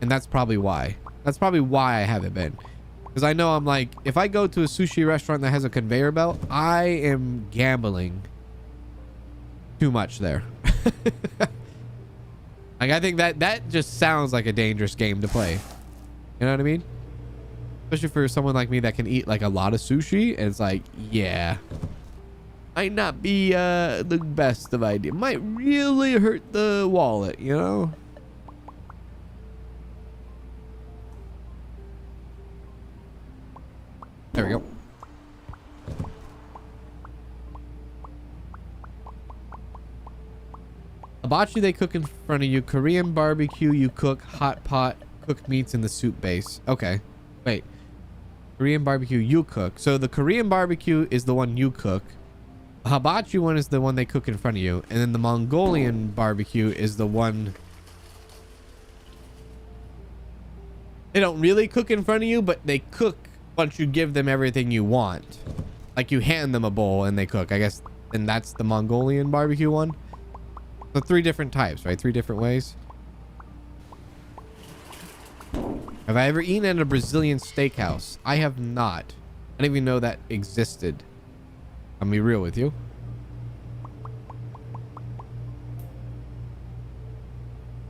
And that's probably why. That's probably why I haven't been. Because I know I'm like, if I go to a sushi restaurant that has a conveyor belt, I am gambling too much there. Like, I think that just sounds like a dangerous game to play. You know what I mean? Especially for someone like me that can eat like a lot of sushi. And it's like, yeah. Might not be the best of idea. Might really hurt the wallet, you know? There we go. Hibachi, they cook in front of you. Korean barbecue, you cook. Hot pot, cooked meats in the soup base. Okay. Wait. Korean barbecue, you cook. So the Korean barbecue is the one you cook. The hibachi one is the one they cook in front of you. And then the Mongolian barbecue is the one... They don't really cook in front of you, but they cook once you give them everything you want. Like you hand them a bowl and they cook. I guess then that's the Mongolian barbecue one. So 3 different types, right? 3 different ways. Have I ever eaten at a Brazilian steakhouse? I have not. I didn't even know that existed. I'll be real with you.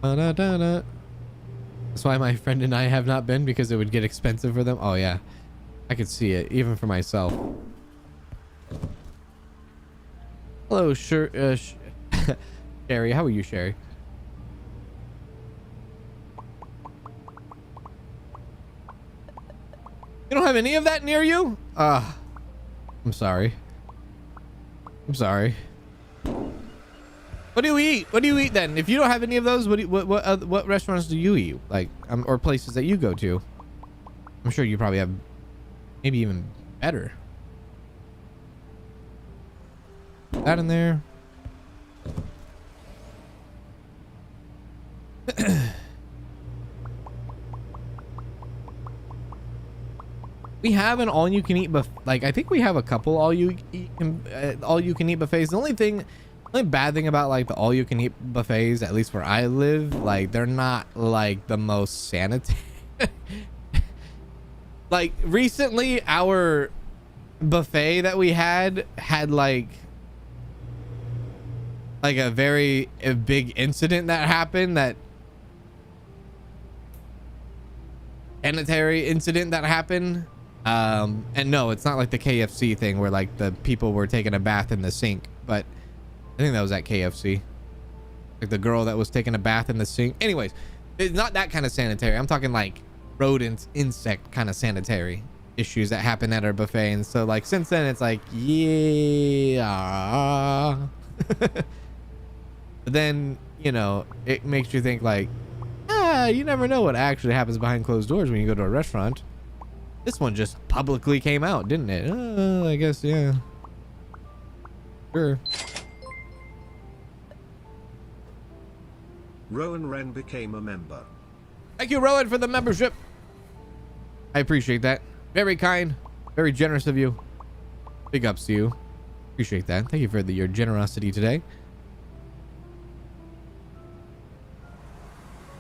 That's why my friend and I have not been, because it would get expensive for them. Oh yeah, I could see it even for myself. Hello, Sherry. How are you, Sherry? You don't have any of that near you? I'm sorry. I'm sorry. What do you eat? What do you eat then? If you don't have any of those, what restaurants do you eat? Like, or places that you go to? I'm sure you probably have maybe even better. That in there. We have an all-you-can-eat buffet. Like, I think we have a couple all-you-can-eat buffets. The only bad thing about like the all-you-can-eat buffets, at least where I live, like they're not like the most sanitary. Like recently, our buffet that we had like a big incident that happened, that sanitary incident that happened. And no, it's not like the KFC thing where like the people were taking a bath in the sink, but I think that was at KFC. Like the girl that was taking a bath in the sink. Anyways, it's not that kind of sanitary. I'm talking like rodents, insect kind of sanitary issues that happen at our buffet. And so like since then it's like, yeah. But then, you know, it makes you think like, you never know what actually happens behind closed doors when you go to a restaurant. This one just publicly came out, didn't it? I guess, yeah. Sure. Rowan Wren became a member. Thank you, Rowan, for the membership. I appreciate that. Very kind, very generous of you. Big ups to you. Appreciate that. Thank you for your generosity today.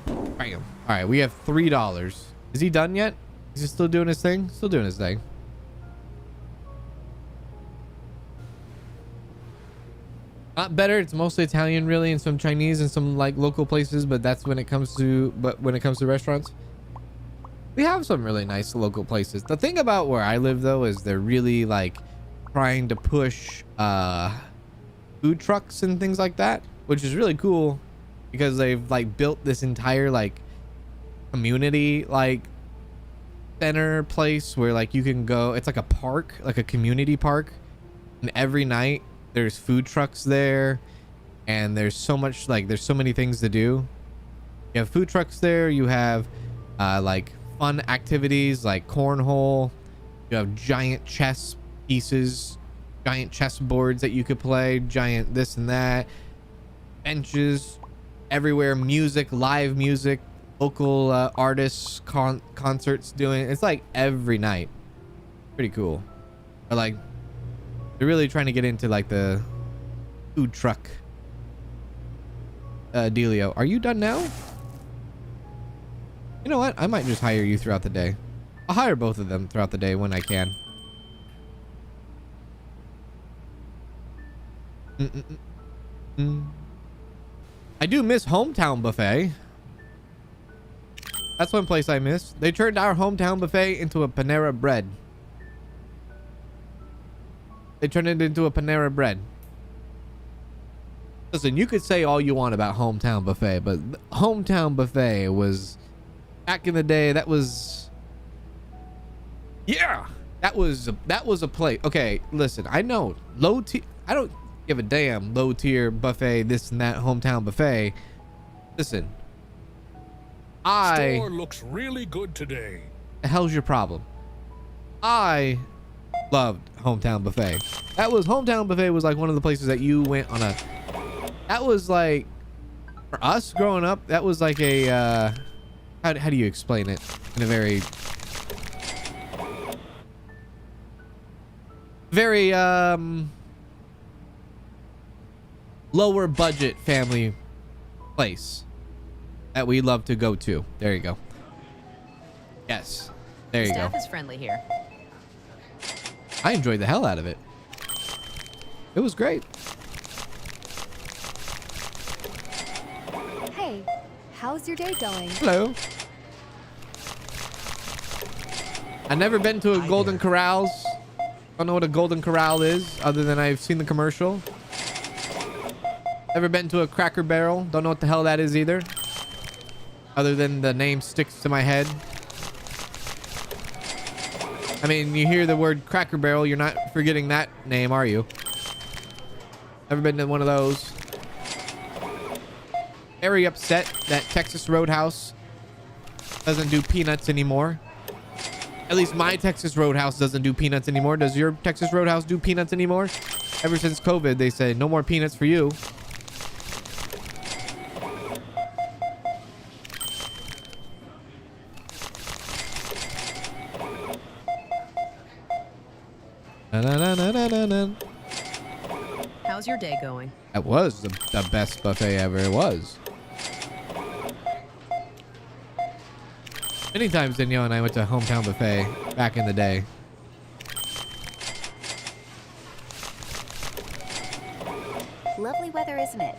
Bam. All right, we have $3. Is he done yet? Is he still doing his thing? Still doing his thing. Not better. It's mostly Italian, really, and some Chinese and some like local places. But that's when it comes to restaurants, we have some really nice local places. The thing about where I live though is they're really like trying to push food trucks and things like that, which is really cool because they've like built this entire like community like center place where like you can go. It's like a park, like a community park, and every night there's food trucks there, and there's so much like there's so many things to do. You have food trucks there, you have like fun activities like cornhole, you have giant chess pieces, giant chess boards that you could play, giant this and that, benches everywhere, music, live music, local artists, concerts doing. It's like every night. Pretty cool. But like they're really trying to get into like the food truck dealio. Are you done now? You know what, I might just hire you throughout the day. I'll hire both of them throughout the day when I can. I do miss Hometown Buffet. That's one place I miss. They turned our Hometown Buffet into a Panera Bread. They turned it into a Panera Bread. Listen, you could say all you want about Hometown Buffet, but Hometown Buffet was back in the day. That was, yeah, that was a place. Okay, listen, I know low tier. I don't give a damn low tier buffet, this and that Hometown Buffet. Listen, Store looks really good today. The hell's your problem? I loved Hometown Buffet. Hometown Buffet was like one of the places that you went on a, that was like, for us growing up, that was like a how do you explain it in a very lower budget family place that we love to go to. There you go. Yes, there you go. Staff is friendly here. I enjoyed the hell out of it. It was great. Hey, how's your day going? Hello. I've never been to a Golden Corrals. Don't know what a Golden Corral is, other than I've seen the commercial. Never been to a Cracker Barrel. Don't know what the hell that is either, other than the name sticks to my head. I mean, you hear the word Cracker Barrel, you're not forgetting that name, are you? Never been to one of those. Very upset that Texas Roadhouse doesn't do peanuts anymore. At least my Texas Roadhouse doesn't do peanuts anymore. Does your Texas Roadhouse do peanuts anymore? Ever since COVID, they say no more peanuts for you. Na-na-na-na-na-na. How's your day going? That was the best buffet ever. It was. Many times Danielle and I went to Hometown Buffet back in the day. Lovely weather, isn't it?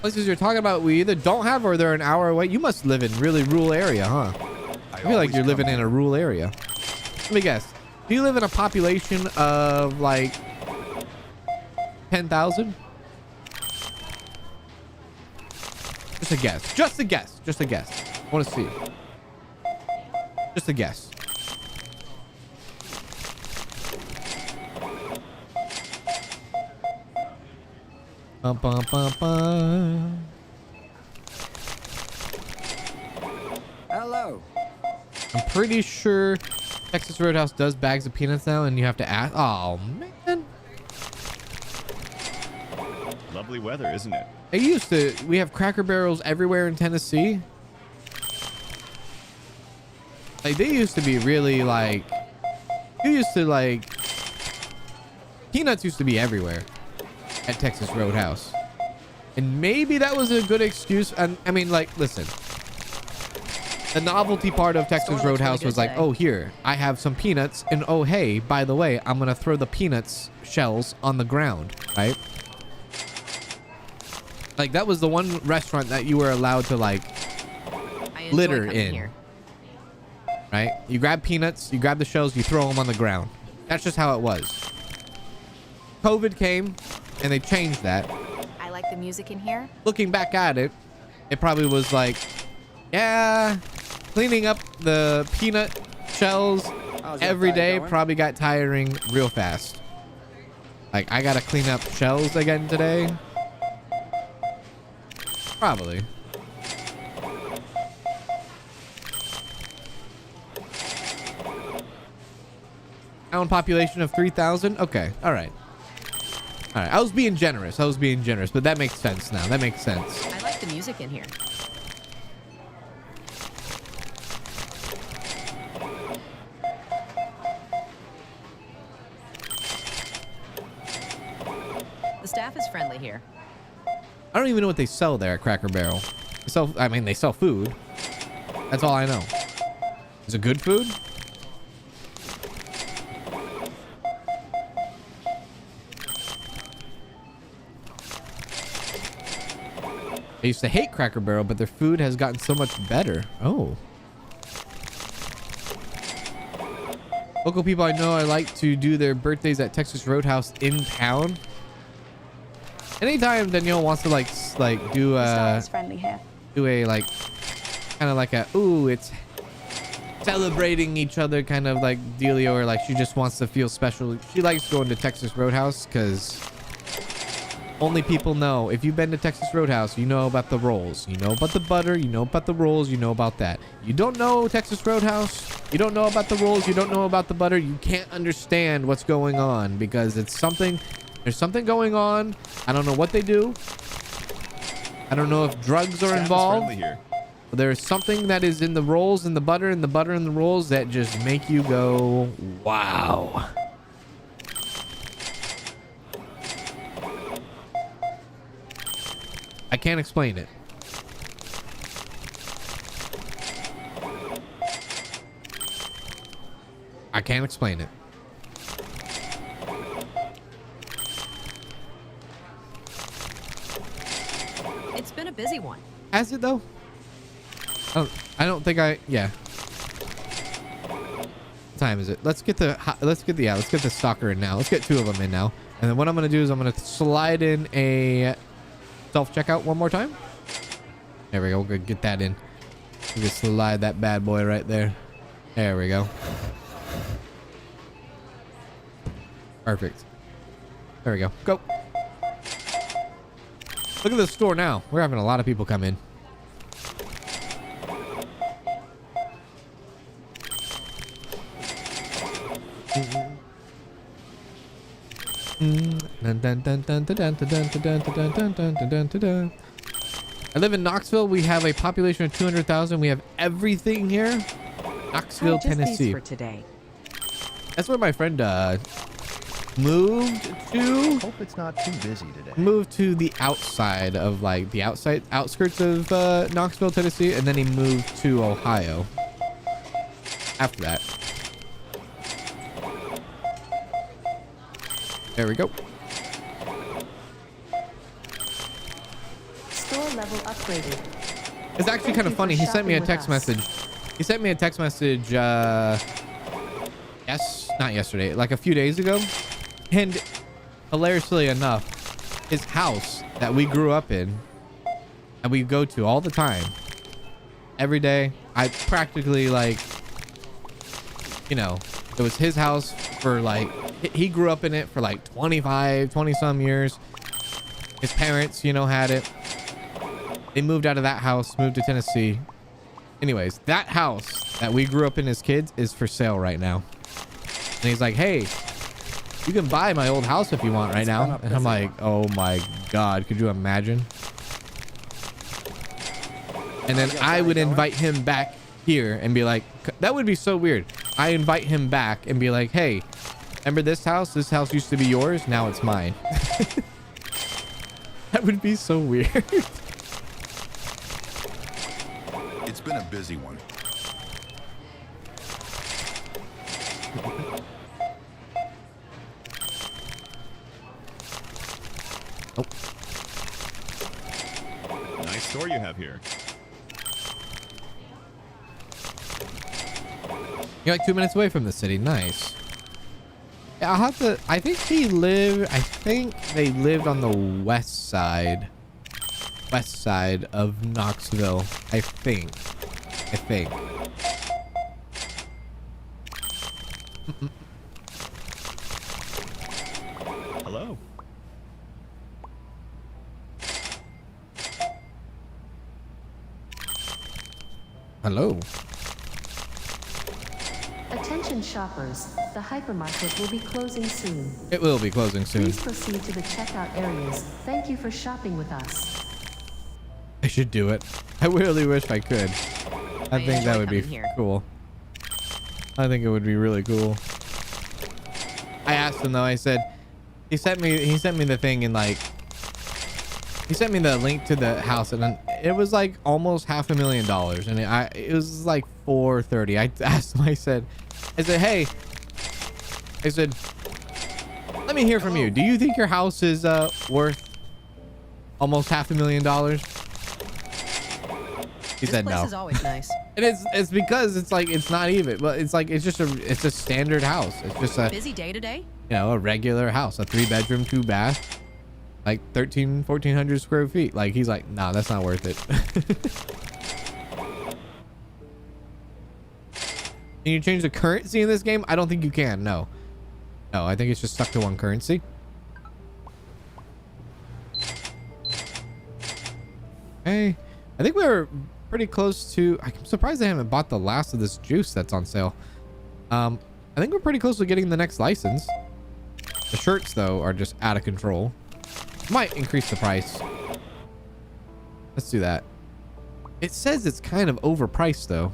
Places you're talking about, we either don't have or they're an hour away. You must live in really rural area, huh? I feel like you're living in a rural area. Let me guess. Do you live in a population of like 10,000? Just a guess. Just a guess. Just a guess. I want to see. Just a guess. Bum, bum, bum, bum. Hello. I'm pretty sure Texas Roadhouse does bags of peanuts now, and you have to ask. Oh man. Lovely weather, isn't it? They used to. We have Cracker Barrels everywhere in Tennessee. Like they used to be really like. You used to like. Peanuts used to be everywhere at Texas Roadhouse, and maybe that was a good excuse. And I mean, like, listen. The novelty part of Texas Roadhouse was like, oh, here, I have some peanuts. And oh, hey, by the way, I'm going to throw the peanuts shells on the ground, right? Like, that was the one restaurant that you were allowed to, like, litter in. Right? You grab peanuts, you grab the shells, you throw them on the ground. That's just how it was. COVID came, and they changed that. I like the music in here. Looking back at it, it probably was like, yeah, cleaning up the peanut shells every day probably got tiring real fast. Like, I gotta clean up shells again today. Probably. Town population of 3,000. Okay. All right. All right. I was being generous. But that makes sense now. That makes sense. I like the music in here. The staff is friendly here. I don't even know what they sell there at Cracker Barrel. They sell food. That's all I know. Is it good food? I used to hate Cracker Barrel, but their food has gotten so much better. Oh. Local people I know, I like to do their birthdays at Texas Roadhouse in town. Anytime Danielle wants to do friendly here. do a like kind of like a it's celebrating each other kind of like dealio, or like she just wants to feel special. She likes going to Texas Roadhouse because only people know. If you've been to Texas Roadhouse, you know about the rolls, you know about the butter, you know about the rolls, you know about that. You don't know Texas Roadhouse, you don't know about the rolls, you don't know about the butter, you can't understand what's going on because it's something. There's something going on. I don't know what they do. I don't know if drugs are involved. But there's something that is in the rolls and the butter and the butter and the rolls that just make you go, wow. I can't explain it. I can't explain it. It's been a busy one. Has it though? Oh, I don't think yeah. What time is it? Let's get the stalker in now. Let's get 2 of them in now. And then what I'm going to do is I'm going to slide in a self-checkout one more time. There we go. We're going to get that in. We can slide that bad boy right there. There we go. Perfect. There we go. Go. Look at the store now. We're having a lot of people come in. I live in Knoxville. We have a population of 200,000. We have everything here. Knoxville, Just these Tennessee. for today. That's where my friend moved to. Hope it's not too busy today. Moved to the outside of like the outskirts of Knoxville, Tennessee, and then he moved to Ohio after that. There we go. Store level upgraded. It's actually Thank kind you of funny. for He sent me a shopping text with us. message. He sent me a text message not yesterday, like a few days ago. And hilariously enough, his house that we grew up in and we go to all the time, every day, I practically like, you know, it was his house for like, he grew up in it for like 20 some years. His parents, you know, had it. They moved out of that house, moved to Tennessee. Anyways, that house that we grew up in as kids is for sale right now. And he's like, hey, you can buy my old house if you want right now. And I'm like, oh my God, could you imagine? And then I would invite him back here and be like, that would be so weird. I invite him back and be like, hey, remember this house? This house used to be yours. Now it's mine. That would be so weird. It's been a busy one. Oh. Nice store you have here. You're like 2 minutes away from the city. Nice. Yeah, I'll have to. I think they lived on the west side of Knoxville. I think. Hello. Hello. Attention shoppers, the hypermarket will be closing soon. It will be closing soon. Please proceed to the checkout areas. Thank you for shopping with us. I should do it. I really wish I could. I think that would be coming here. cool. I think it would be really cool. I asked him though. I said, he sent me the thing and like, he sent me the link to the house and then it was like almost $500,000 and it was like 430. I asked him. I said, hey, I said, let me hear from you. Do you think your house is worth almost $500,000? He said This place no. is always nice. And it's because it's like it's not even, but it's like it's a standard house. It's just a Busy day today? a regular house, a 3-bedroom, 2-bath, like 1,400 square feet. Like he's like, nah, that's not worth it. Can you change the currency in this game? I don't think you can. No, I think it's just stuck to one currency. Hey, I think we're pretty close to. I'm surprised they haven't bought the last of this juice that's on sale. I think we're pretty close to getting the next license. The shirts though are just out of control. Might increase the price. Let's do that. It says it's kind of overpriced though.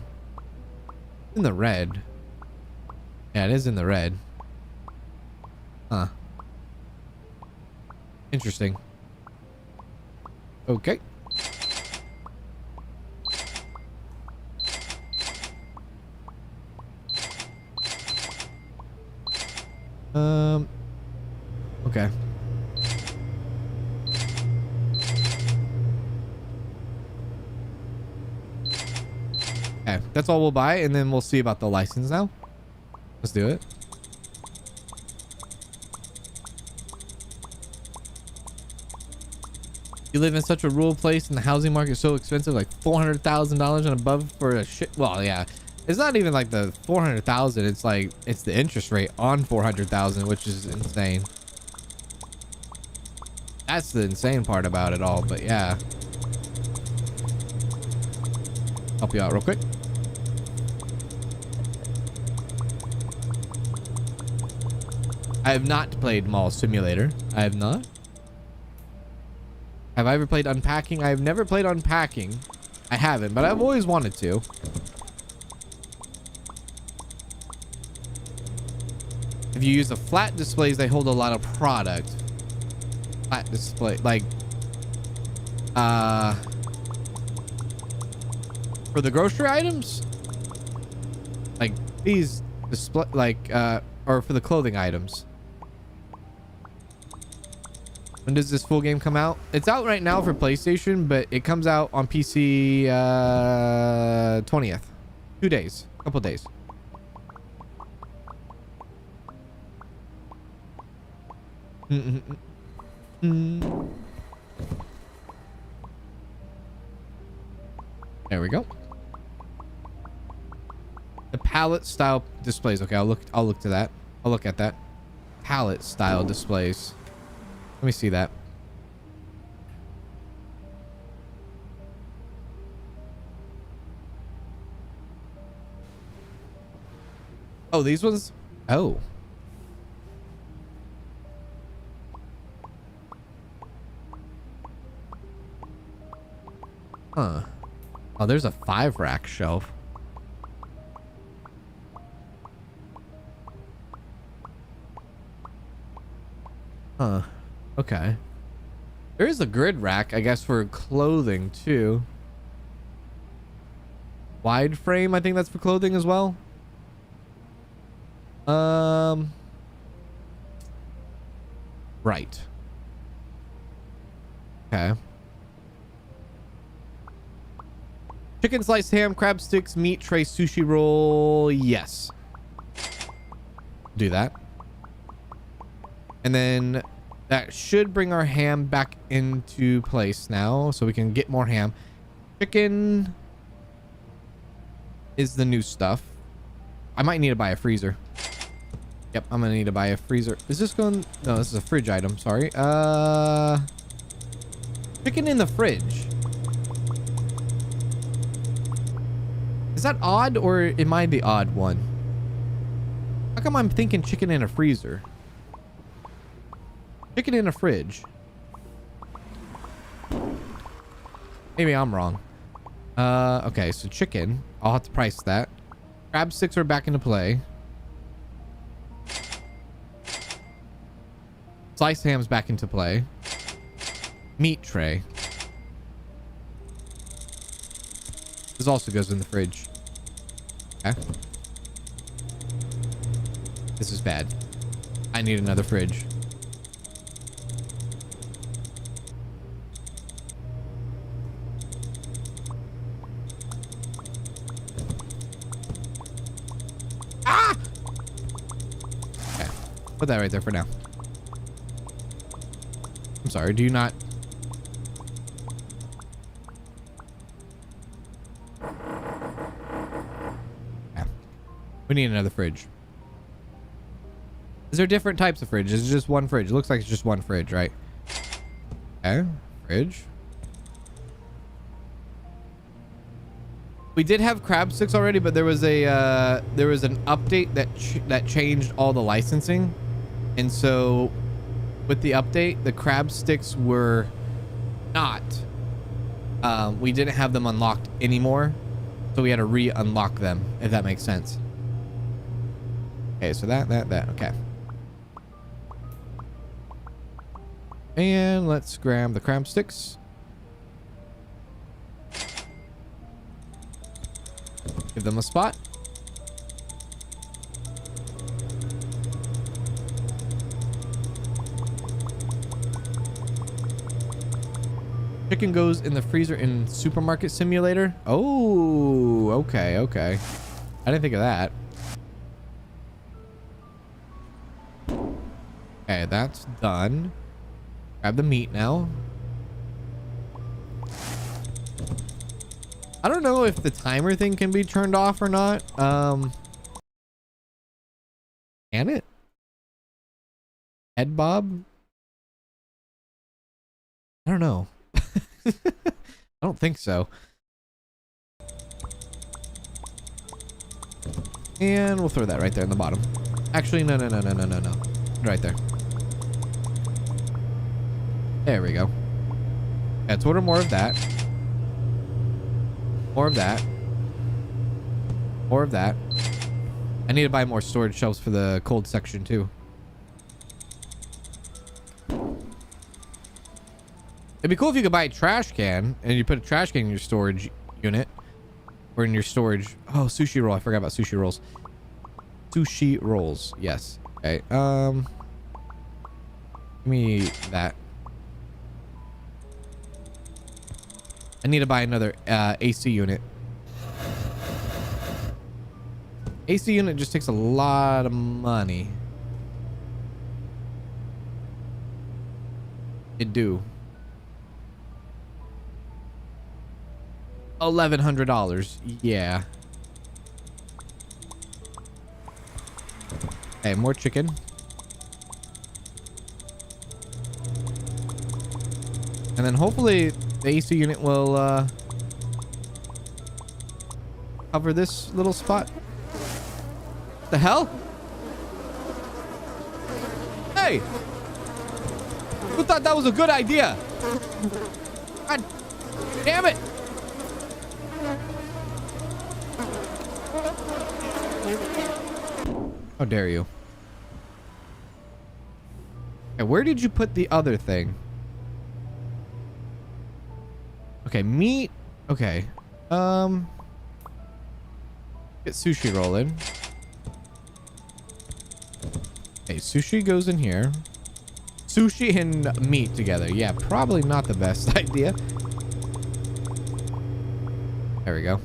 In the red. Yeah, it is in the red. Huh. Interesting. Okay. Okay. Okay, that's all we'll buy, and then we'll see about the license now. Let's do it. You live in such a rural place, and the housing market is so expensive, like $400,000 and above for a shit. Well, yeah. It's not even like the 400,000. It's like it's the interest rate on 400,000, which is insane. That's the insane part about it all. But yeah, help you out real quick. I have not played Mall Simulator. I have not. Have I ever played unpacking? I've never played unpacking. I haven't, but I've always wanted to. If you use the flat displays, they hold a lot of product. Flat display, like, for the grocery items, like these display, like, or for the clothing items. When does this full game come out? It's out right now for PlayStation, but it comes out on PC 20th. 2 days, a couple days. There we go. The palette style displays. Okay, I'll look to that. I'll look at that. Palette style displays. Let me see that. Oh, these ones? Oh. Huh. Oh, there's a 5-rack shelf. Huh. Okay. There is a grid rack, I guess, for clothing too. Wide frame, I think that's for clothing as well. Right. Okay. Chicken sliced ham, crab sticks, meat tray, sushi roll. Yes. Do that. And then that should bring our ham back into place now, so we can get more ham. Chicken is the new stuff. I might need to buy a freezer. Yep, I'm gonna need to buy a freezer. Is this going? No, this is a fridge item. Sorry. Chicken in the fridge. Is that odd, or am I the odd one? How come I'm thinking chicken in a freezer? Chicken in a fridge. Maybe I'm wrong. Okay, so chicken. I'll have to price that. Crab sticks are back into play. Sliced ham's back into play. Meat tray. This also goes in the fridge. Okay. This is bad. I need another fridge. Ah! Okay. Put that right there for now. I'm sorry, do you not... Yeah. We need another fridge. Is there different types of fridge? Is it just one fridge? It looks like it's just one fridge, right? Okay, fridge. We did have crab sticks already, but there was an update that changed all the licensing, and so with the update, the crab sticks were not. We didn't have them unlocked anymore, so we had to re-unlock them, if that makes sense. Okay, so that. Okay. And let's grab the crab sticks. Give them a spot. Chicken goes in the freezer in Supermarket Simulator. Oh, okay. I didn't think of that. Okay, that's done. Grab the meat now. I don't know if the timer thing can be turned off or not. Can it? Head bob? I don't know. I don't think so. And we'll throw that right there in the bottom. Actually, no. Right there. There we go. Let's order more of that. More of that. More of that. I need to buy more storage shelves for the cold section too. It'd be cool if you could buy a trash can and you put a trash can in your storage unit or in your storage. Oh, sushi roll. I forgot about sushi rolls. Sushi rolls. Yes. Okay. Give me that. I need to buy another AC unit. AC unit just takes a lot of money. It do. $1,100. Yeah. Okay, more chicken. And then hopefully the AC unit will cover this little spot. The hell? Hey! Who thought that was a good idea? God damn it! How dare you? Okay, where did you put the other thing? Okay, meat. Okay. Get sushi rolling. Okay, sushi goes in here. Sushi and meat together. Yeah, probably not the best idea. There we go.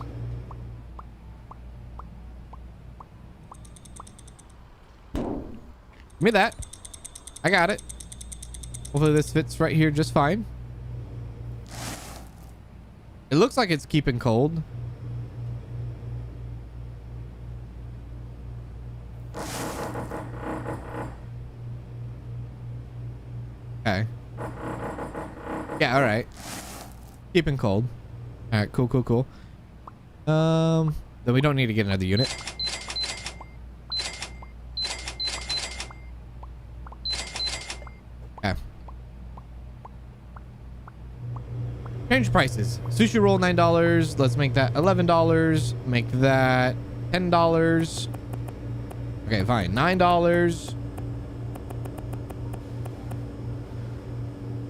Give me that. I got it. Hopefully this fits right here just fine. It looks like it's keeping cold. Okay. Yeah, all right. Keeping cold. All right, cool, cool, cool. Then we don't need to get another unit. Okay. Change prices. Sushi roll $9. Let's make that $11. Make that $10. Okay, fine. $9.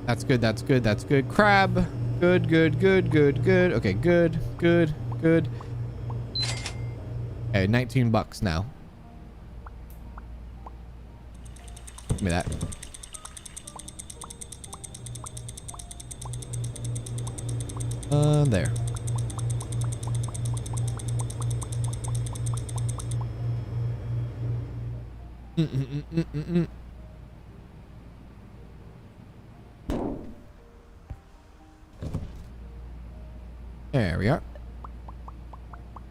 That's good. That's good. That's good. Crab. Good, good, good, good, good. Okay, good, good, good. Okay, $19 now. Give me that. There. There we are.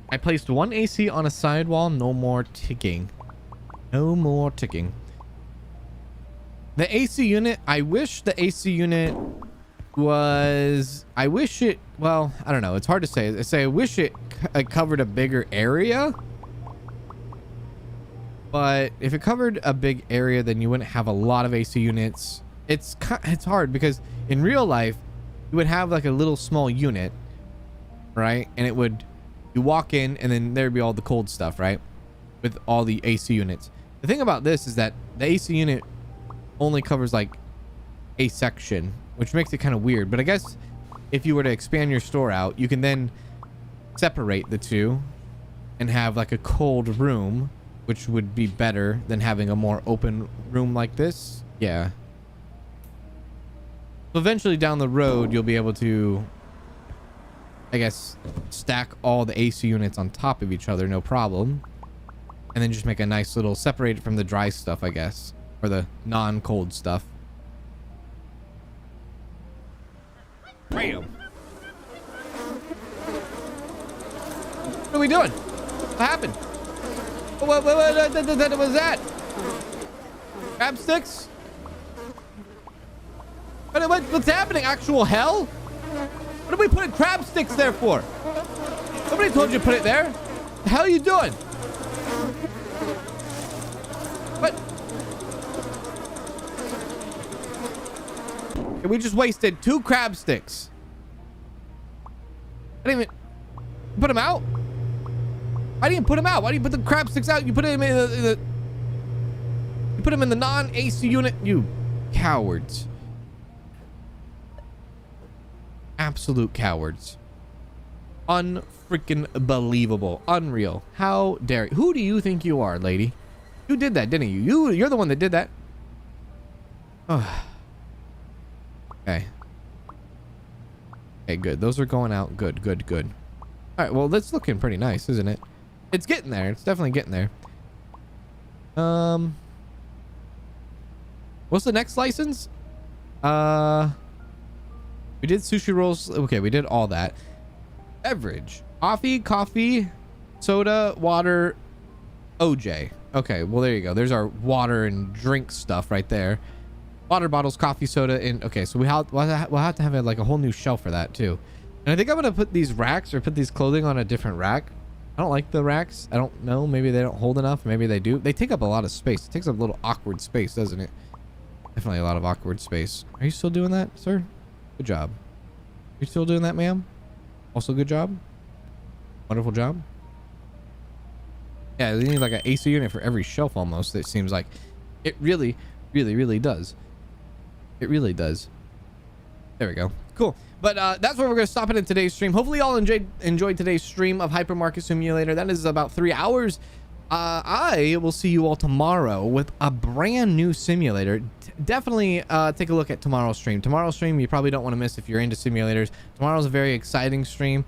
I placed one AC on a sidewall. No more ticking. No more ticking. The AC unit, I wish the AC unit was... I wish it... Well, I don't know. It's hard to say. I wish it covered a bigger area. But if it covered a big area, then you wouldn't have a lot of AC units. It's hard because in real life, you would have like a little small unit, right? And it would... You walk in and then there'd be all the cold stuff, right? With all the AC units. The thing about this is that the AC unit only covers like a section, which makes it kind of weird. But I guess if you were to expand your store out, you can then separate the two and have like a cold room, which would be better than having a more open room like this. Yeah. So eventually down the road, you'll be able to, I guess, stack all the AC units on top of each other, no problem. And then just make a nice little separated from the dry stuff, I guess. Or the non-cold stuff. Bam! What are we doing? What happened? What was that? Crab sticks? What's happening? Actual hell? What are we putting crab sticks there for? Nobody told you to put it there. The hell are you doing? What? Okay, we just wasted 2 crab sticks. I didn't even put him out. Why didn't you put him out? Why do you put the crab sticks out? You put him in the you put him in the non-AC unit. You cowards. Absolute cowards. Unfreaking believable. Unreal. How dare you? Who do you think you are, lady? You did that, didn't you? You're the one that did that. Oh. Okay. Okay, good. Those are going out. Good, good, good. All right, well, that's looking pretty nice, isn't it? It's getting there. It's definitely getting there. What's the next license? We did sushi rolls. Okay, we did all that. Beverage. Coffee, soda, water, OJ. Okay, well, there you go. There's our water and drink stuff right there. Water bottles, coffee, soda, and okay, so we'll have to have like a whole new shelf for that too. And I think I'm gonna put these racks or put these clothing on a different rack. I don't like the racks. I don't know. Maybe they don't hold enough. Maybe they do. They take up a lot of space. It takes up a little awkward space, doesn't it? Definitely a lot of awkward space. Are you still doing that, sir? Good job. You still doing that, ma'am? Also good job. Wonderful job. Yeah, they need like an AC unit for every shelf almost. It seems like it really, really, really does. It really does. There we go. Cool. But that's where we're going to stop it in today's stream. Hopefully y'all enjoyed today's stream of Hypermarket Simulator. That is about 3 hours. I will see you all tomorrow with a brand new simulator. Definitely take a look at tomorrow's stream. Tomorrow's stream you probably don't want to miss if you're into simulators. Tomorrow's a very exciting stream.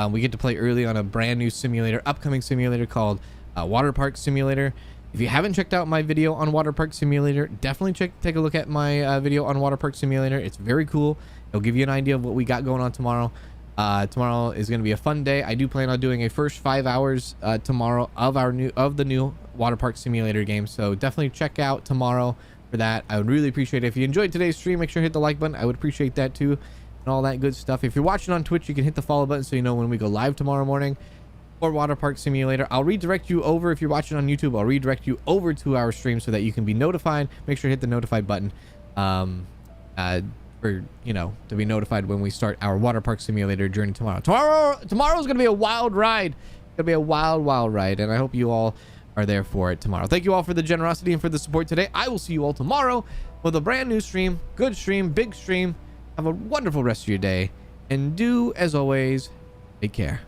We get to play early on a brand new simulator, upcoming simulator called Water Park Simulator. If you haven't checked out my video on Water Park Simulator, definitely take a look at my video on Water Park Simulator. It's very cool. It'll give you an idea of what we got going on tomorrow. Tomorrow is going to be a fun day. I do plan on doing a first 5 hours tomorrow of the new Water Park Simulator game. So definitely check out tomorrow for that. I would really appreciate it. If you enjoyed today's stream, make sure to hit the like button. I would appreciate that too, and all that good stuff. If you're watching on Twitch, you can hit the follow button so you know when we go live tomorrow morning for Water Park Simulator. I'll redirect you over. If you're watching on YouTube, I'll redirect you over to our stream so that you can be notified. Make sure to hit the notify button for, you know, to be notified when we start our Water Park Simulator journey tomorrow. Tomorrow's gonna be a wild ride. It's gonna be a wild ride, and I hope you all are there for it tomorrow. Thank you all for the generosity and for the support today. I will see you all tomorrow with a brand new stream. Good stream, big stream. Have a wonderful rest of your day, and do as always, take care.